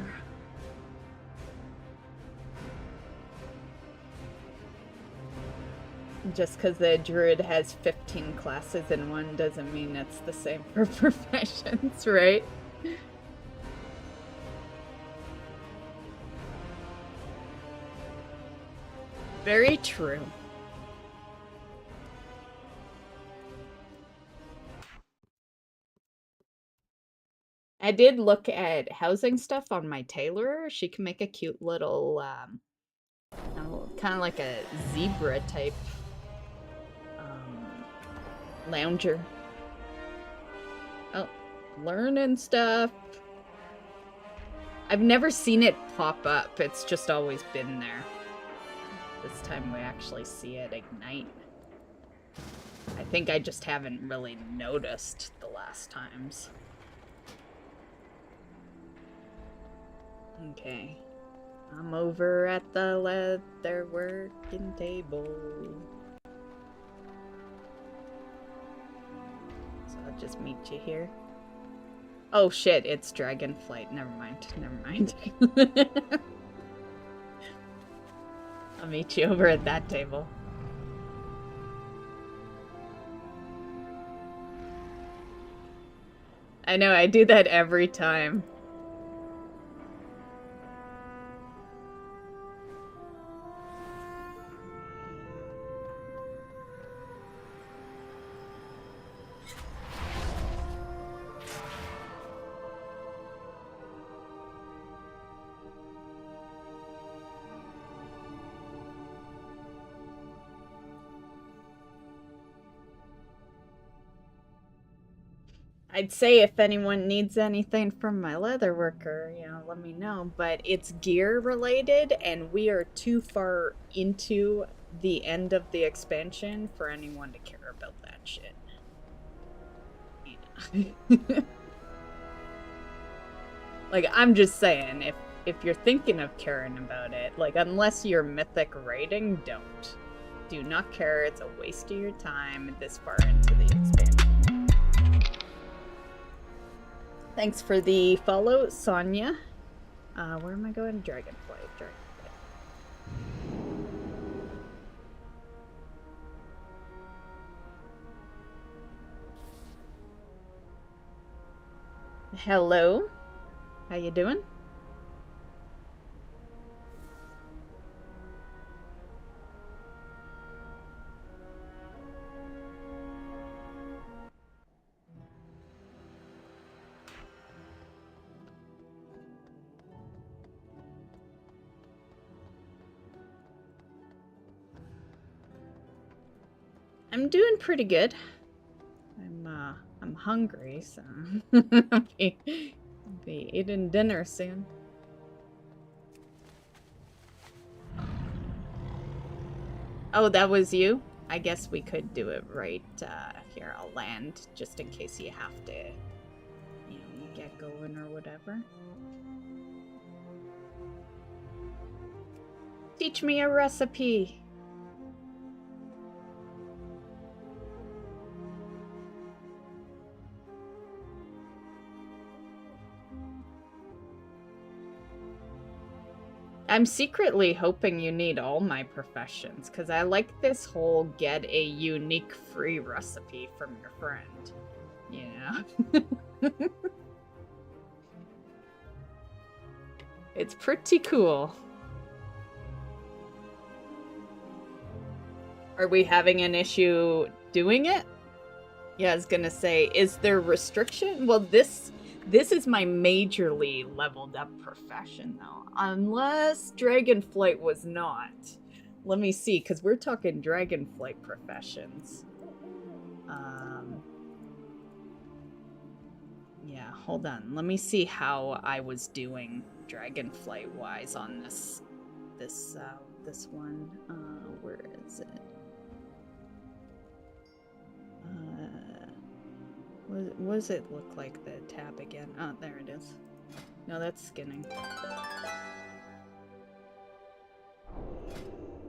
Just because the druid has 15 classes in one doesn't mean it's the same for professions, right? Very true. I did look at housing stuff on my tailorer. She can make a cute little, kind of like a zebra type lounger. Oh, learning stuff. I've never seen it pop up. It's just always been there. This time we actually see it ignite. I think I just haven't really noticed the last times. Okay. I'm over at the leather working table. So I'll just meet you here. Oh shit, it's Dragonflight. Never mind. I'll meet you over at that table. I know, I do that every time. I'd say if anyone needs anything from my leatherworker, you know, let me know. But it's gear related, and we are too far into the end of the expansion for anyone to care about that shit. Yeah. Like, I'm just saying, if you're thinking of caring about it, like, unless you're mythic raiding, don't. Do not care. It's a waste of your time this far into the expansion. Thanks for the follow, Sonia. Where am I going? Dragonflight. Hello. How you doing? I'm doing pretty good. I'm hungry, so I'll be eating dinner soon. Oh, that was you? I guess we could do it right here. I'll land just in case you have to, you know, get going or whatever. Teach me a recipe. I'm secretly hoping you need all my professions, because I like this whole get a unique free recipe from your friend. You know? It's pretty cool. Are we having an issue doing it? Yeah, I was gonna say, is there restriction? Well, this is my majorly leveled up profession, though. Unless Dragonflight was not. Let me see, because we're talking Dragonflight professions. Yeah, hold on. Let me see how I was doing dragonflight wise on this one. Where is it? What does it look like, the tab again? Oh, there it is. No, that's skinning.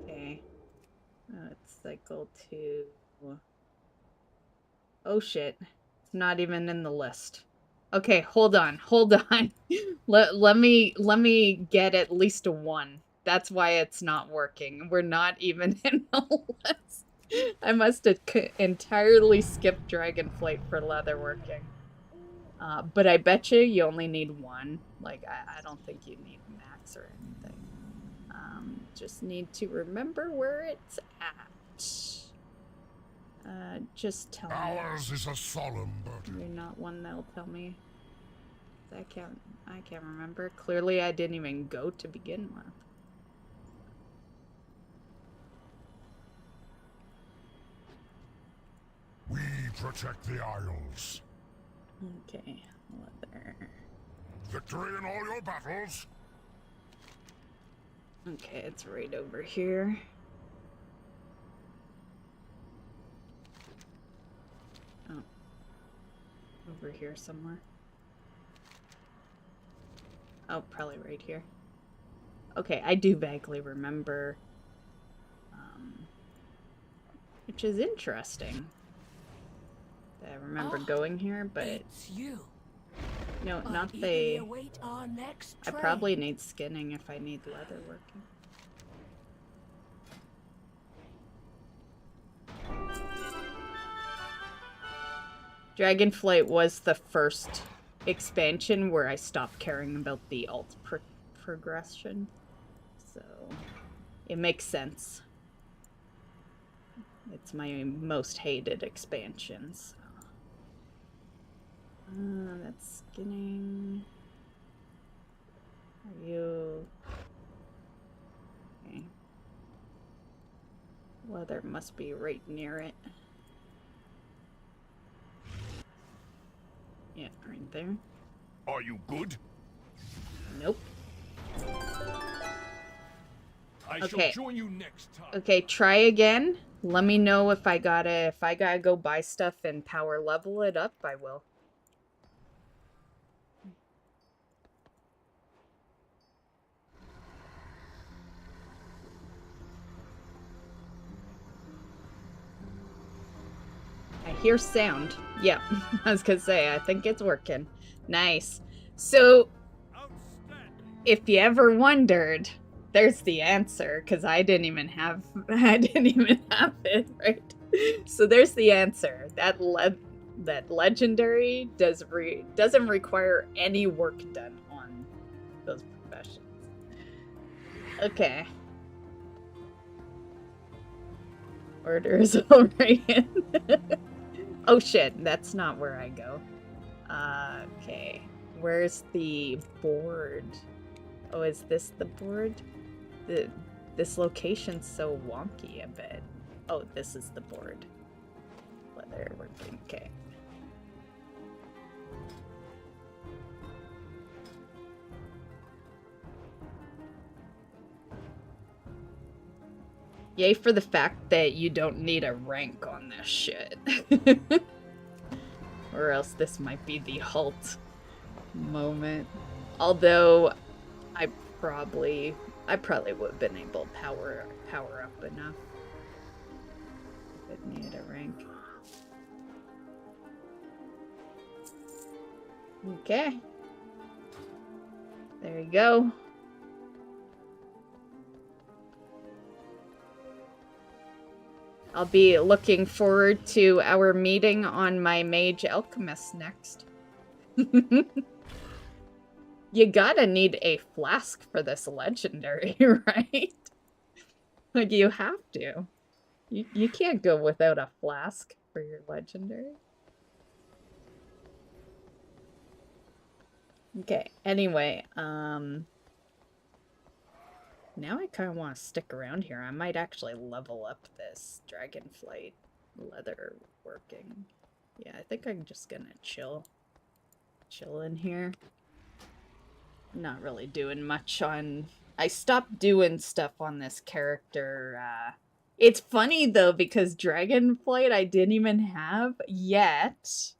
Okay. It's cycle 2. Oh shit. It's not even in the list. Okay, hold on. let me get at least a 1. That's why it's not working. We're not even in the list. I must have entirely skipped dragonflight for leatherworking. But I bet you only need 1. Like, I don't think you need max or anything. Just need to remember where it's at. Just tell me. Ours is a solemn burden. You're not one that'll tell me. I can't remember. Clearly I didn't even go to begin with. We protect the Isles. Okay, leather. Victory in all your battles. Okay, it's right over here. Oh. Over here somewhere. Oh, probably right here. Okay, I do vaguely remember. Which is interesting. I remember going here, but it's you. No, not the. I probably need skinning if I need leather working. Dragonflight was the first expansion where I stopped caring about the alt progression, so it makes sense. It's my most hated expansion, so. That's skinning. Are you... Okay. Leather must be right near it. Yeah, right there. Are you good? Nope. I shall join you next time. Okay, try again. Let me know if I gotta go buy stuff and power level it up, I will. I hear sound. Yeah, I was gonna say, I think it's working. Nice. So, if you ever wondered, there's the answer, because I didn't even have it, right? So there's the answer. That legendary doesn't require any work done on those professions. Okay. Orders already in. Oh shit, that's not where I go. Okay. Where's the board? Oh, is this the board? This location's so wonky a bit. Oh, this is the board. Leather working. Okay. Yay for the fact that you don't need a rank on this shit. Or else this might be the halt moment. Although I probably would have been able to power up enough if it needed a rank. Okay. There you go. I'll be looking forward to our meeting on my Mage Alchemist next. You gotta need a flask for this legendary, right? Like, you have to. You can't go without a flask for your legendary. Okay, anyway, now I kind of want to stick around here. I might actually level up this dragonflight leather working. Yeah, I think I'm just gonna chill. chilling here. Not really doing much on... I stopped doing stuff on this character. It's funny, though, because Dragonflight I didn't even have yet.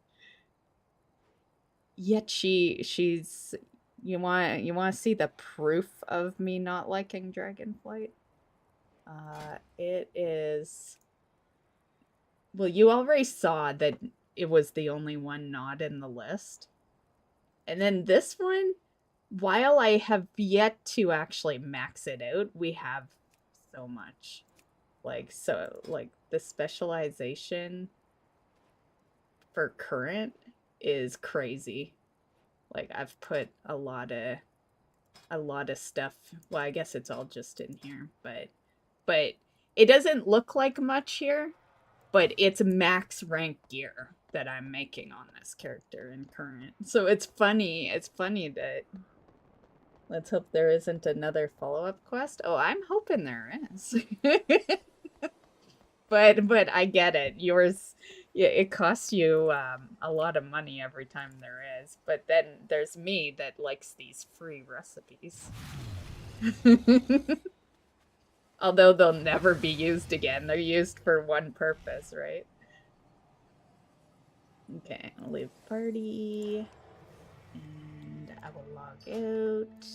Yet she's... You want to see the proof of me not liking Dragonflight? It is... Well, you already saw that it was the only one not in the list. And then this one... While I have yet to actually max it out, we have so much. Like, the specialization for current is crazy. Like, I've put a lot of stuff. Well, I guess it's all just in here, but it doesn't look like much here, but it's max rank gear that I'm making on this character in current. So it's funny that... Let's hope there isn't another follow-up quest. Oh, I'm hoping there is. but I get it. Yours, yeah, it costs you a lot of money every time there is. But then there's me that likes these free recipes. Although they'll never be used again. They're used for one purpose, right? Okay, I'll leave party. I will log out.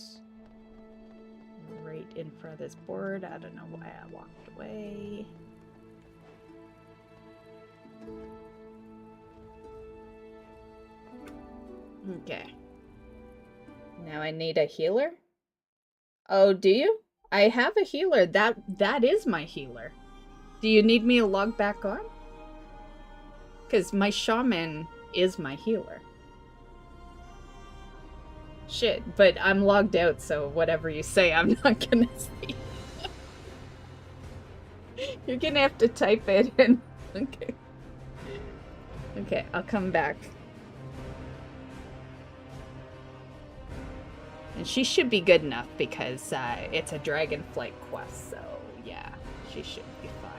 Right in front of this board. I don't know why I walked away. Okay. Now I need a healer? Oh, do you? I have a healer. That is my healer. Do you need me to log back on? Because my shaman is my healer. Shit, but I'm logged out, so whatever you say, I'm not gonna see. You're gonna have to type it in. Okay. Okay, I'll come back. And she should be good enough because it's a Dragonflight quest, so yeah, she should be fine.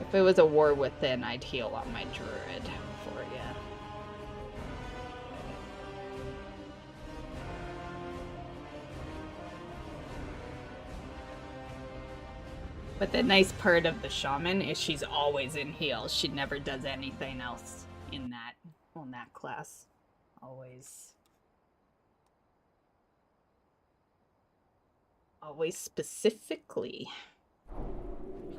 If it was a War Within, I'd heal on my druid for you. But the nice part of the shaman is she's always in heal. She never does anything else in that class. Always specifically.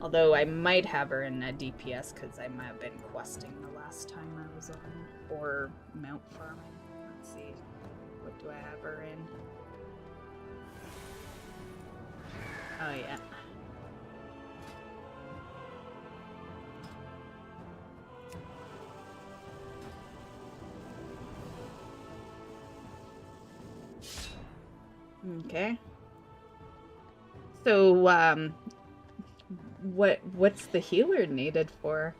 Although I might have her in a DPS because I might have been questing the last time I was on. Or mount farming. Let's see. What do I have her in? Oh yeah. Okay. So, what's the healer needed for?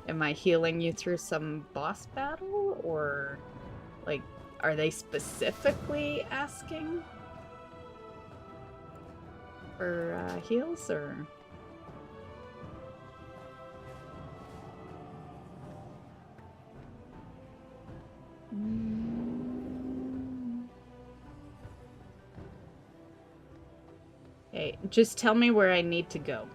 Am I healing you through some boss battle? Or, like, are they specifically asking for heals, or...? Okay, just tell me where I need to go.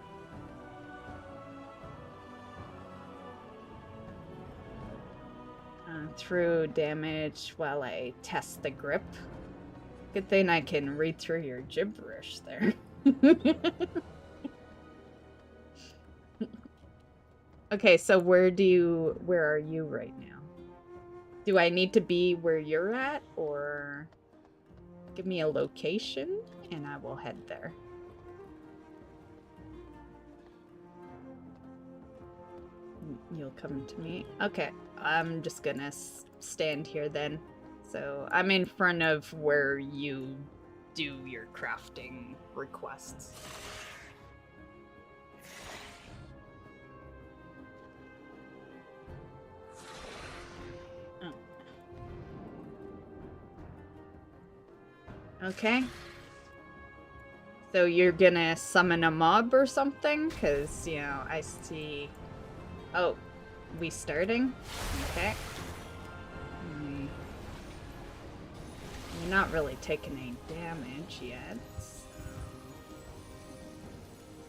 Through damage while I test the grip. Good thing I can read through your gibberish there. Okay, so where are you right now? Do I need to be where you're at, or give me a location and I will head there? You'll come to me? Okay, I'm just gonna stand here then. So I'm in front of where you do your crafting requests. Oh. Okay. So you're gonna summon a mob or something? Because, you know, I see... Oh, we starting? Okay. You're not really taking any damage yet.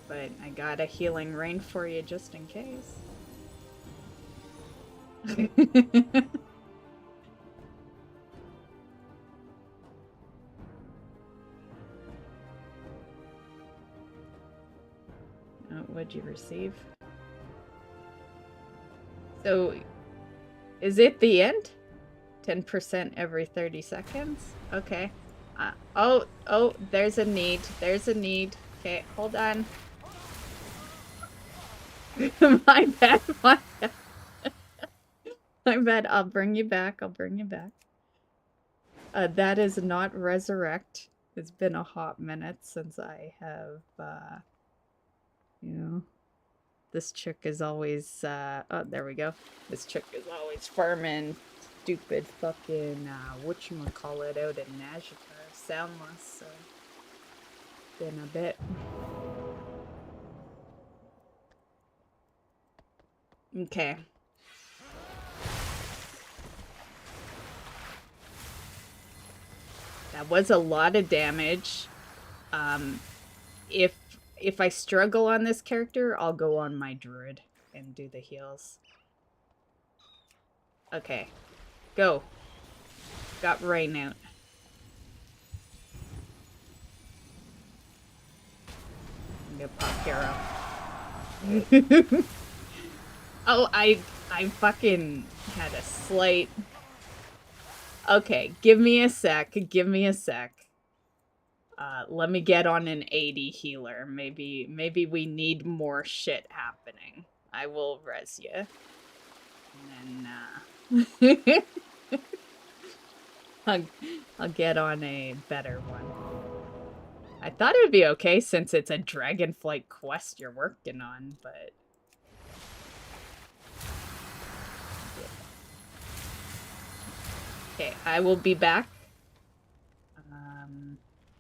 But I got a healing rain for you just in case. Oh, what'd you receive? So, is it the end? 10% every 30 seconds? Okay. Oh, there's a need. There's a need. Okay, hold on. My bad, my bad. My bad, I'll bring you back, I'll bring you back. That is not resurrect. It's been a hot minute since I have, you know, this chick is always, oh, there we go. This chick is always farming stupid fucking, whatchamacallit out in Nazjatar, soundless, so been a bit. Okay. That was a lot of damage. If I struggle on this character, I'll go on my druid and do the heals. Okay. Go. Got rain out. I'm gonna pop hero. Oh, I fucking had a slight... Okay, give me a sec. Give me a sec. Let me get on an 80 healer. Maybe we need more shit happening. I will res you. And then, I'll get on a better one. I thought it would be okay since it's a dragonflight quest you're working on, but... Okay, I will be back.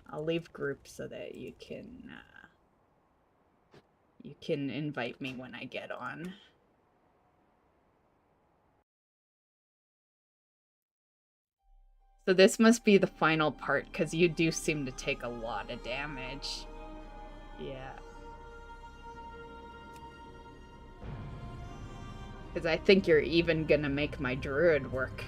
I'll leave group so that you can invite me when I get on. So this must be the final part, because you do seem to take a lot of damage. Yeah. Because I think you're even gonna make my druid work.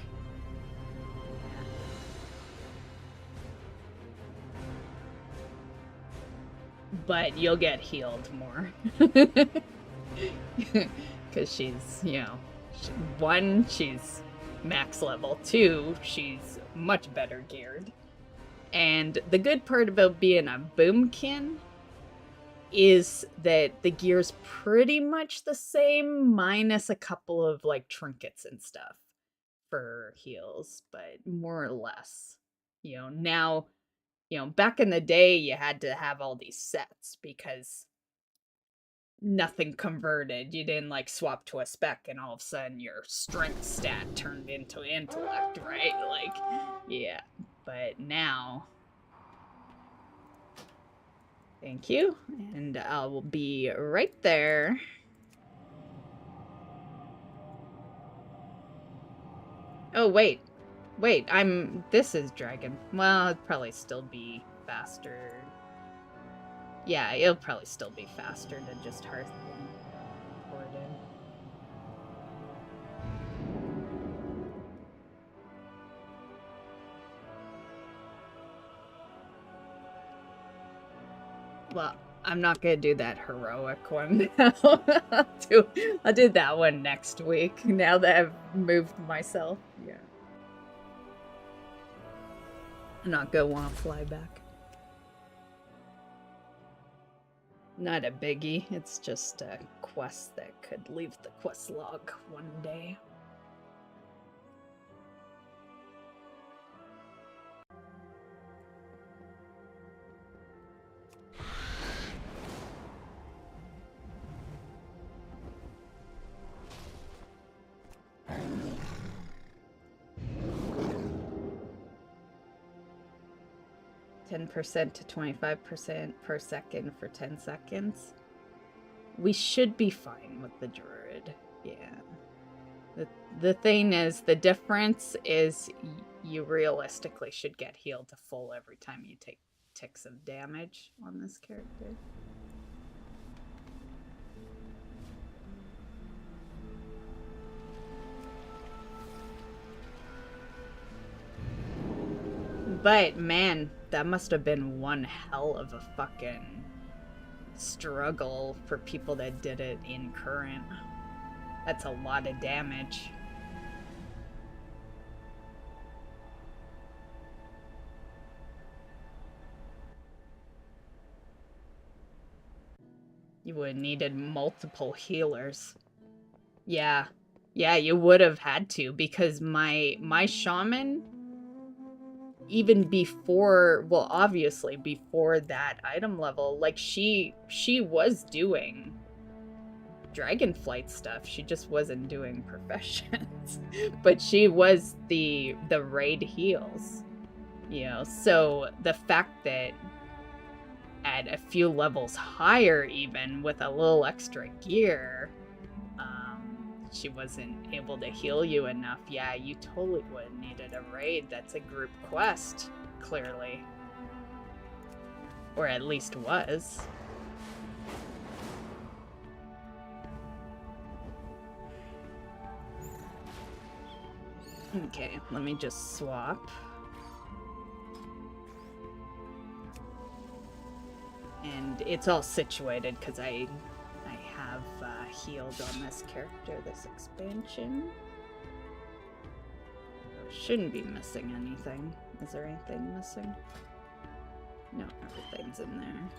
But you'll get healed more. Because she's, you know, one, she's max level. Two, she's much better geared. And the good part about being a boomkin is that the gear's pretty much the same, minus a couple of, like, trinkets and stuff for heals, but more or less. You know, now... You know, back in the day, you had to have all these sets because nothing converted. You didn't, like, swap to a spec and all of a sudden your strength stat turned into intellect, right? Like, yeah. But now... Thank you. And I will be right there. Oh, wait. Wait, this is dragon. Well, it'd probably still be faster. Yeah, it'll probably still be faster than just Hearth and Corden. Well, I'm not gonna do that heroic one now. I'll do that one next week, now that I've moved myself. Yeah. I'm not gonna want to fly back. Not a biggie, it's just a quest that could leave the quest log one day. %, to 25% per second for 10 seconds. We should be fine with the druid. Yeah. The thing is, the difference is you realistically should get healed to full every time you take ticks of damage on this character. But man, that must have been one hell of a fucking struggle for people that did it in current. That's a lot of damage. You would have needed multiple healers. Yeah. Yeah, you would have had to, because my shaman, even before, well, obviously before that item level, like she was doing dragonflight stuff. She just wasn't doing professions. But she was the raid heals. You know, so the fact that at a few levels higher, even with a little extra gear, she wasn't able to heal you enough. Yeah, you totally would have needed a raid. That's a group quest, clearly. Or at least was. Okay, let me just swap. And it's all situated because I have healed on this character this expansion. Shouldn't be missing anything. Is there anything missing? No, everything's in there.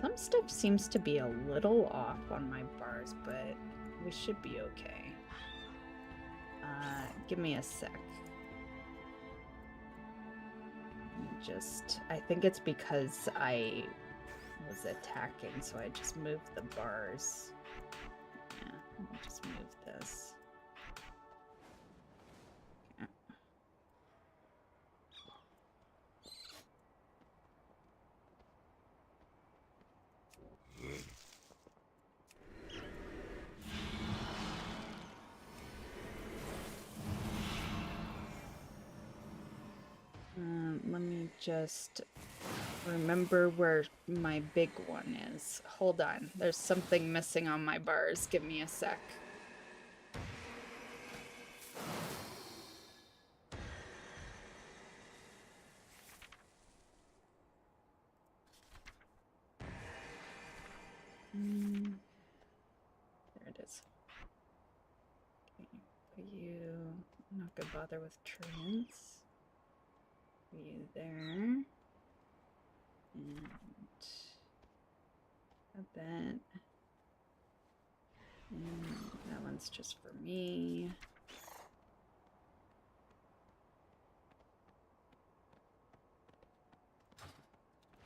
Some stuff seems to be a little off on my bars, but we should be okay. Give me a sec. I think it's because I was attacking, so I just moved the bars. Yeah, I'll just move this. Let me just remember where my big one is. Hold on. There's something missing on my bars. Give me a sec. There it is. Okay, put you... I'm not gonna bother with trance. You there, and that, and that one's just for me.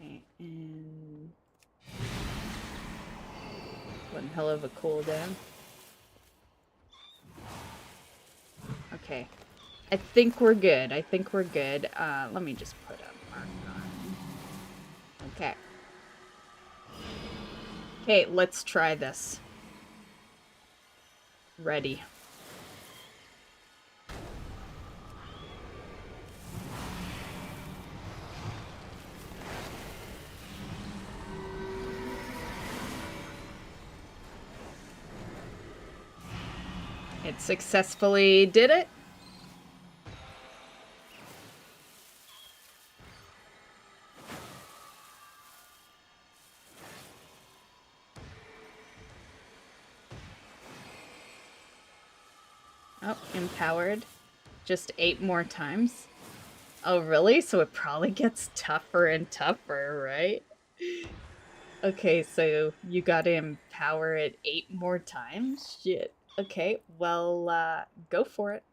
Okay, and one hell of a cooldown. Okay. I think we're good. I think we're good. Let me just put a mark on. Okay. Okay, let's try this. Ready. It successfully did it. Oh, empowered. Just 8 more times. Oh, really? So it probably gets tougher and tougher, right? Okay, so you gotta empower it 8 more times? Shit. Okay, well, go for it.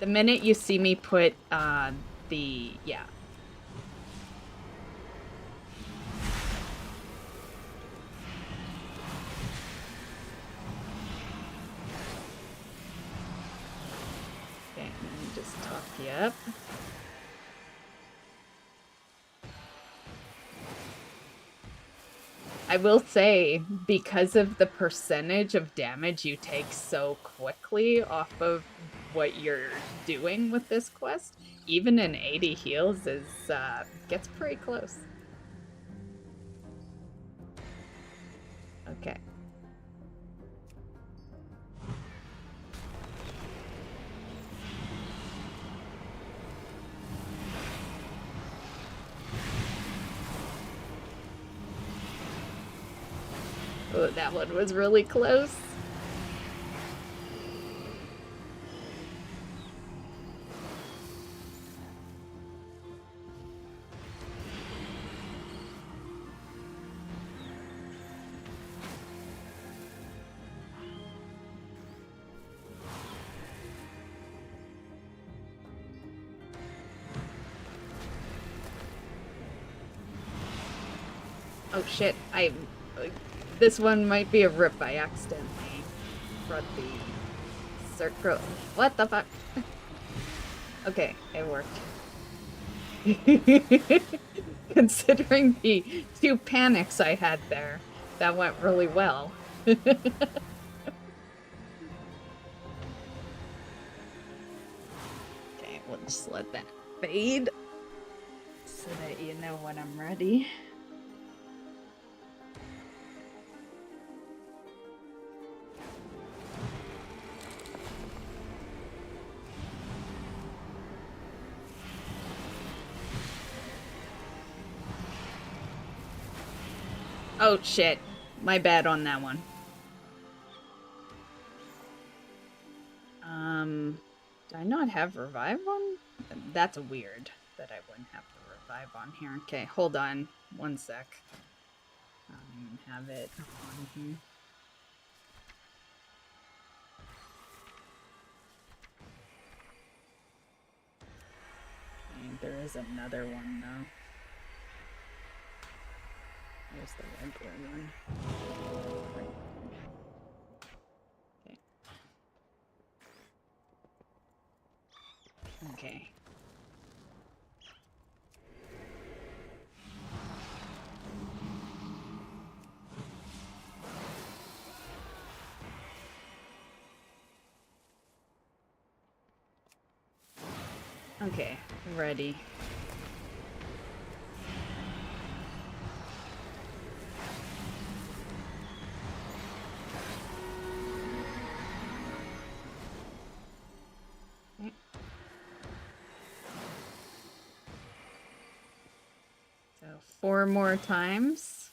The minute you see me put, yeah. Just top you up. I will say, because of the percentage of damage you take so quickly off of what you're doing with this quest, even an 80 heals is gets pretty close. Okay. Oh, that one was really close. Oh shit, this one might be a rip. I accidentally brought the circle. What the fuck? Okay, it worked. Considering the 2 panics I had there, that went really well. Okay, we'll just let that fade so that you know when I'm ready. Oh shit, my bad on that one. Do I not have revive on? That's weird that I wouldn't have the revive on here. Okay, hold on 1 sec. I don't even have it on here. Okay, there is another one though. There's the regular one. Okay. Okay. Okay, ready. So 4 more times.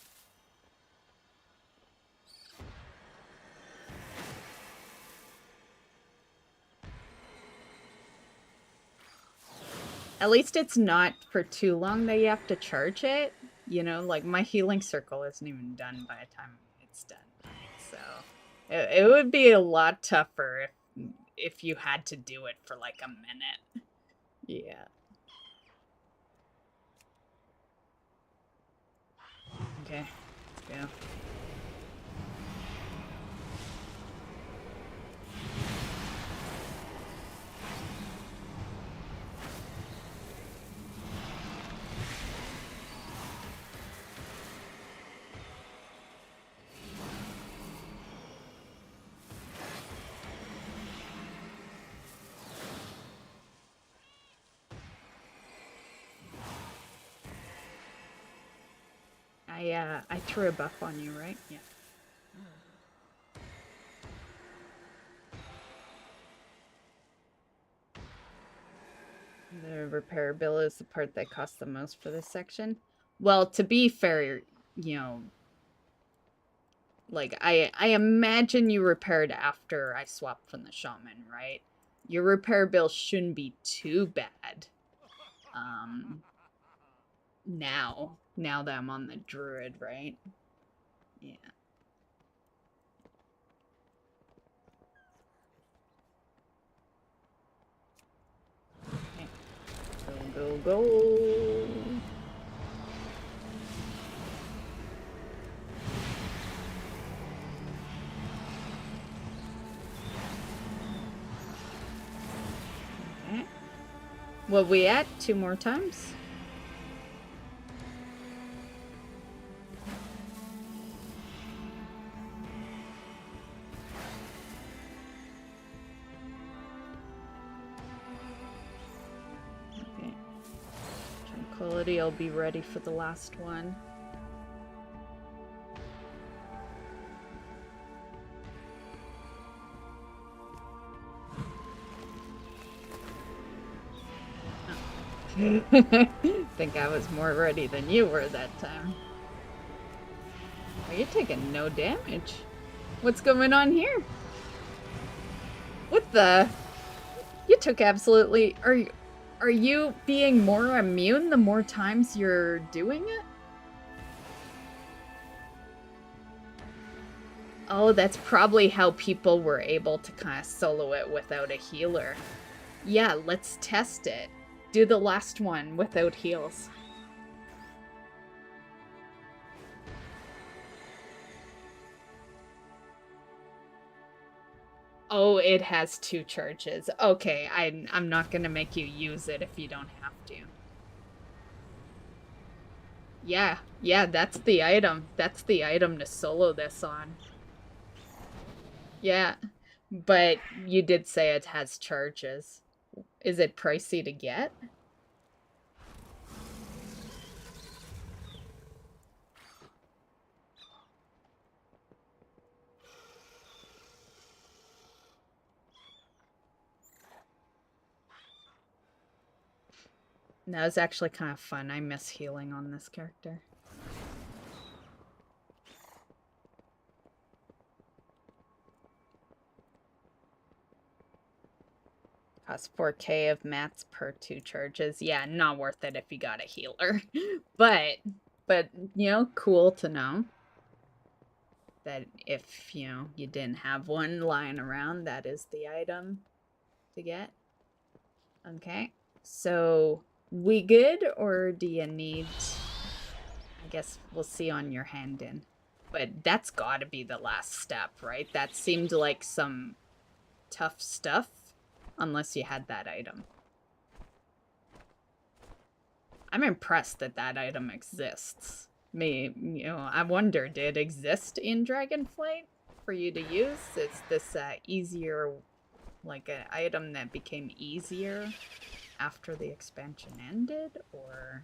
At least it's not for too long that you have to charge it. You know, like my healing circle isn't even done by the time it's done. So it would be a lot tougher if you had to do it for like a minute. Yeah. Okay, let's go. I threw a buff on you, right? Yeah. The repair bill is the part that costs the most for this section. Well, to be fair, you know, like I imagine you repaired after I swapped from the shaman, right? Your repair bill shouldn't be too bad. Now that I'm on the druid, right? Yeah. Okay. Go, go, go. Okay. What we at? 2 more times? Quality, I'll be ready for the last one. Think I was more ready than you were that time. Oh, you're taking no damage. What's going on here? What the? You took absolutely... Are you being more immune the more times you're doing it? Oh, that's probably how people were able to kind of solo it without a healer. Yeah, let's test it. Do the last one without heals. Oh, it has 2 charges. Okay, I'm not gonna make you use it if you don't have to. Yeah, that's the item. That's the item to solo this on. Yeah, but you did say it has charges. Is it pricey to get? No, it's actually kind of fun. I miss healing on this character. Costs 4K of mats per 2 charges. Yeah, not worth it if you got a healer. but, you know, cool to know that if, you know, you didn't have one lying around, that is the item to get. Okay, so we good, or do you need... I guess we'll see on your hand in. But that's gotta be the last step, right? That seemed like some tough stuff. Unless you had that item. I'm impressed that that item exists. You know, I wonder, did it exist in Dragonflight for you to use? Is this easier, like an item that became easier after the expansion ended, or...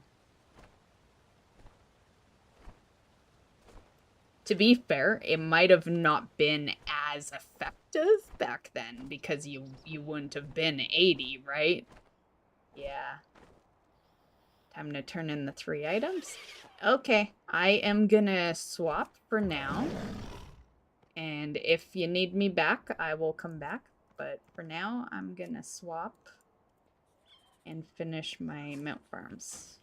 To be fair, it might have not been as effective back then because you wouldn't have been 80, right? Yeah. Time to turn in the 3 items. Okay, I am gonna swap for now. And if you need me back, I will come back. But for now, I'm gonna swap and finish my mount farms.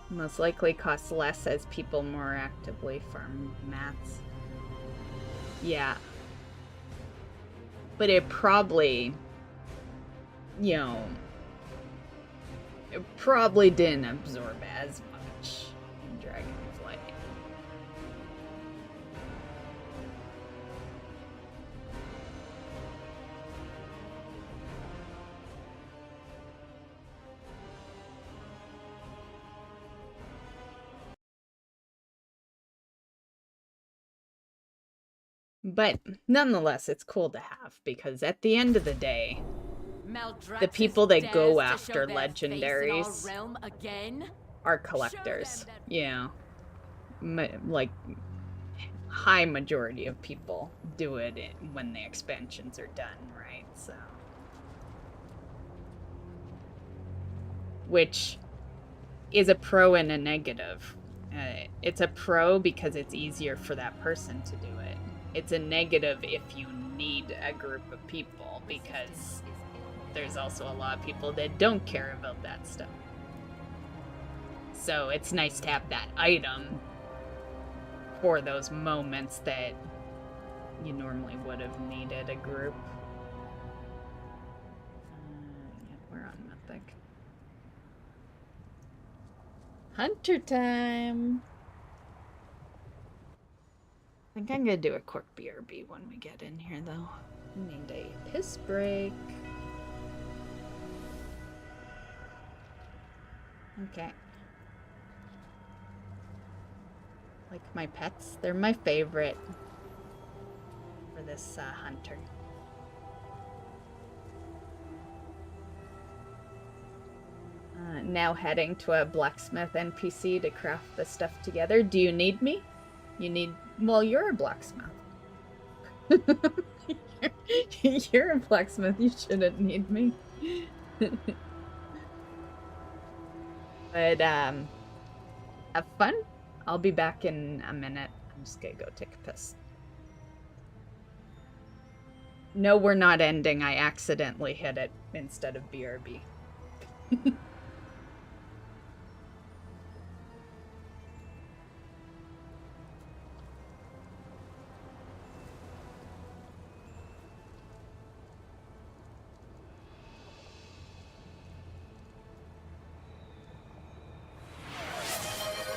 Most likely costs less as people more actively farm mats. Yeah. But it probably, you know, it probably didn't absorb as much in Dragonflight. But nonetheless, it's cool to have, because at the end of the day, the people that go after legendaries are collectors. You know, like, high majority of people do it when the expansions are done, right? So, which is a pro and a negative. It's a pro because it's easier for that person to do it. It's a negative if you need a group of people, because there's also a lot of people that don't care about that stuff. So it's nice to have that item for those moments that you normally would have needed a group. Yeah, we're on Mythic. Hunter time! I think I'm gonna do a quick BRB when we get in here, though. I need a piss break. Okay. Like my pets? They're my favorite for this hunter. Now heading to a blacksmith NPC to craft the stuff together. Do you need me? You need... Well, you're a blacksmith. You're a blacksmith. You shouldn't need me. But, have fun. I'll be back in a minute. I'm just gonna go take a piss. No, we're not ending. I accidentally hit it instead of BRB.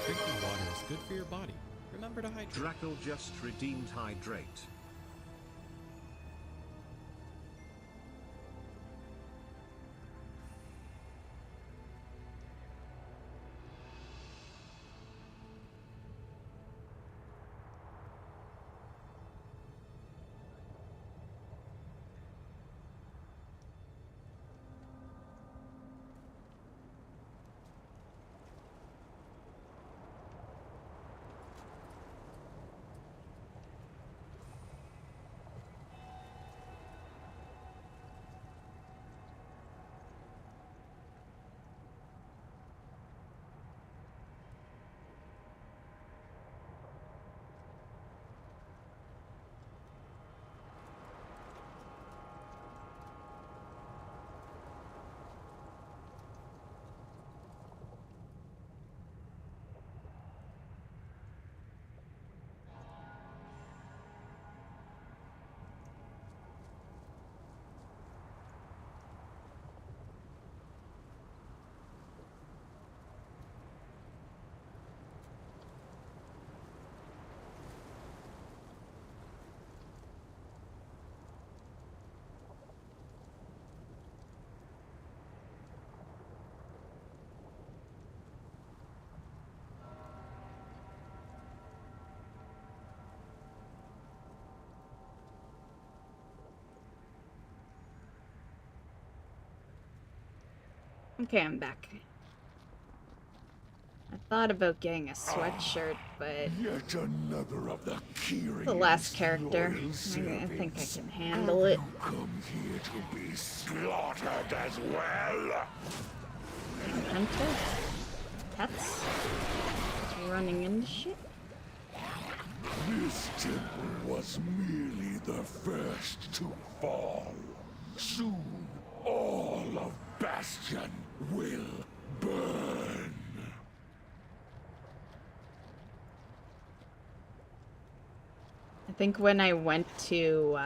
Drinking water is good for your body. Remember to hydrate. Drackle just redeemed hydrate. Okay, I'm back. I thought about getting a sweatshirt, but yet another of the the last character. I think I can handle it. Come here to be slaughtered as well. Hunter? Pets? Just running into shit? This temple was merely the first to fall. Soon, all of Bastion will burn. I think when I went to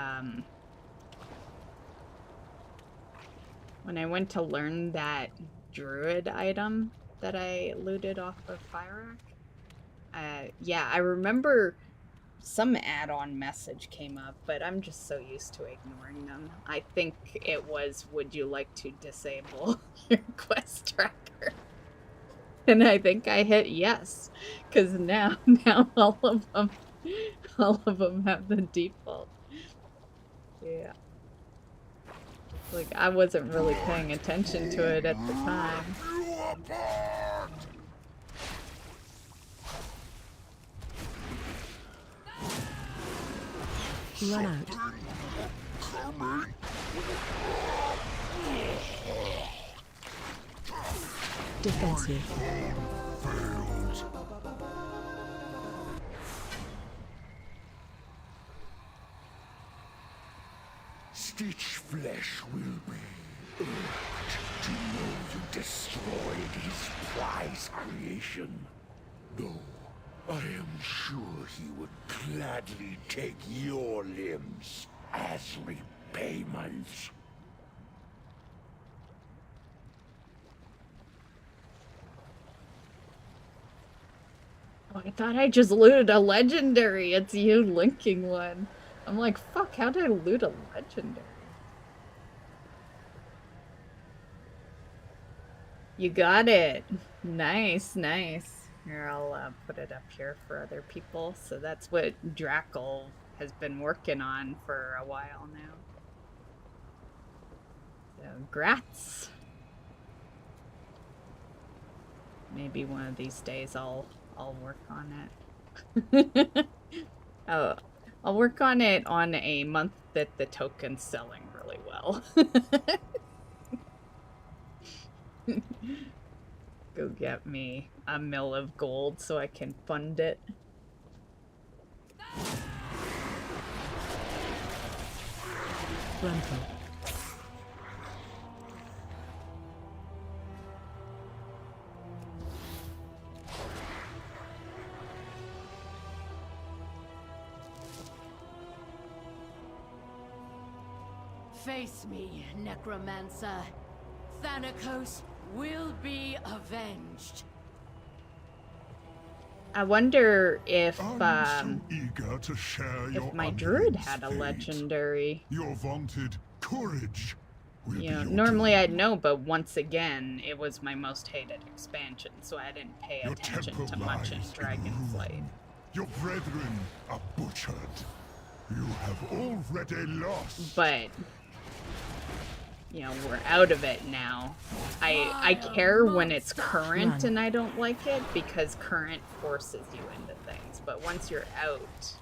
learn that druid item that I looted off of Fire Rock, yeah, I remember some add-on message came up, but I'm just so used to ignoring them. I think it was, would you like to disable your quest tracker? And I think I hit yes, because now all of them have the default. Yeah. Like, I wasn't really paying attention to it at the time. Run out. Defensive. Stitch flesh will be irked to know you destroyed his prize creation. Though I am sure he would gladly take your limbs as repayment. Oh, I thought I just looted a legendary. It's you linking one. I'm like, fuck, how did I loot a legendary? You got it. Nice, nice. Here, I'll put it up here for other people. So that's what Drackle has been working on for a while now. So, grats. Maybe one of these days I'll work on it. Oh, I'll work on it on a month that the token's selling really well. Go get me a mill of gold so I can fund it. Rental. Face me, Necromancer. Thanatos will be avenged. I wonder if I'm so eager to share your my druid had a legendary. Your vaunted courage. You know, normally I'd know, but once again, it was my most hated expansion, so I didn't pay attention to much in Dragonflight. Your brethren are butchered. You have already lost. But you know, we're out of it now. I care when it's current and I don't like it because current forces you into things. But once you're out,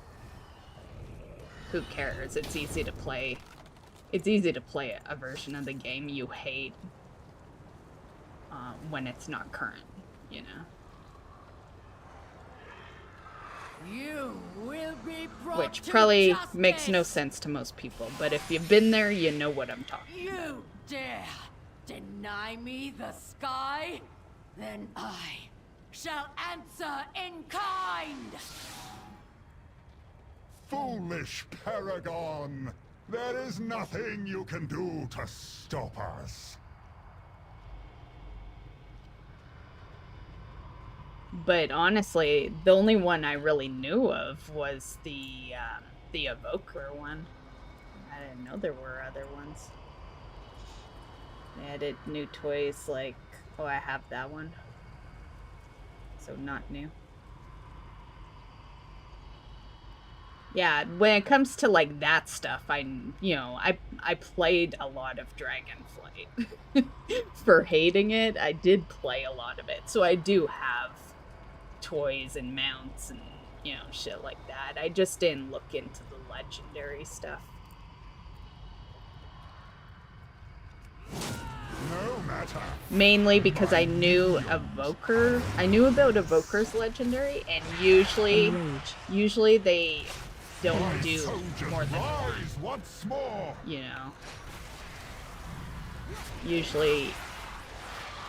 who cares? It's easy to play. It's easy to play a version of the game you hate when it's not current, you know? You will be brought Which to probably justice. makes no sense to most people, but if you've been there, you know what I'm talking about. You dare deny me the sky? Then I shall answer in kind! Foolish Paragon! There is nothing you can do to stop us. But honestly, the only one I really knew of was the Evoker one. I didn't know there were other ones. They added new toys like, oh, I have that one. So not new. Yeah, when it comes to like that stuff, I played a lot of Dragonflight. For hating it, I did play a lot of it. So I do have toys and mounts and, you know, shit like that. I just didn't look into the legendary stuff. No matter. Mainly because I knew Evoker. I knew about Evoker's legendary, and usually they don't do more than one. Once more. You know. Usually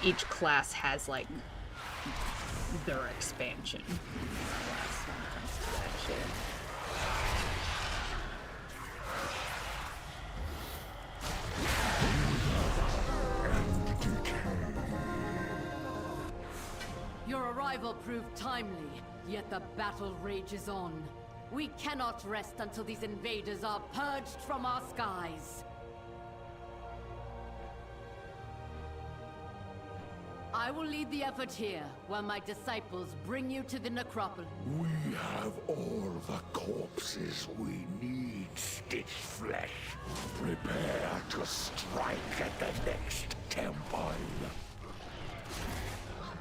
each class has like their expansion. More or less when it comes to that shit. Your arrival proved timely, yet the battle rages on. We cannot rest until these invaders are purged from our skies. I will lead the effort here, while my disciples bring you to the necropolis. We have all the corpses we need, Stitchflesh. Prepare to strike at the next temple.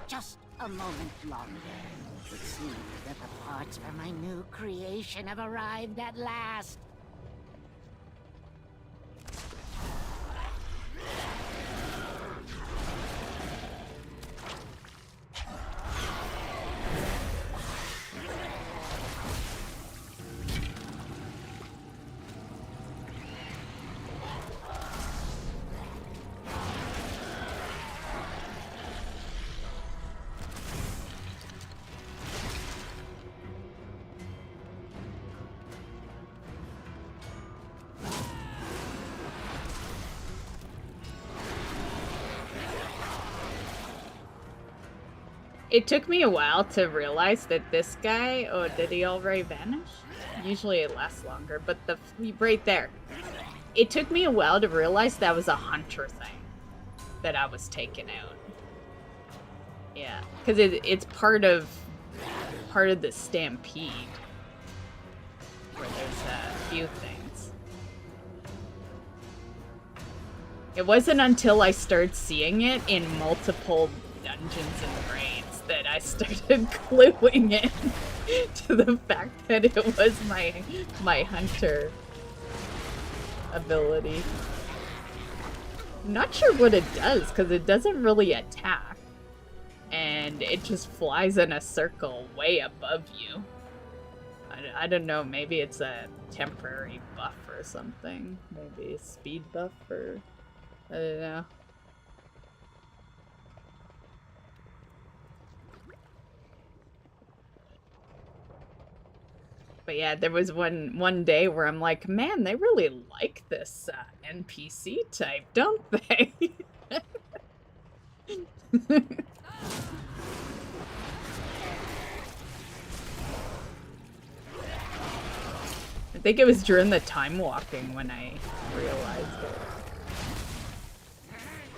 Just a moment longer. It seems that the parts for my new creation have arrived at last. It took me a while to realize that this guy, oh, did he already vanish? Usually it lasts longer, but right there. It took me a while to realize that was a hunter thing that I was taking out. Yeah, because it's part of the stampede where there's a few things. It wasn't until I started seeing it in multiple dungeons and raids that I started cluing in to the fact that it was my hunter ability. I'm not sure what it does, because it doesn't really attack. And it just flies in a circle way above you. I don't know, maybe it's a temporary buff or something. Maybe a speed buff or... I don't know. But yeah, there was one day where I'm like, man, they really like this NPC type, don't they? I think it was during the time walking when I realized it.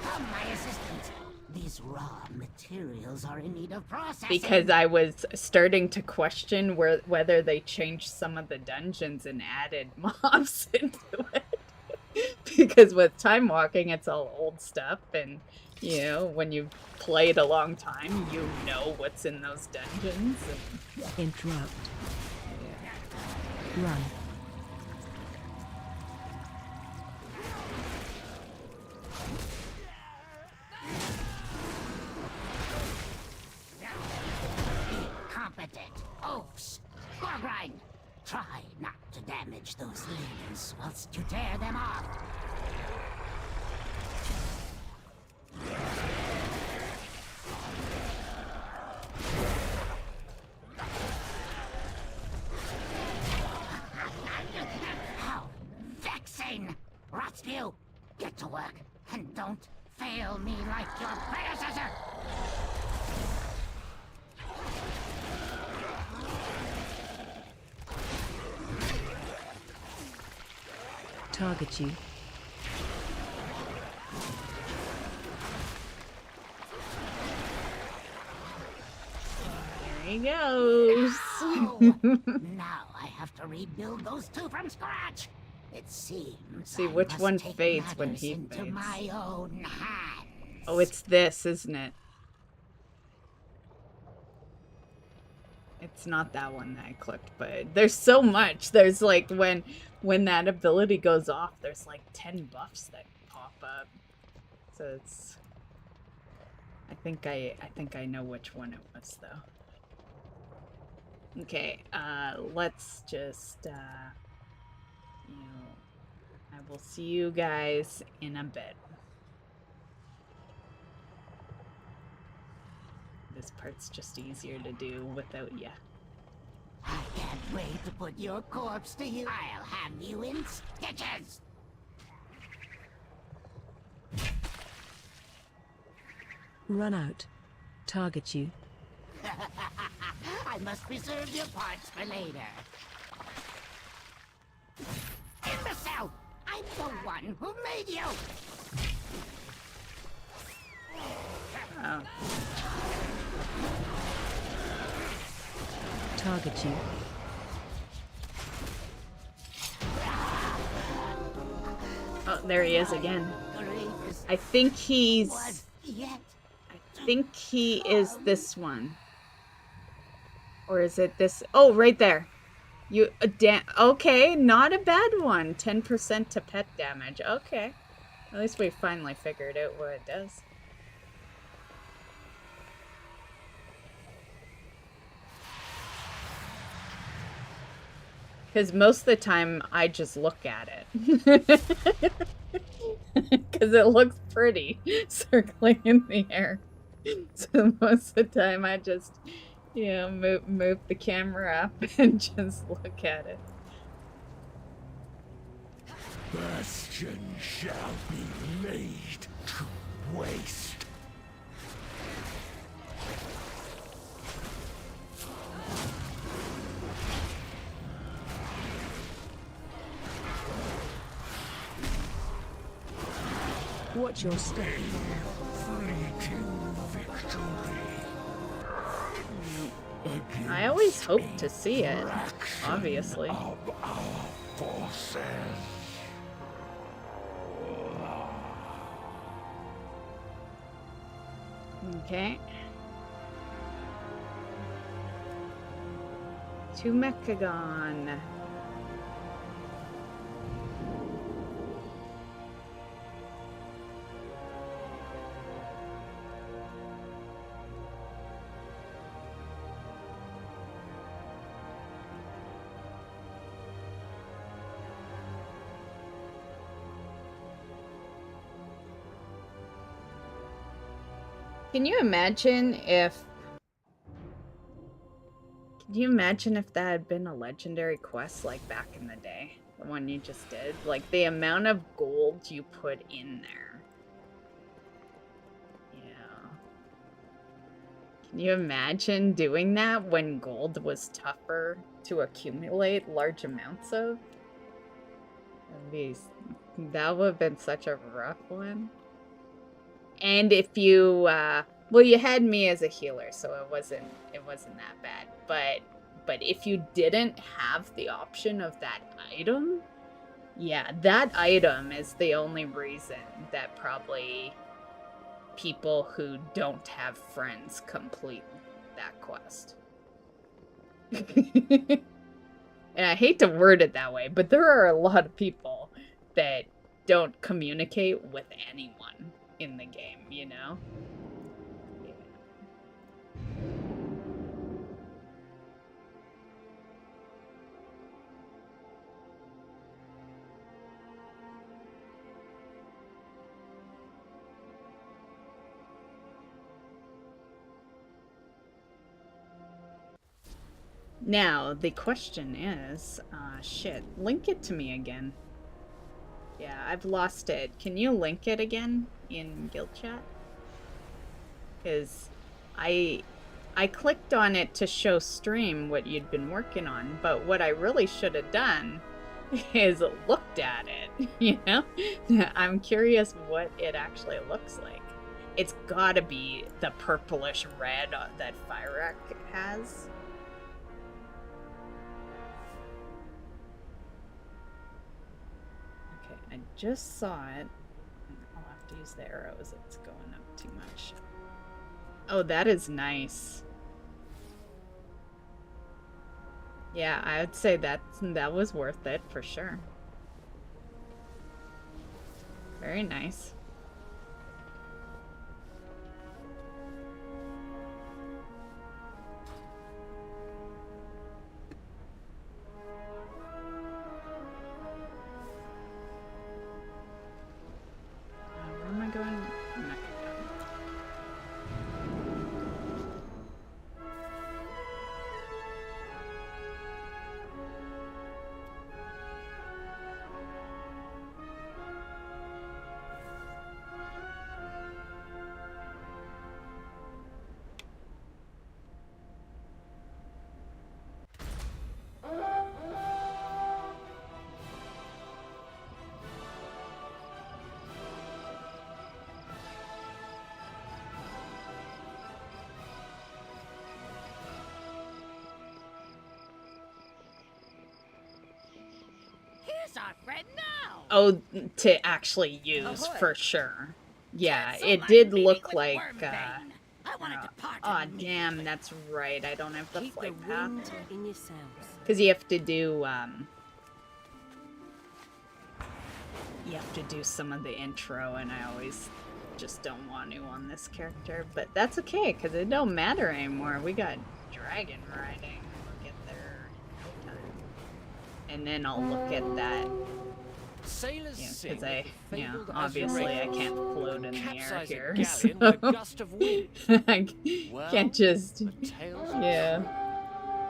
Come, my assistant. These raw materials are in need of processing. Because I was starting to question whether they changed some of the dungeons and added mobs into it. Because with time walking, it's all old stuff, and you know, when you've played a long time, you know what's in those dungeons. And... Interrupt. Yeah. Run. Competent oafs. Gorgrind, try not to damage those limbs whilst you tear them off. How vexing! Rotspew, get to work and don't fail me like your predecessor! Target you. There he goes. Now I have to rebuild those two from scratch. It seems. See which one fades when he into fades. my own hands. Oh, it's this, isn't it? It's not that one that I clicked, but there's so much. There's like when that ability goes off, there's like 10 buffs that pop up. So it's I think I know which one it was though. Okay, let's just you know, I will see you guys in a bit. This part's just easier to do without ya. I can't wait to put your corpse to you. I'll have you in stitches. Run out. Target you. I must reserve your parts for later. Imbecile! I'm the one who made you! Oh. Target you. Oh, there he is again. I think he is this one. Or is it this? Oh, right there. You okay, not a bad one. 10% to pet damage. Okay. At least we finally figured out what it does. Because most of the time, I just look at it. Because it looks pretty, circling in the air. So most of the time, I just, you know, move the camera up and just look at it. Bastion shall be laid to waste. Watch your step. Fleeting victory. I always hope to see it, obviously. Okay. To Mechagon. Can you imagine if that had been a legendary quest like back in the day? The one you just did? Like the amount of gold you put in there. Yeah. Can you imagine doing that when gold was tougher to accumulate large amounts of? That would have been such a rough one. And if you, well, you had me as a healer, so it wasn't that bad. But if you didn't have the option of that item, yeah, that item is the only reason that probably people who don't have friends complete that quest. And I hate to word it that way, but there are a lot of people that don't communicate with anyone in the game, you know? Yeah. Now, the question is, shit, link it to me again. Yeah, I've lost it. Can you link it again in guild chat? Because I clicked on it to show stream what you'd been working on, but what I really should have done is looked at it, you know? I'm curious what it actually looks like. It's gotta be the purplish red that Fyrek has. I just saw it. I'll have to use the arrows. It's going up too much. Oh, that is nice. Yeah, I would say that was worth it for sure. Very nice. Where am I going? Our friend now. Oh, to actually use for sure. Yeah, it did look like. Oh damn, that's right. I don't have the flight path because you have to do. You have to do some of the intro, and I always just don't want to on this character. But that's okay because it don't matter anymore. We got dragon riding. And then I'll look at that. Yeah, because obviously I can't float in the air here. So I can't just,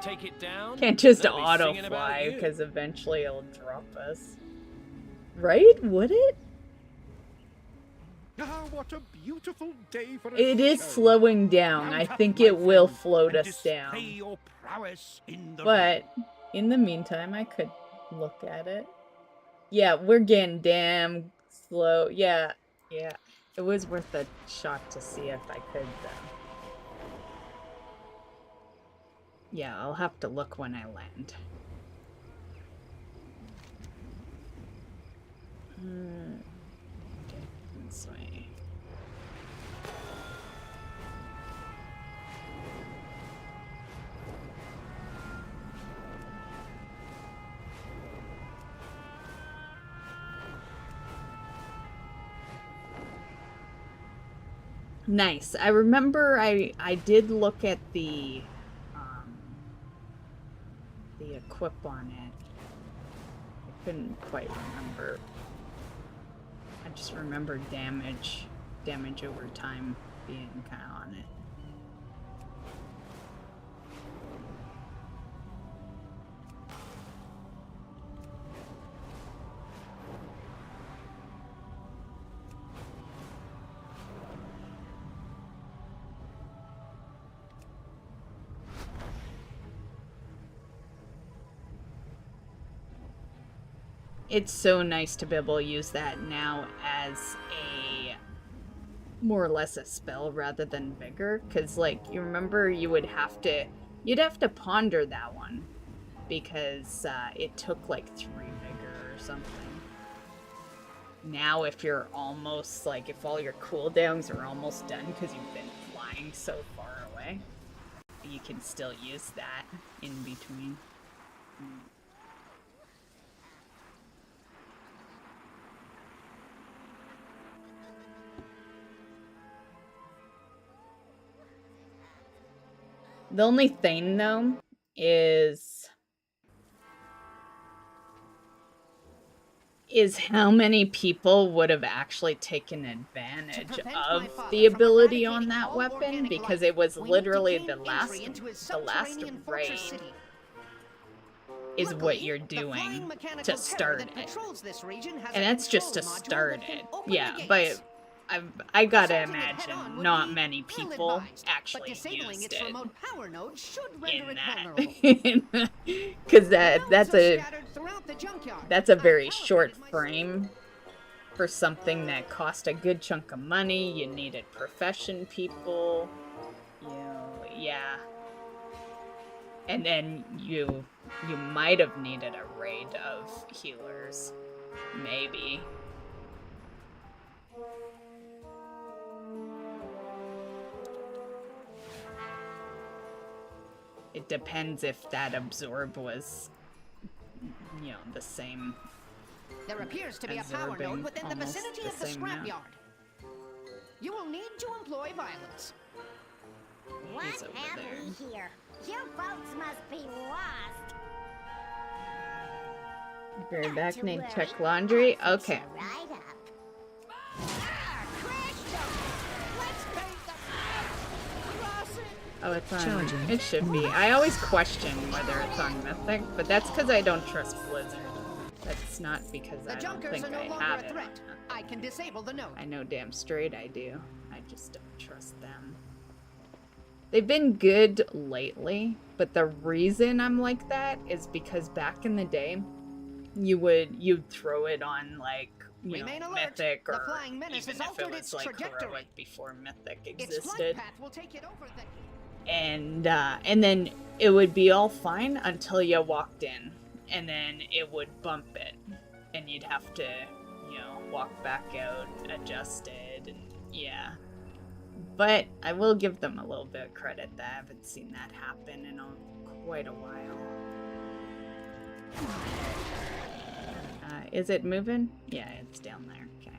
Take it down. Can't just auto fly because eventually it'll drop us. Right? Would it? What a beautiful day for it is slowing down. I think it will float us down. But in the meantime, I could look at it. Yeah, we're getting damn slow. Yeah. It was worth a shot to see if I could, though. Yeah, I'll have to look when I land. Okay, this way. Nice. I remember I did look at the equip on it. I couldn't quite remember. I just remember damage over time being kind of on it. It's so nice to be able to use that now as a more or less a spell rather than vigor, because like you remember you'd have to ponder that one because it took like 3 vigor or something. Now if you're almost like if all your cooldowns are almost done because you've been flying so far away, you can still use that in between. The only thing, though, is how many people would have actually taken advantage of the ability on that weapon, because it was literally the last raid is what you're doing to start it. And that's just to start it. Yeah, but I gotta imagine not many people actually used it in that. Because that's a very short frame for something that cost a good chunk of money. You needed profession people. Yeah. And then you might have needed a raid of healers. Maybe. It depends if that absorb was, the same. There appears to be a power node within the vicinity of the scrapyard. You will need to employ violence. What have we here? You folks must be lost. Very back name check laundry. Okay. Right up. Oh, it's on. Charging. It should be. I always question whether it's on Mythic, but that's because I don't trust Blizzard. That's not because I don't think I have it. I can disable the node. I know damn straight I do. I just don't trust them. They've been good lately, but the reason I'm like that is because back in the day, you'd throw it on like Mythic, or even if it was like heroic before Mythic existed. Will take it over the... And then it would be all fine until you walked in, and then it would bump it, and you'd have to, walk back out, adjust it, and yeah. But I will give them a little bit of credit that I haven't seen that happen in quite a while. Is it moving? Yeah, it's down there. Okay.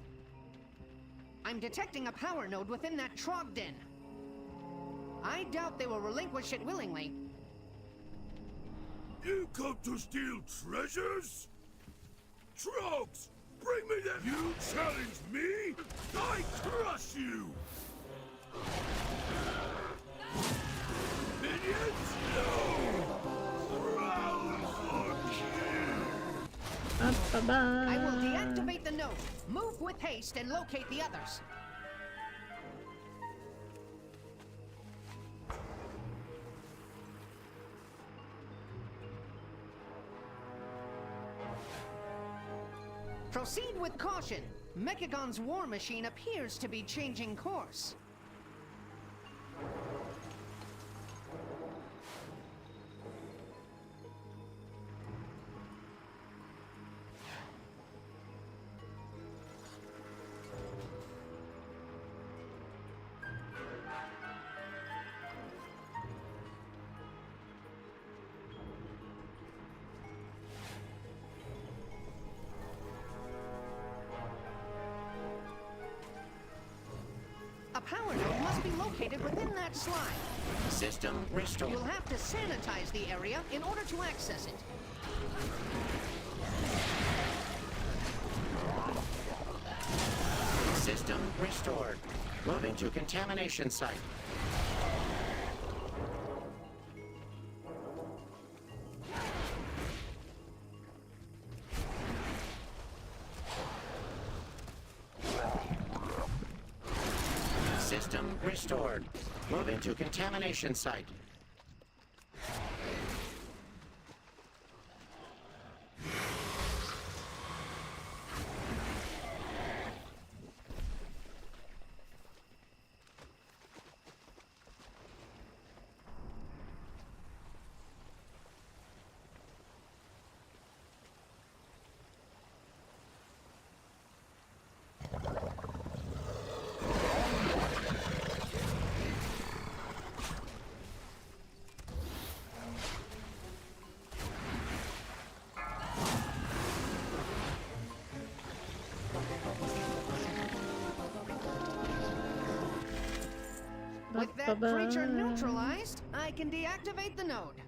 I'm detecting a power node within that Trog den. I doubt they will relinquish it willingly. You come to steal treasures? Trogs, bring me them! You challenge me? I crush you! Minions? No! Round for kill! I will deactivate the node, move with haste, and locate the others. Proceed with caution. Mechagon's war machine appears to be changing course. be located within that slide. System restored. You'll have to sanitize the area in order to access it. System restored. Moving to contamination site. System restored. Moving to contamination site. With that creature neutralized, I can deactivate the node.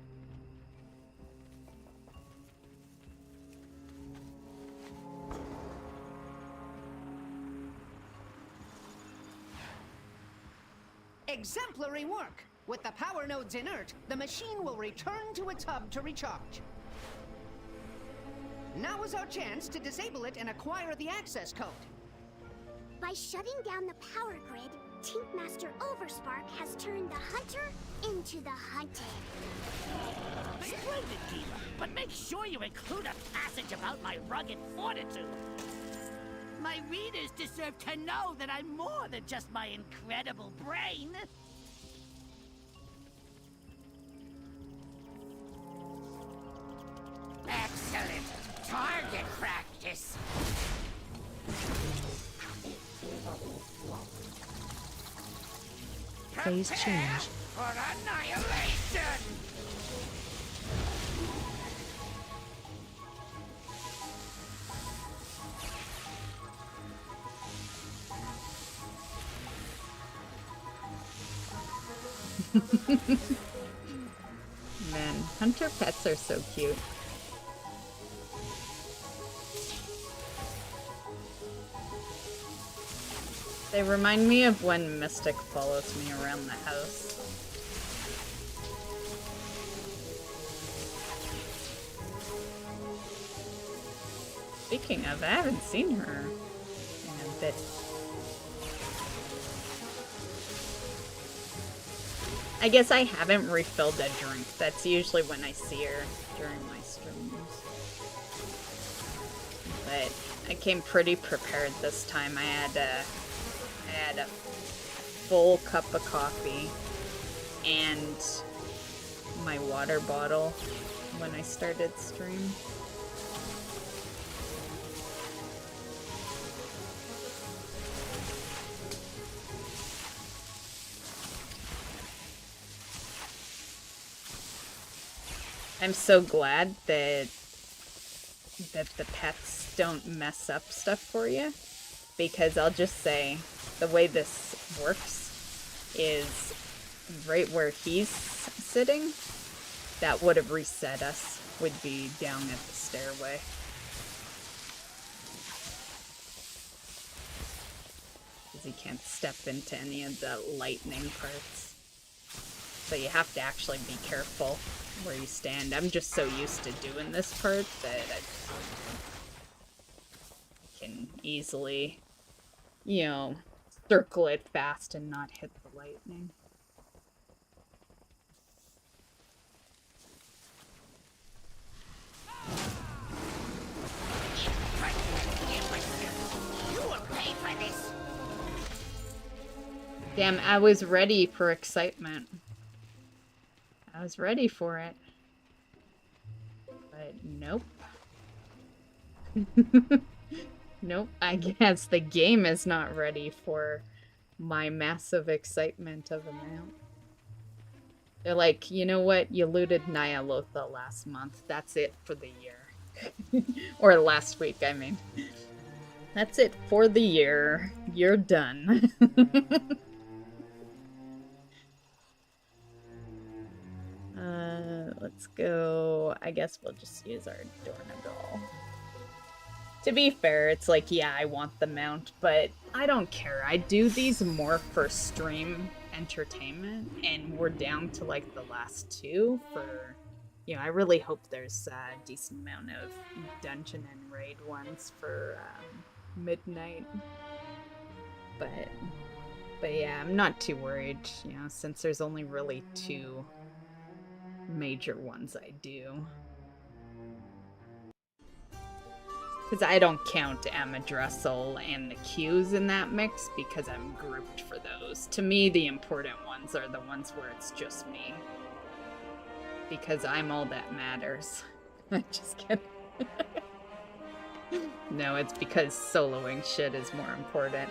Exemplary work! With the power nodes inert, the machine will return to its hub to recharge. Now is our chance to disable it and acquire the access code. By shutting down the power grid, Tankmaster Overspark has turned the hunter into the hunted. Splendid, Diva, but make sure you include a passage about my rugged fortitude. My readers deserve to know that I'm more than just my incredible brain. Excellent. Target practice. Phase change. For annihilation! Man, hunter pets are so cute. They remind me of when Mystic follows me around the house. Speaking of, I haven't seen her in a bit. I guess I haven't refilled a drink. That's usually when I see her during my streams. But I came pretty prepared this time. I had a full cup of coffee and my water bottle when I started stream. I'm so glad that the pets don't mess up stuff for you, because I'll just say the way this works is right where he's sitting, that would have reset us, would be down at the stairway. Because he can't step into any of the lightning parts. So you have to actually be careful where you stand. I'm just so used to doing this part that I can easily, you know, circle it fast and not hit the lightning. You will pay for this. Damn, I was ready for excitement. I was ready for it. But nope. Nope, I guess the game is not ready for my massive excitement of amount. They're like, you know what? You looted Nyalotha last month. That's it for the year. Or last week, I mean. That's it for the year. You're done. Let's go. I guess we'll just use our Dornagal. To be fair, it's like, yeah, I want the mount, but I don't care. I do these more for stream entertainment, and we're down to like the last 2 for, you know, I really hope there's a decent amount of dungeon and raid ones for midnight. But yeah, I'm not too worried, you know, since there's only really 2 major ones I do. Because I don't count Amirdrassil and the Qs in that mix because I'm grouped for those. To me, the important ones are the ones where it's just me. Because I'm all that matters. I'm just kidding. No, it's because soloing shit is more important.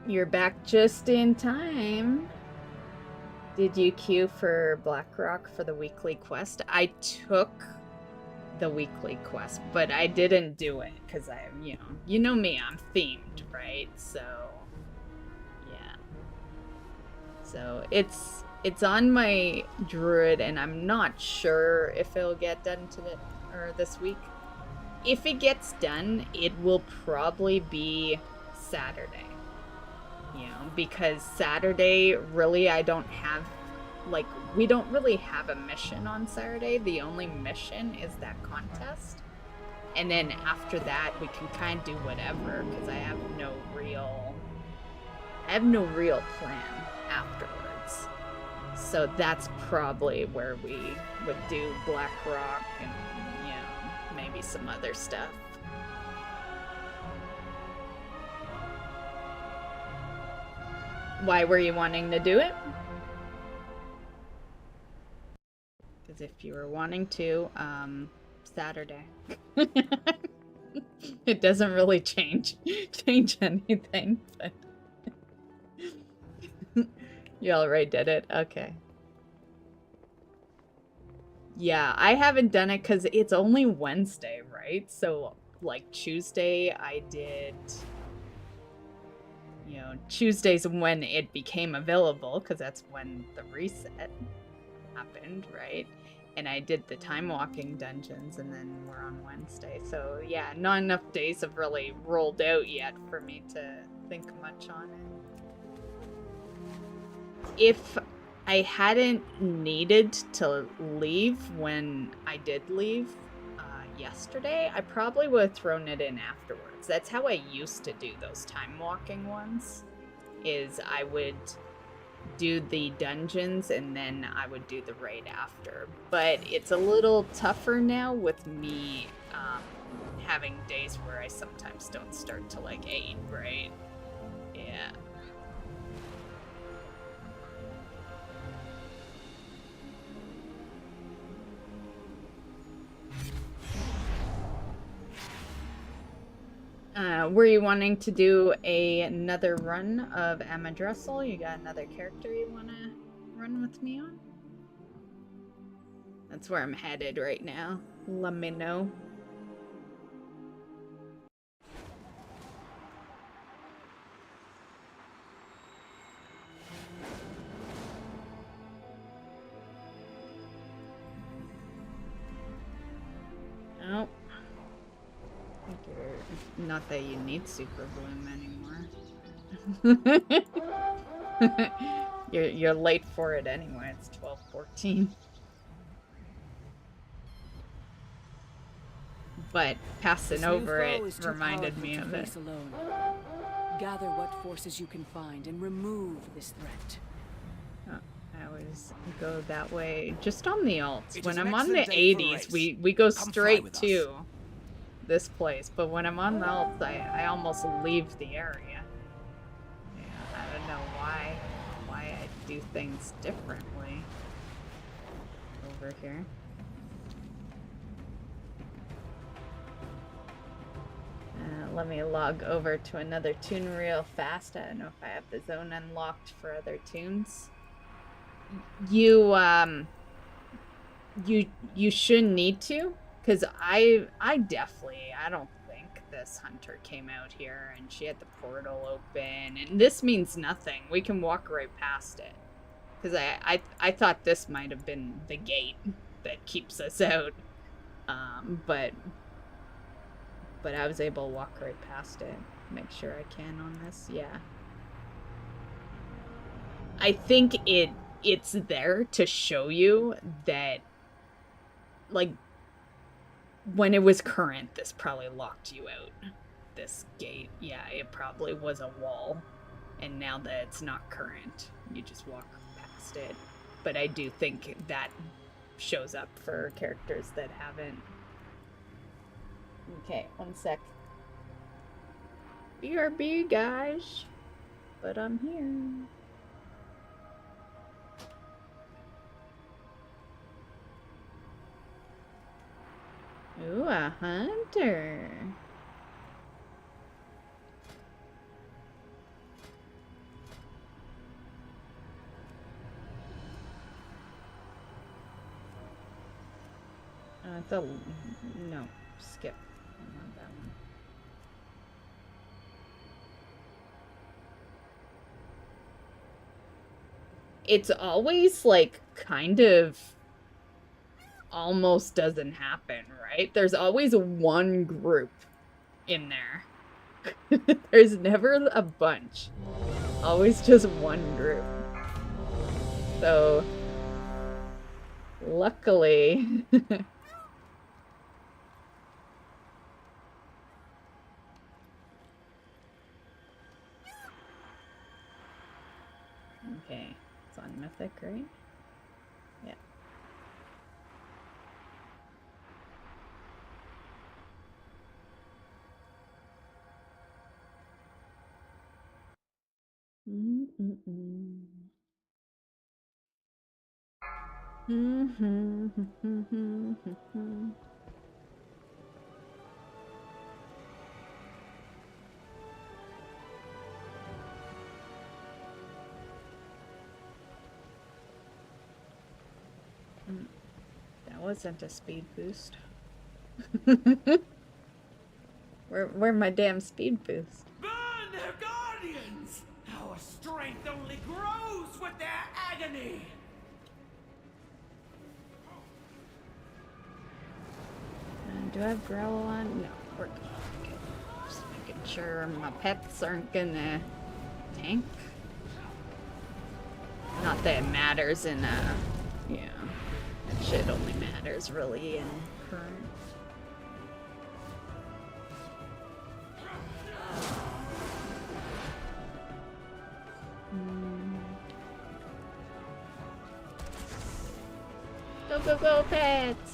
You're back just in time. Did you queue for Blackrock for the weekly quest? I took the weekly quest, but I didn't do it because you know me, I'm themed, right? So, yeah. So it's on my druid, and I'm not sure if it'll get done this week. If it gets done, it will probably be Saturday. You know, because Saturday, really, I don't have, like, we don't really have a mission on Saturday. The only mission is that contest. And then after that, we can kind of do whatever, because I have no real plan afterwards. So that's probably where we would do Blackrock and, you know, maybe some other stuff. Why were you wanting to do it? Because if you were wanting to, Saturday. It doesn't really change anything, but you already did it. Okay. Yeah, I haven't done it because it's only Wednesday, right? So, like, Tuesday I did... You know, Tuesday's when it became available, because that's when the reset happened, right? And I did the time walking dungeons, and then we're on Wednesday. So yeah, not enough days have really rolled out yet for me to think much on it. If I hadn't needed to leave when I did leave yesterday, I probably would have thrown it in afterwards. That's how I used to do those time walking ones, is I would do the dungeons and then I would do the raid after. But it's a little tougher now with me having days where I sometimes don't start till like 8, right? Yeah. Were you wanting to do another run of Amirdrassil? You got another character you want to run with me on? That's where I'm headed right now. Let me know. Oh. Not that you need super bloom anymore. You're late for it anyway. It's 12:14. But passing over it reminded me of it. Alone. Gather what forces you can find and remove this threat. Oh, I always go that way. Just on the alts. When I'm on the 80s, we go straight to this place, but when I'm on the alts, I almost leave the area. Yeah, I don't know why I do things differently over here. Let me log over to another tune real fast. I don't know if I have the zone unlocked for other tunes. You shouldn't need to, because I don't think this hunter came out here and she had the portal open, and this means nothing. We can walk right past it. Because I thought this might have been the gate that keeps us out. But I was able to walk right past it. Make sure I can on this. Yeah. I think it's there to show you that, like, when it was current, this probably locked you out. This gate. Yeah, it probably was a wall. And now that it's not current, you just walk past it. But I do think that shows up for characters that haven't. Okay, one sec. BRB, guys. But I'm here. Ooh, a hunter. No, skip. I want that one. It's always like kind of almost doesn't happen, right? There's always one group in there. There's never a bunch. Always just one group. So luckily okay, it's on Mythic, right? Yeah. That wasn't a speed boost. Where my damn speed boost? Burn their guardians! Our strength only grows with their agony! Do I have growl on? No, we're good. Just making sure my pets aren't gonna tank. Not that it matters in yeah. That shit only matters really in current. Go, go, go, pets!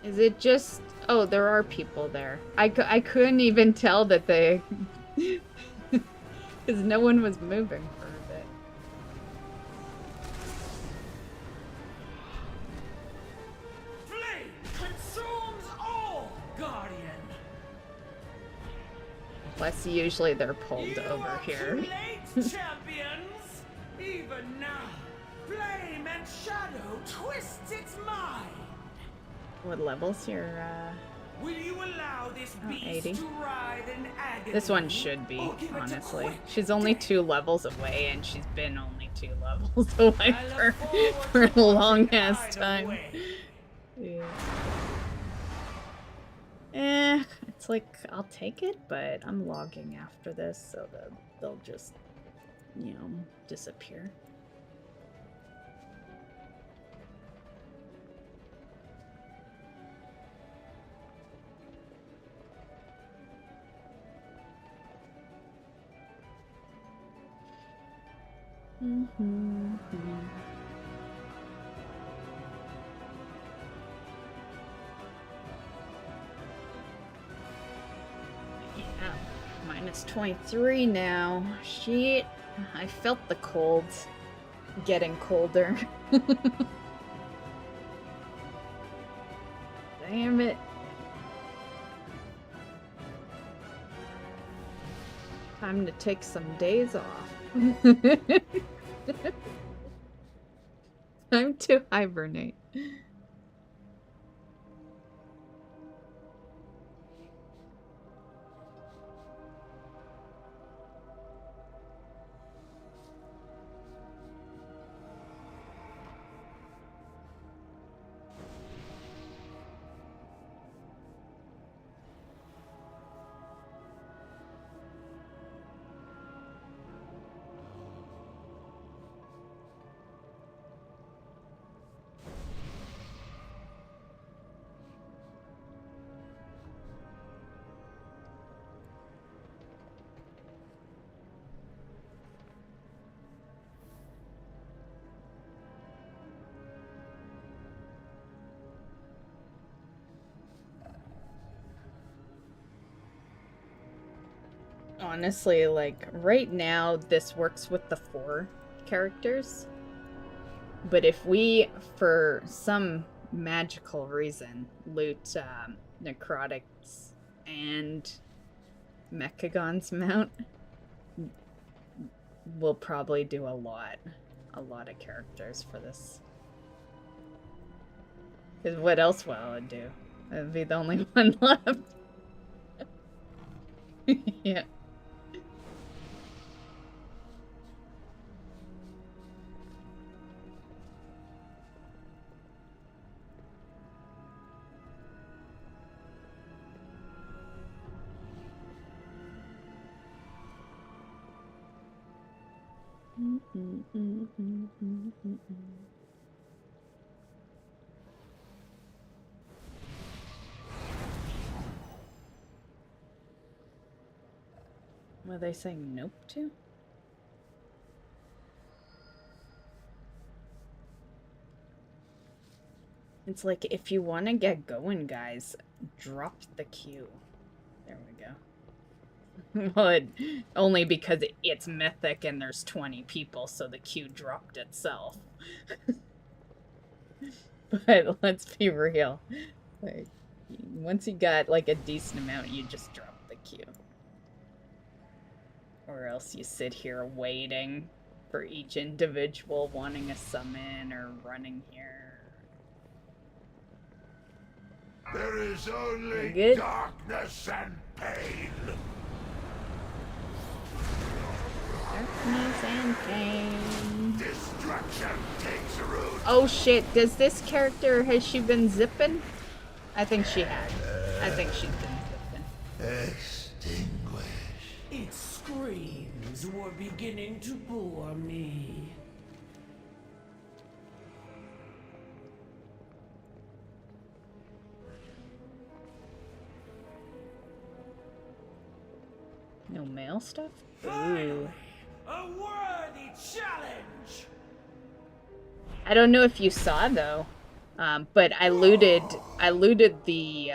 Is it just... Oh, there are people there. I couldn't even tell that they... Because no one was moving for a bit. Flame consumes all, Guardian! Plus, usually they're pulled over here. Too late, champions! Even now, Flame and Shadow twists its mind! What level's your, Will you allow this beast 80? to ride an agony? This one should be, honestly. She's only 2 levels away, and she's been only 2 levels away for a long-ass time. Yeah. It's like, I'll take it, but I'm logging after this, so that they'll just, you know, disappear. Yeah, minus 23 now. Shit. I felt the cold getting colder. Damn it. Time to take some days off. Time to hibernate. Honestly, like, right now, this works with the 4 characters. But if we, for some magical reason, loot Necrotic's and Mechagon's mount, we'll probably do a lot of characters for this. Because what else will I do? That'd be the only one left. Yeah. What are they saying nope to? It's like, if you want to get going, guys, drop the queue. There we go. Well, only because it's mythic and there's 20 people, so the queue dropped itself. But let's be real. Like, once you got like a decent amount, you just drop the queue. Or else you sit here waiting for each individual wanting a summon or running here. There is only darkness and pain. Darkness and pain. Destruction takes root. Oh shit, does this character, has she been zipping? I think she had. I think she's been zipping. Extinguish. Its screams were beginning to bore me. No male stuff? Ooh. A worthy challenge. I don't know if you saw though, but I looted the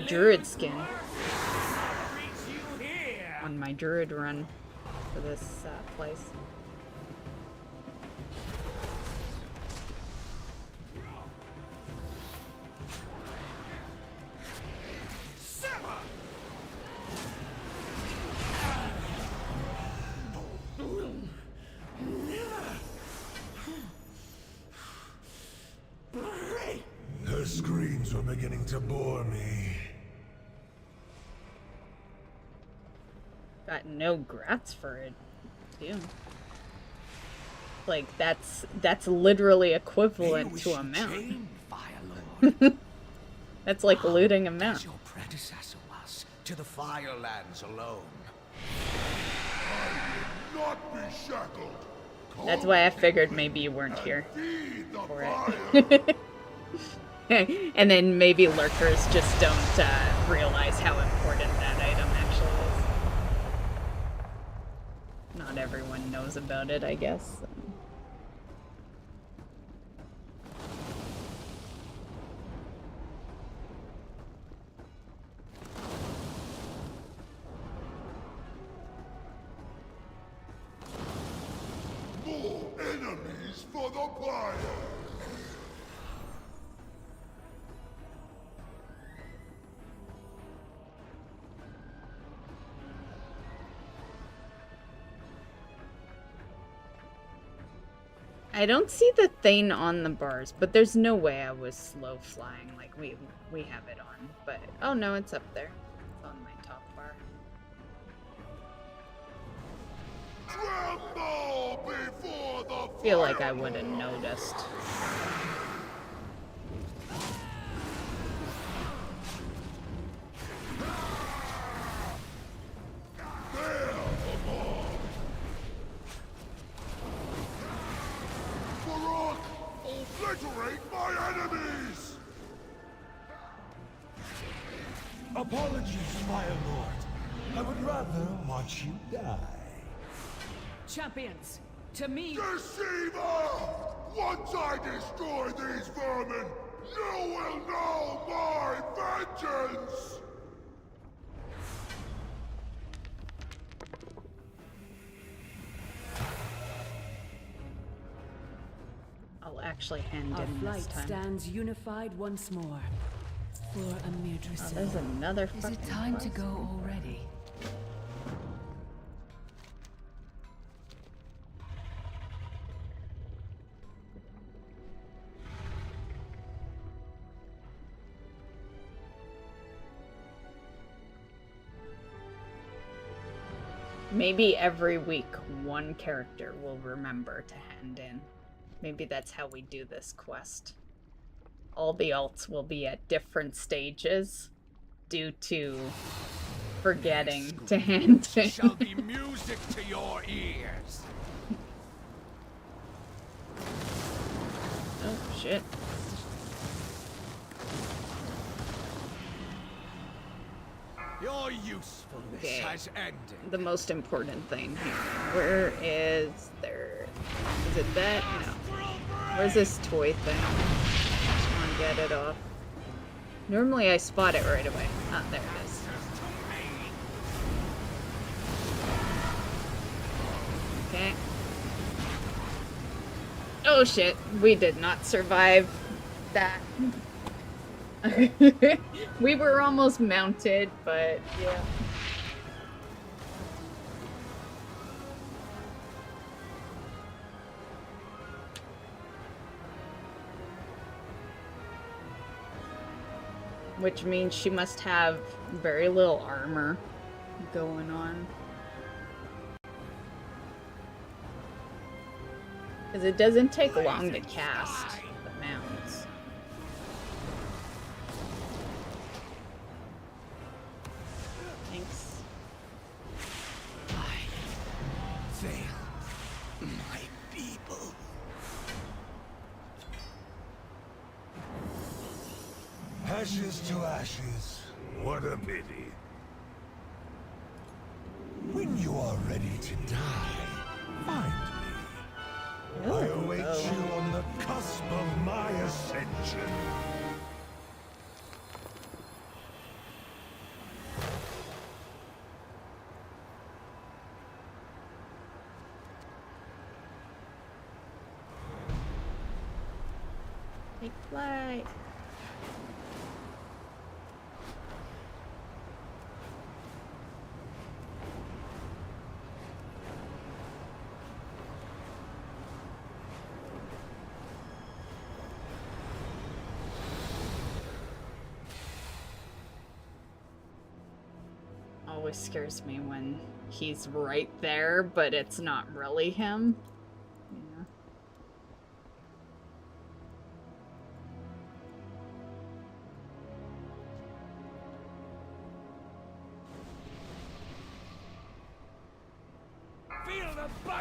druid skin on my druid run for this place. Her screams were beginning to bore me. Got no grats for it, too. Like, that's literally equivalent to a mount. That's like looting a map. As your predecessor was, to the Firelands alone. I will not be shackled. That's why I figured maybe you weren't here for it. And then maybe lurkers just don't realize how important that item actually is. Not everyone knows about it, I guess. So. More enemies for the pyre. I don't see the thing on the bars, but there's no way I was slow flying like we have it on. But oh no, it's up there. It's on my top bar. Tremble before the I feel like I would have noticed. Obliterate my enemies! Apologies, Fire Lord. I would rather watch you die. Champions, to me... Deceiver! Once I destroy these vermin, you will know my vengeance! I'll actually hand Our in this flight time. stands unified once more. For Amirdrassil. Oh, there's another Is fucking it time to quest. go already? Maybe every week one character will remember to hand in. Maybe that's how we do this quest. All the alts will be at different stages due to forgetting to hand in. Shall be music to your ears. Oh shit. Your usefulness has ended. The most important thing here. Where is there? Is it that? No. Where's this toy thing? Come on, get it off. Normally I spot it right away. Ah, there it is. Okay. Oh shit, we did not survive that. We were almost mounted, but yeah. Which means she must have very little armor going on. Because it doesn't take long to cast the mounts. Thanks. I failed my people. Ashes to ashes. What a pity. When you are ready to die, find me. I await you on the cusp of my ascension. Take flight. Always scares me when he's right there, but it's not really him. Yeah.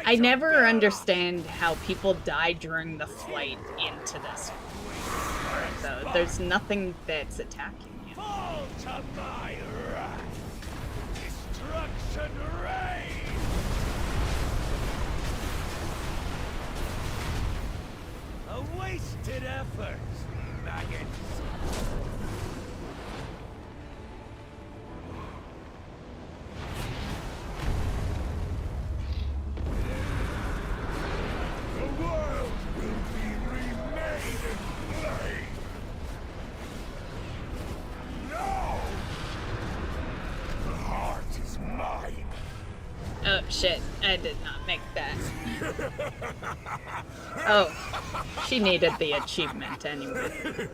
I never understand how people die during the flight into this. So there's nothing that's attacking you. Fall to my wrath. Destruction reigns. A wasted effort, maggots. The world will be remade in flame. No! The heart is mine. Oh shit, I did not make that. Oh, she needed the achievement anyway.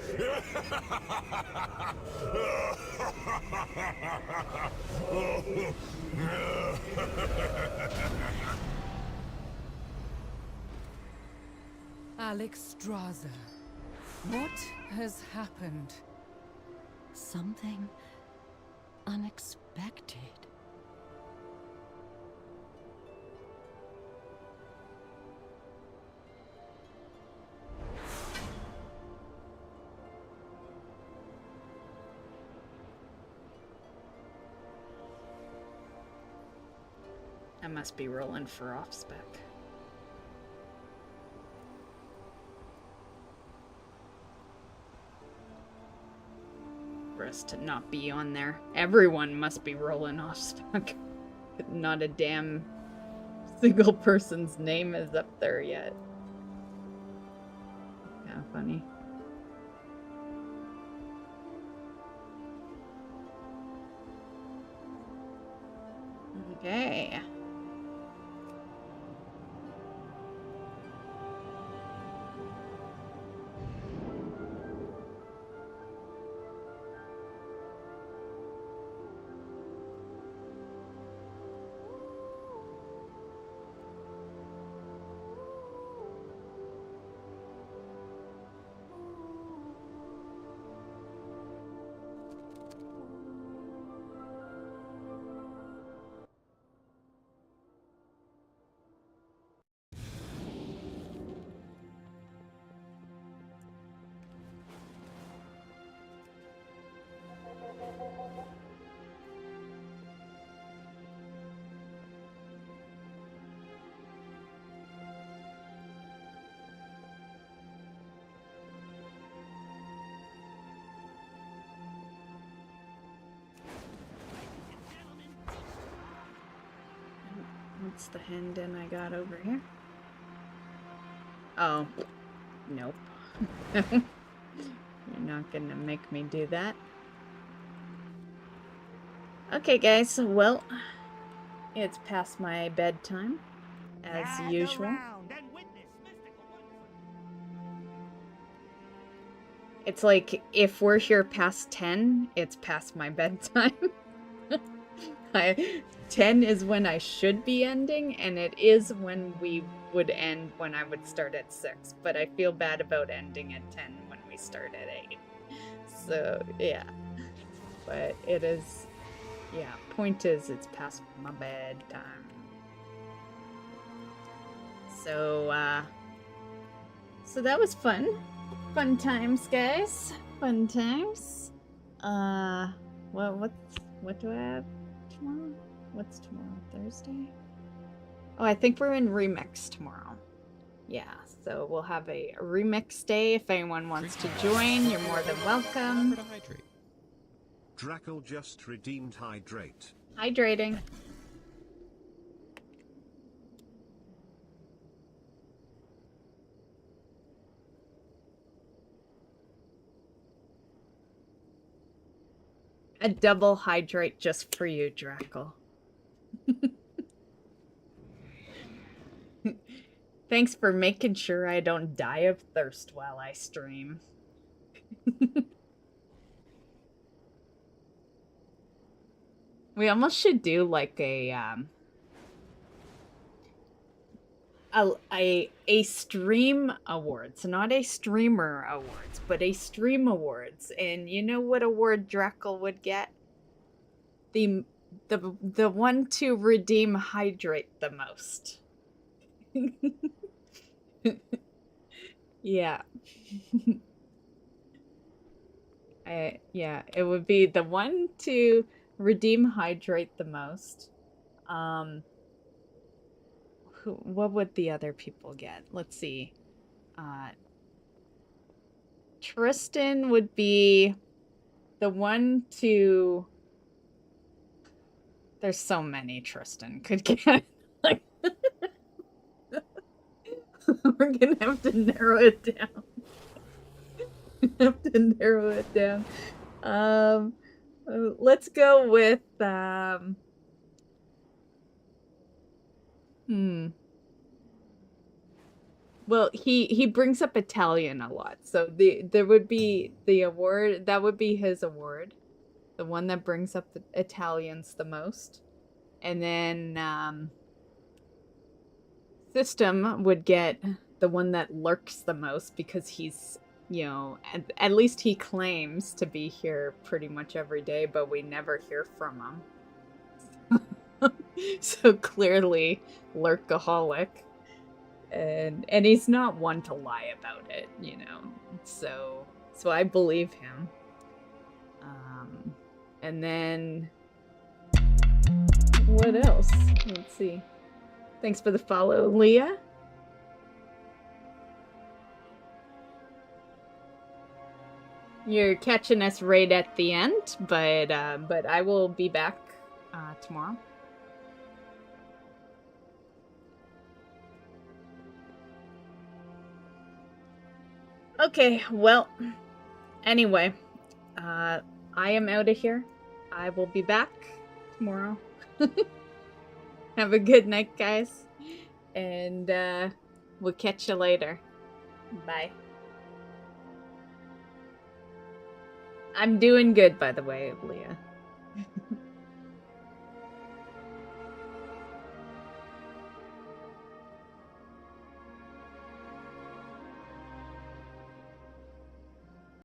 Amirdrassil, what has happened? Something unexpected. I must be rolling for off-spec. For us to not be on there. Everyone must be rolling off-spec. Not a damn single person's name is up there yet. Kind of funny. Okay. What's the hand in I got over here? Oh, nope. You're not gonna make me do that. Okay, guys, well, it's past my bedtime, as usual. It's like, if we're here past 10, it's past my bedtime. 10 is when I should be ending, and it is when we would end when I would start at 6. But I feel bad about ending at 10 when we start at 8. So, yeah. But it is, yeah, point is, it's past my bedtime. So, so that was fun. Fun times, guys. Fun times. What do I have tomorrow? What's tomorrow? Thursday? Oh, I think we're in Remix tomorrow. Yeah, so we'll have a Remix day. If anyone wants to join, you're more than welcome. Drackle just redeemed hydrate. Hydrating. A double hydrate just for you, Drackle. Thanks for making sure I don't die of thirst while I stream. We almost should do like a stream awards, not a streamer awards, but a stream awards. And you know what award Drackle would get? The one to redeem hydrate the most. Yeah. Yeah, it would be the one to redeem hydrate the most. What would the other people get? Let's see. Tristan would be the one to... There's so many Tristan could get. Like, we're gonna have to narrow it down. Let's go with well, he brings up Italian a lot, so there would be the award. That would be his award, the one that brings up the Italians the most, and then System would get the one that lurks the most because he's, you know, at least he claims to be here pretty much every day, but we never hear from him. So clearly, lurkaholic. And he's not one to lie about it, you know. So I believe him. And then what else? Let's see. Thanks for the follow, Leah. You're catching us right at the end, but I will be back tomorrow. Okay, well, anyway, I am out of here. I will be back tomorrow. Have a good night, guys, and we'll catch you later. Bye. I'm doing good, by the way, Leah.